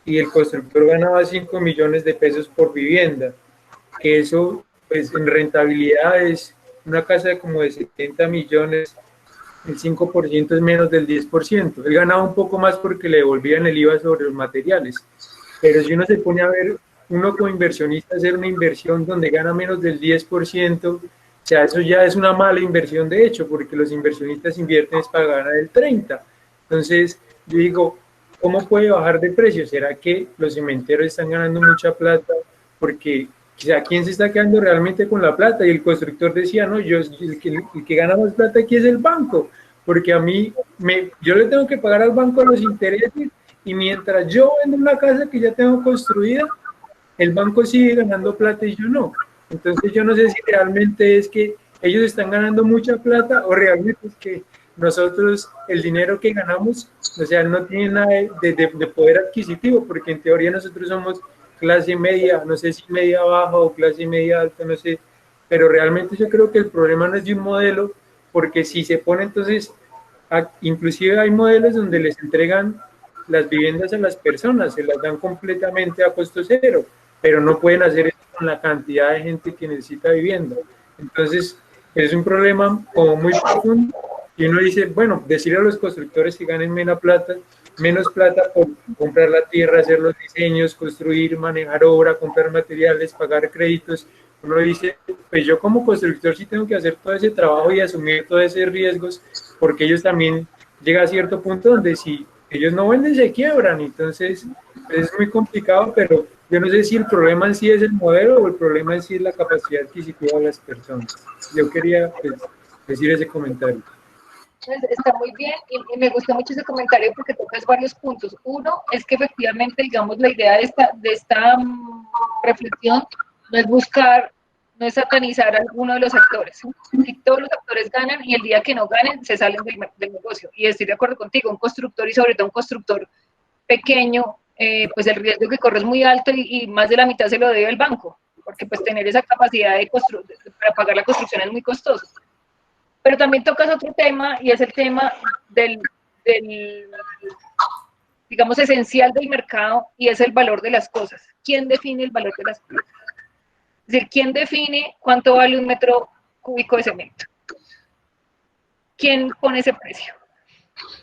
y el constructor ganaba 5 millones de pesos por vivienda, que eso pues en rentabilidades, una casa como de 70 millones, el 5% es menos del 10%. Él ganaba un poco más porque le devolvían el IVA sobre los materiales. Pero si uno se pone a ver, uno como inversionista hacer una inversión donde gana menos del 10%, o sea, eso ya es una mala inversión de hecho, porque los inversionistas invierten es para ganar el 30%. Entonces, yo digo, ¿cómo puede bajar de precio? ¿Será que los cementeros están ganando mucha plata? Porque quizá quién se está quedando realmente con la plata, y el constructor decía, no, el que gana más plata aquí es el banco, porque a mí, yo le tengo que pagar al banco los intereses, y mientras yo vendo una casa que ya tengo construida, el banco sigue ganando plata y yo no. Entonces yo no sé si realmente es que ellos están ganando mucha plata o realmente es que nosotros el dinero que ganamos, o sea, no tiene nada de poder adquisitivo, porque en teoría nosotros somos clase media, no sé si media baja o clase media alta, no sé, pero realmente yo creo que el problema no es de un modelo, porque si se pone entonces, inclusive hay modelos donde les entregan las viviendas a las personas, se las dan completamente a costo cero, pero no pueden hacer eso con la cantidad de gente que necesita vivienda. Entonces, es un problema como muy profundo, y uno dice, bueno, decirle a los constructores que ganen menos plata por comprar la tierra, hacer los diseños, construir, manejar obra, comprar materiales, pagar créditos. Uno dice, pues yo como constructor sí tengo que hacer todo ese trabajo y asumir todos esos riesgos, porque ellos también llegan a cierto punto donde si ellos no venden se quiebran. Entonces es muy complicado, pero yo no sé si el problema en sí es el modelo o el problema en sí es la capacidad adquisitiva de las personas. Yo quería pues, decir ese comentario.
Está muy bien y me gusta mucho ese comentario porque tocas varios puntos. Uno es que efectivamente, digamos, la idea de esta reflexión no es buscar, no es satanizar a alguno de los actores. Si todos los actores ganan y el día que no ganen se salen del negocio. Y estoy de acuerdo contigo, un constructor y sobre todo un constructor pequeño, pues el riesgo que corre es muy alto y más de la mitad se lo debe el banco, porque pues tener esa capacidad para pagar la construcción es muy costoso. Pero también tocas otro tema y es el tema del, digamos, esencial del mercado y es el valor de las cosas. ¿Quién define el valor de las cosas? Es decir, ¿quién define cuánto vale un metro cúbico de cemento? ¿Quién pone ese precio?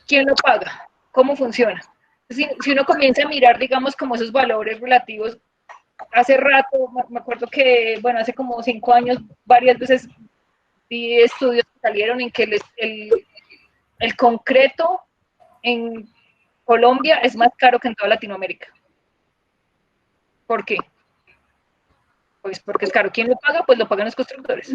¿Quién lo paga? ¿Cómo funciona? Si uno comienza a mirar, digamos, como esos valores relativos, hace rato, me acuerdo que, bueno, hace como 5 años, varias veces vi estudios que salieron en que el concreto en Colombia es más caro que en toda Latinoamérica. ¿Por qué? Pues porque es caro. ¿Quién lo paga? Pues lo pagan los constructores.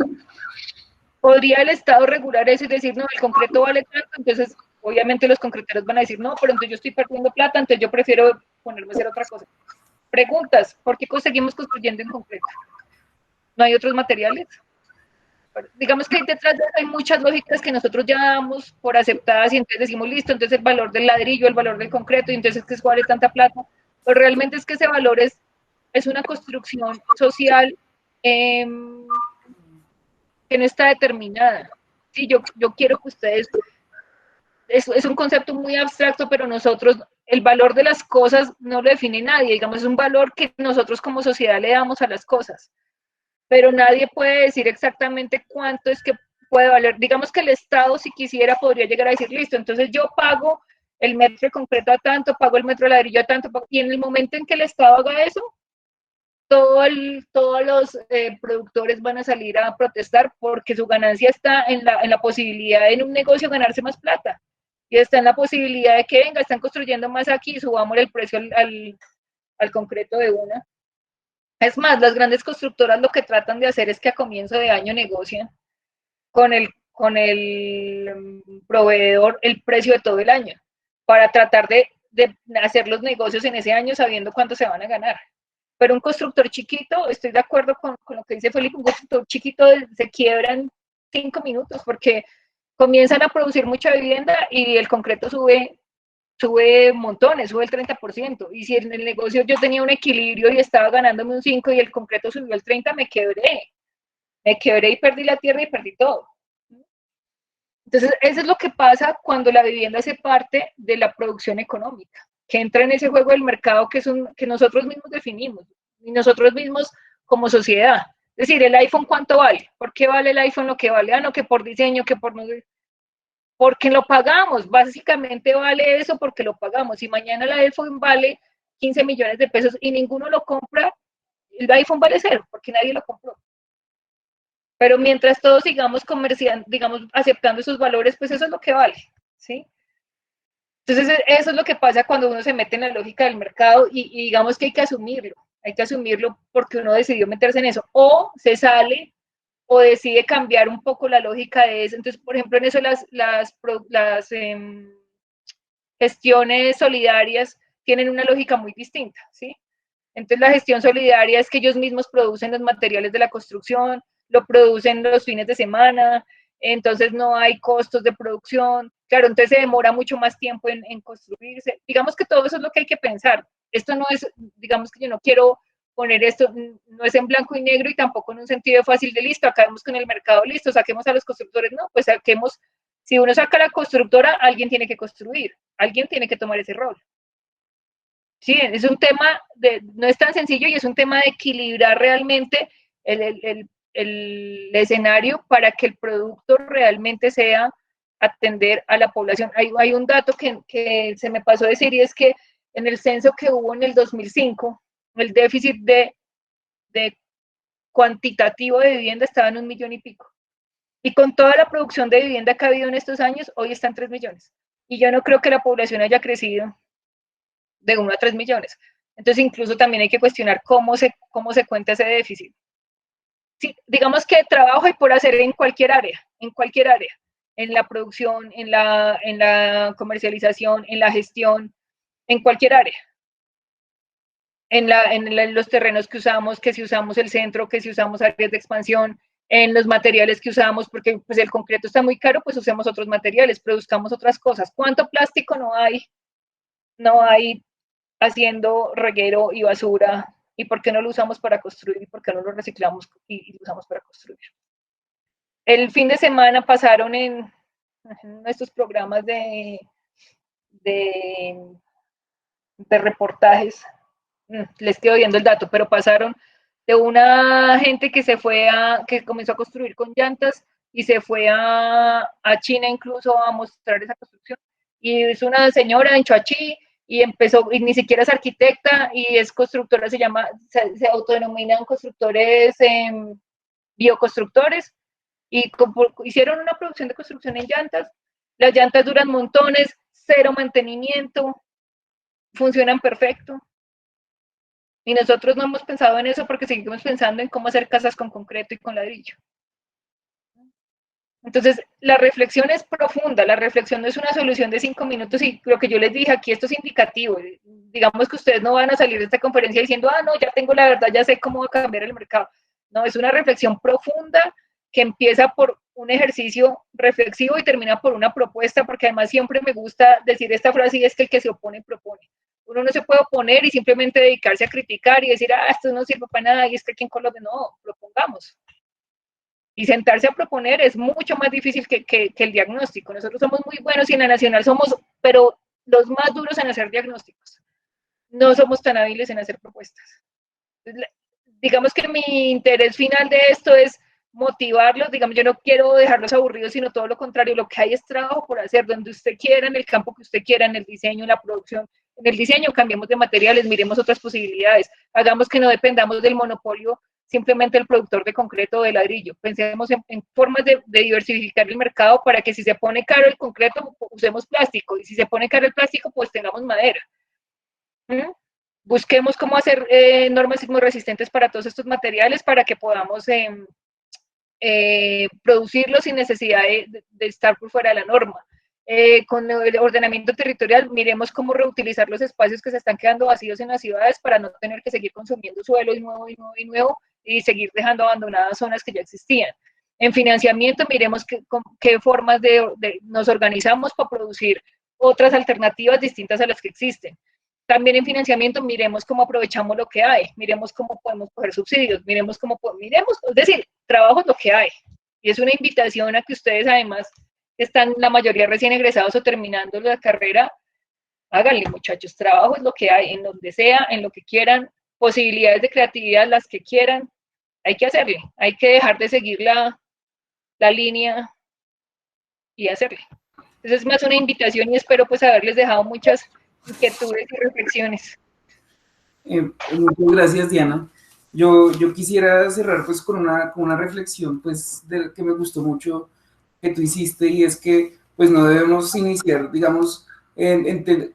¿Podría el Estado regular eso y decir, no, el concreto vale tanto? Entonces, obviamente los concreteros van a decir, no, pero entonces yo estoy perdiendo plata, entonces yo prefiero ponerme a hacer otra cosa. Preguntas, ¿por qué seguimos construyendo en concreto? ¿No hay otros materiales? Digamos que detrás de eso hay muchas lógicas que nosotros ya damos por aceptadas y entonces decimos, listo, entonces el valor del ladrillo, el valor del concreto, y entonces es que vale tanta plata, pero realmente es que ese valor es una construcción social que no está determinada. Sí, yo quiero que ustedes, es un concepto muy abstracto, pero nosotros, el valor de las cosas no lo define nadie, digamos, es un valor que nosotros como sociedad le damos a las cosas. Pero nadie puede decir exactamente cuánto es que puede valer. Digamos que el Estado, si quisiera, podría llegar a decir, listo, entonces yo pago el metro de concreto a tanto, pago el metro de ladrillo a tanto, y en el momento en que el Estado haga eso, todos los productores van a salir a protestar porque su ganancia está en la posibilidad en un negocio ganarse más plata, y está en la posibilidad de que, venga, están construyendo más aquí, subamos el precio al concreto de una. Es más, las grandes constructoras lo que tratan de hacer es que a comienzo de año negocian con el proveedor el precio de todo el año, para tratar de hacer los negocios en ese año sabiendo cuánto se van a ganar. Pero un constructor chiquito, estoy de acuerdo con lo que dice Felipe, un constructor chiquito se quiebra en 5 minutos porque comienzan a producir mucha vivienda y el concreto sube montones, sube el 30%, y si en el negocio yo tenía un equilibrio y estaba ganándome un 5 y el concreto subió el 30, me quebré y perdí la tierra y perdí todo. Entonces, eso es lo que pasa cuando la vivienda hace parte de la producción económica, que entra en ese juego del mercado que nosotros mismos definimos, y nosotros mismos como sociedad Es decir, ¿el iPhone cuánto vale? ¿Por qué vale el iPhone lo que vale? Ah, no, que por diseño, que por no sé. Porque lo pagamos, básicamente vale eso porque lo pagamos. Si mañana el iPhone vale 15 millones de pesos y ninguno lo compra, el iPhone vale cero, porque nadie lo compró. Pero mientras todos sigamos comerciando, digamos, aceptando esos valores, pues eso es lo que vale, ¿sí? Entonces, eso es lo que pasa cuando uno se mete en la lógica del mercado y digamos que hay que asumirlo porque uno decidió meterse en eso, o se sale o decide cambiar un poco la lógica de eso. Entonces, por ejemplo, en eso las gestiones solidarias tienen una lógica muy distinta, ¿sí? Entonces, la gestión solidaria es que ellos mismos producen los materiales de la construcción, lo producen los fines de semana, entonces no hay costos de producción, claro, entonces se demora mucho más tiempo en construirse. Digamos que todo eso es lo que hay que pensar. Esto no es, digamos que yo no quiero poner esto, no es en blanco y negro y tampoco en un sentido fácil de listo, acabemos con el mercado, listo, saquemos a los constructores, no, pues saquemos, si uno saca a la constructora, alguien tiene que construir, alguien tiene que tomar ese rol. Sí, es un tema no es tan sencillo y es un tema de equilibrar realmente el escenario para que el producto realmente sea atender a la población. Hay un dato que se me pasó a decir y es que en el censo que hubo en el 2005, el déficit de cuantitativo de vivienda estaba en 1 millón y pico. Y con toda la producción de vivienda que ha habido en estos años, hoy está en 3 millones. Y yo no creo que la población haya crecido de 1 a 3 millones. Entonces, incluso también hay que cuestionar cómo se cuenta ese déficit. Sí, digamos que trabajo hay por hacer en cualquier área, en la producción, en la comercialización, en la gestión, en cualquier área. En los terrenos que usamos, que si usamos el centro, que si usamos áreas de expansión, en los materiales que usamos, porque pues el concreto está muy caro, pues usemos otros materiales, produzcamos otras cosas. ¿Cuánto plástico no hay haciendo reguero y basura? ¿Y por qué no lo usamos para construir? ¿Y por qué no lo reciclamos y lo usamos para construir? El fin de semana pasaron en estos programas de reportajes, les quedo viendo el dato, pero pasaron de una gente que comenzó a construir con llantas y se fue a China incluso a mostrar esa construcción. Y es una señora en Chuachi y empezó, y ni siquiera es arquitecta y es constructora, se autodenominan constructores, bioconstructores, y hicieron una producción de construcción en llantas. Las llantas duran montones, cero mantenimiento, funcionan perfecto. Y nosotros no hemos pensado en eso porque seguimos pensando en cómo hacer casas con concreto y con ladrillo. Entonces, la reflexión es profunda, la reflexión no es una solución de 5 minutos y lo que yo les dije aquí, esto es indicativo. Digamos que ustedes no van a salir de esta conferencia diciendo, no, ya tengo la verdad, ya sé cómo va a cambiar el mercado. No, es una reflexión profunda que empieza por un ejercicio reflexivo y termina por una propuesta, porque además siempre me gusta decir esta frase y es que el que se opone, propone. Uno no se puede oponer y simplemente dedicarse a criticar y decir, esto no sirve para nada y es que aquí en Colombia no, propongamos. Y sentarse a proponer es mucho más difícil que el diagnóstico. Nosotros somos muy buenos y en la Nacional somos, pero los más duros en hacer diagnósticos. No somos tan hábiles en hacer propuestas. Digamos que mi interés final de esto es motivarlos, digamos, yo no quiero dejarlos aburridos, sino todo lo contrario, lo que hay es trabajo por hacer, donde usted quiera, en el campo que usted quiera, en el diseño, en la producción. En el diseño cambiemos de materiales, miremos otras posibilidades, hagamos que no dependamos del monopolio simplemente el productor de concreto o de ladrillo. Pensemos en formas de diversificar el mercado para que si se pone caro el concreto, usemos plástico, y si se pone caro el plástico, pues tengamos madera. Busquemos cómo hacer normas sismorresistentes para todos estos materiales para que podamos producirlos sin necesidad de estar por fuera de la norma. Con el ordenamiento territorial, miremos cómo reutilizar los espacios que se están quedando vacíos en las ciudades para no tener que seguir consumiendo suelo y nuevo y nuevo y nuevo y seguir dejando abandonadas zonas que ya existían. En financiamiento, miremos qué formas nos organizamos para producir otras alternativas distintas a las que existen. También en financiamiento, miremos cómo aprovechamos lo que hay, miremos cómo podemos coger subsidios, es decir, trabajo es lo que hay. Y es una invitación a que ustedes, además, están la mayoría recién egresados o terminando la carrera, háganle, muchachos, trabajo es lo que hay, en donde sea, en lo que quieran, posibilidades de creatividad las que quieran, hay que hacerle, hay que dejar de seguir la línea y hacerle. Entonces es más una invitación y espero pues haberles dejado muchas inquietudes y reflexiones.
Muchas gracias, Diana. Yo quisiera cerrar pues con una reflexión pues que me gustó mucho que tú hiciste, y es que pues no debemos iniciar, digamos,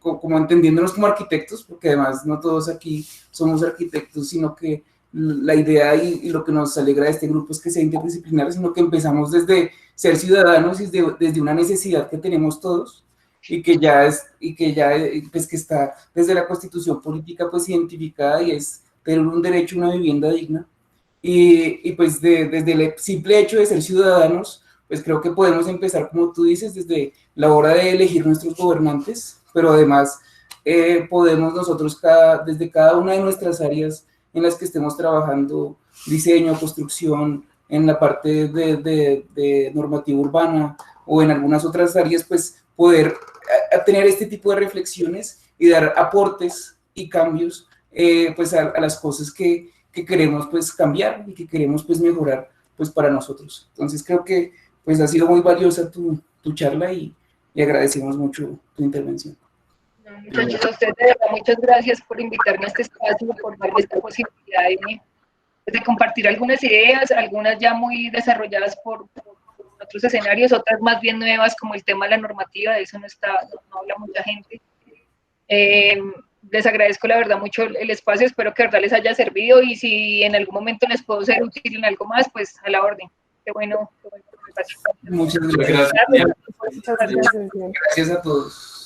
como entendiéndonos como arquitectos, porque además no todos aquí somos arquitectos, sino que la idea y lo que nos alegra de este grupo es que sea interdisciplinar, sino que empezamos desde ser ciudadanos y desde una necesidad que tenemos todos, y que ya pues que está desde la Constitución política pues identificada, y es tener un derecho a una vivienda digna, y pues desde el simple hecho de ser ciudadanos, pues creo que podemos empezar, como tú dices, desde la hora de elegir nuestros gobernantes, pero además podemos nosotros desde cada una de nuestras áreas en las que estemos trabajando, diseño, construcción, en la parte de normativa urbana o en algunas otras áreas, pues poder tener este tipo de reflexiones y dar aportes y cambios pues a las cosas que queremos pues cambiar y que queremos pues mejorar pues para nosotros. Entonces creo que pues ha sido muy valiosa tu charla, y agradecemos mucho tu intervención.
Muchachos, a ustedes de verdad muchas gracias por invitarme a este espacio, por darme esta posibilidad de compartir algunas ideas, algunas ya muy desarrolladas por otros escenarios, otras más bien nuevas, como el tema de la normativa, de eso no habla mucha gente. Les agradezco la verdad mucho el espacio, espero que de verdad les haya servido, y si en algún momento les puedo ser útil en algo más, pues a la orden. Qué bueno.
Muchas gracias.
Muchas gracias.
Gracias a todos.